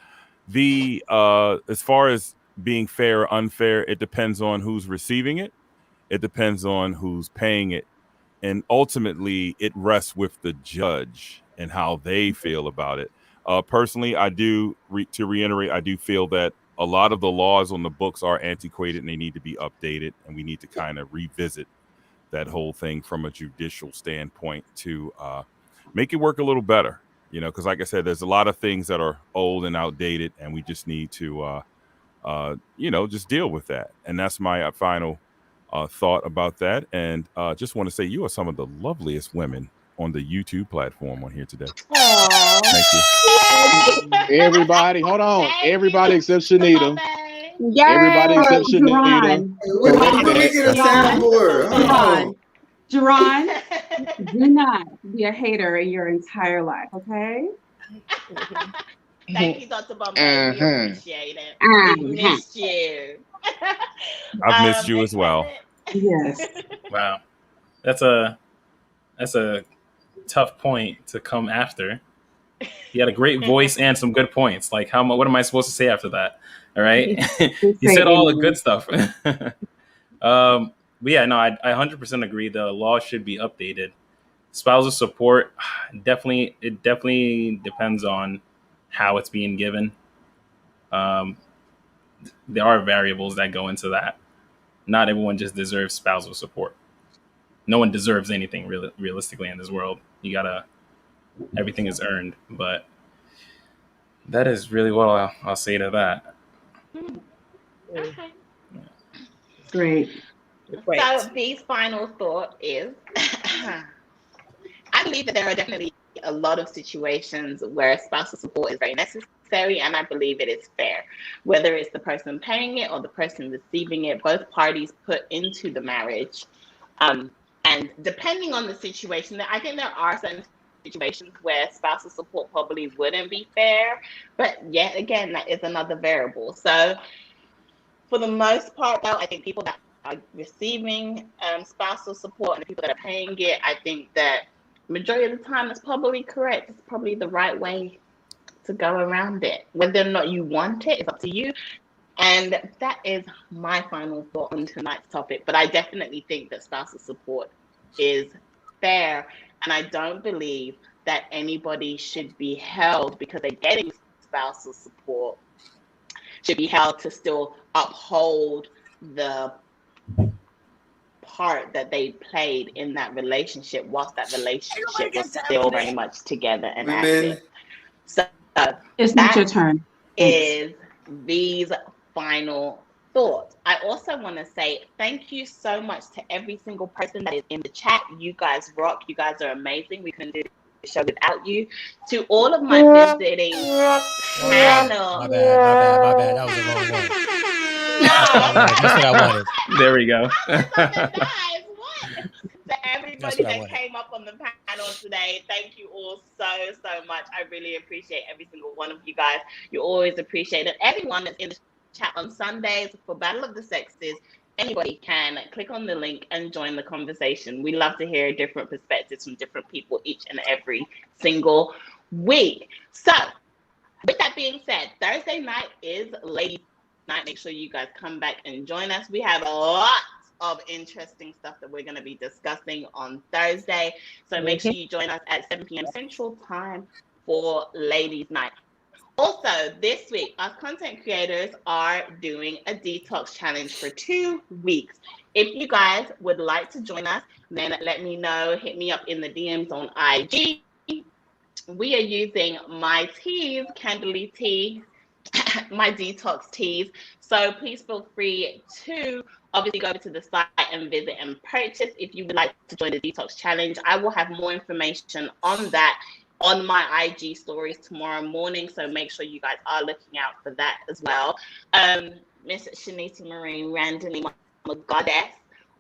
as far as being fair or unfair, it depends on who's receiving it. It depends on who's paying it. And ultimately, it rests with the judge and how they feel about it. Personally, I do, to reiterate, I do feel that a lot of the laws on the books are antiquated and they need to be updated. And we need to kind of revisit that whole thing from a judicial standpoint to make it work a little better. You know, because like I said, there's a lot of things that are old and outdated, and we just need to, just deal with that. And that's my final thought about that. And just want to say you are some of the loveliest women on the YouTube platform on here today. Aww. Thank you. Everybody, hold on. Everybody except Shanita. Everybody except Shanita. Jerron, do not be a hater in your entire life, okay? Thank you, Dr. Bombay. We appreciate it. We missed you. I've missed you as well. Yes. Wow. That's a tough point to come after. You had a great voice and some good points. Like, what am I supposed to say after that? All right. You said all the good stuff. But yeah, no, I 100% agree. The law should be updated. Spousal support, it definitely depends on how it's being given. There are variables that go into that. Not everyone just deserves spousal support. No one deserves anything realistically in this world. Everything is earned. But that is really what I'll say to that. Okay. Great. So Vee's final thought is, I believe that there are definitely a lot of situations where spousal support is very necessary, and I believe it is fair. Whether it's the person paying it or the person receiving it, both parties put into the marriage. And depending on the situation, I think there are certain situations where spousal support probably wouldn't be fair, but yet again, that is another variable. So for the most part, though, I think people that are receiving spousal support and the people that are paying it, I think that majority of the time it's probably correct. It's probably the right way to go around it. Whether or not you want it, it's up to you. And that is my final thought on tonight's topic. But I definitely think that spousal support is fair. And I don't believe that anybody should be held because they're getting spousal support, should be held to still uphold the part that they played in that relationship whilst that relationship was still very much together and active. So it's not your turn. Is Vee's final thoughts. I also want to say thank you so much to every single person that is in the chat. You guys rock. You guys are amazing. We couldn't do the show without you. To all of my visiting panel. My bad. That was the wrong one. That's what I wanted. There we go. To everybody that came up on the panel today, thank you all so much. I really appreciate every single one of you guys. You always appreciate it. Everyone that's in the chat on Sundays for Battle of the Sexes, anybody can click on the link and join the conversation. We love to hear different perspectives from different people each and every single week. So with that being said, Thursday night is Ladies Night. Make sure you guys come back and join us. We have a lot of interesting stuff that we're going to be discussing on Thursday. So make sure you join us at 7 p.m. Central Time for Ladies Night. Also, this week, our content creators are doing a detox challenge for 2 weeks. If you guys would like to join us, then let me know. Hit me up in the DMs on IG. We are using my teas, Candidly Tea, my detox teas. So please feel free to obviously go over to the site and visit and purchase if you would like to join the detox challenge. I will have more information on that on my IG stories tomorrow morning. So make sure you guys are looking out for that as well. Miss Shanita Marine, randomly my goddess,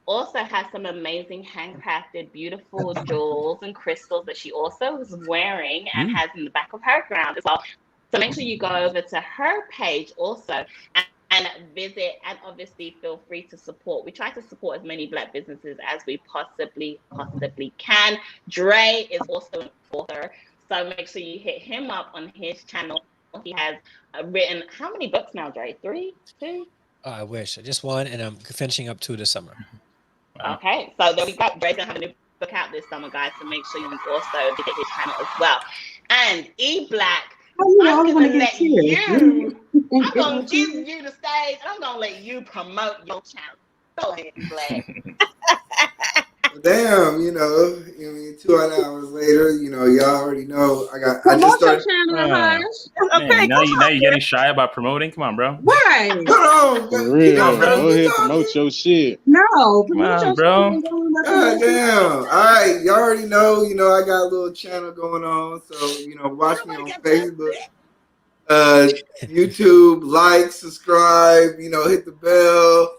also has some amazing handcrafted, beautiful jewels and crystals that she also is wearing and has in the back of her ground as well. So make sure you go over to her page also and visit, and obviously feel free to support. We try to support as many Black businesses as we possibly can. Dre is also an author, so make sure you hit him up on his channel. He has written how many books now, Dre? 3, 2? Oh, I wish. Just one, and I'm finishing up 2 this summer. Okay, so there we go. Dre's gonna have a new book out this summer, guys. So make sure you also visit his channel as well. And E Black, I'm gonna let you. I'm gonna give you the stage. I'm gonna let you promote your channel. Go ahead, E Black. Damn, you know, I mean, 2 hours later, you know, y'all already know I just started. Okay, now you're getting shy about promoting. Come on, bro. Right. Hold on, for real. Go ahead, promote your shit. No, come on, bro. God damn. All right, y'all already know, you know, I got a little channel going on, so you know, watch me on Facebook, YouTube, like, subscribe, you know, hit the bell,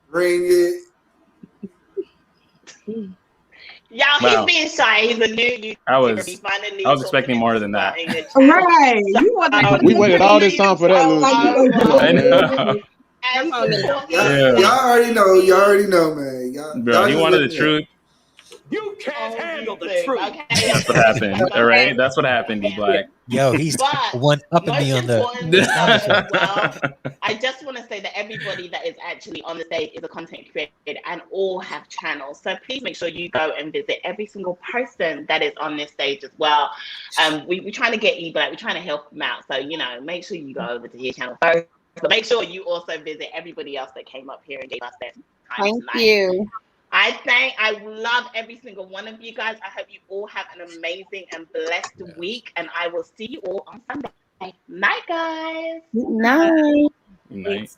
ring it. Y'all, Wow. he's being shy. He's a new YouTuber. I was expecting more than that. Right. We waited all this time for that little shit. Y'all already know. Y'all already know, man. Y'all, bro, he wanted the truth. You can't handle the truth. Okay. That's what happened. All right, that's what happened, D Black. Yo, he's one up and me on the. Well, I just want to say that everybody that is actually on the stage is a content creator and all have channels. So please make sure you go and visit every single person that is on this stage as well. We're trying to get E Black. We're trying to help him out. So you know, make sure you go over to his channel first. But make sure you also visit everybody else that came up here and gave us their time tonight. Thank you. I love every single one of you guys. I hope you all have an amazing and blessed week. And I will see you all on Sunday. Night, guys. Night. Night.